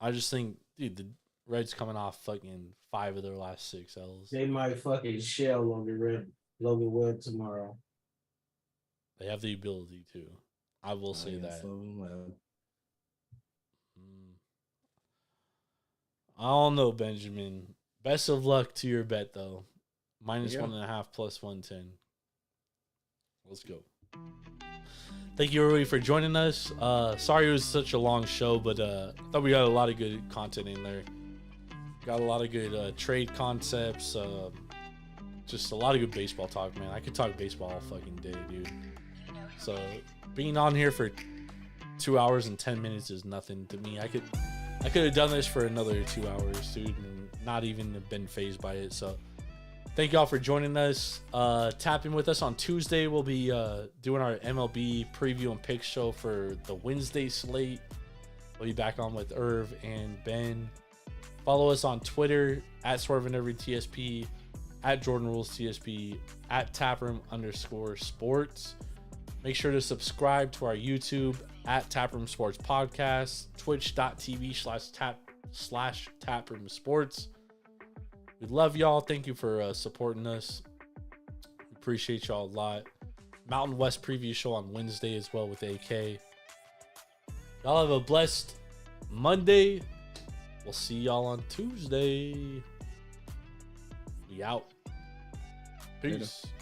I just think, dude, the Reds coming off fucking 5 of their last 6 L's. They might fucking shell Logan Webb tomorrow. They have the ability to. I will say that. Logan Webb. I don't know, Benjamin. Best of luck to your bet, though. Minus 1.5 plus 110. Let's go. Thank you, everybody, for joining us. Sorry it was such a long show, but I thought we got a lot of good content in there. Got a lot of good trade concepts. Just a lot of good baseball talk, man. I could talk baseball all fucking day, dude. So being on here for 2 hours and 10 minutes is nothing to me. I could have done this for another 2 hours, dude, and not even have been fazed by it. So thank y'all for joining us. Tap in with us on Tuesday. We'll be doing our MLB preview and pick show for the Wednesday slate. We'll be back on with Irv and Ben. Follow us on Twitter at SwerveandEveryTSP, at JordanRulesTSP, at Taproom_sports. Make sure to subscribe to our YouTube at Taproom Sports Podcast, twitch.tv/Taproom Sports. We love y'all. Thank you for supporting us. We appreciate y'all a lot. Mountain West preview show on Wednesday as well with AK. Y'all have a blessed Monday. We'll see y'all on Tuesday. We out. Peace. Later.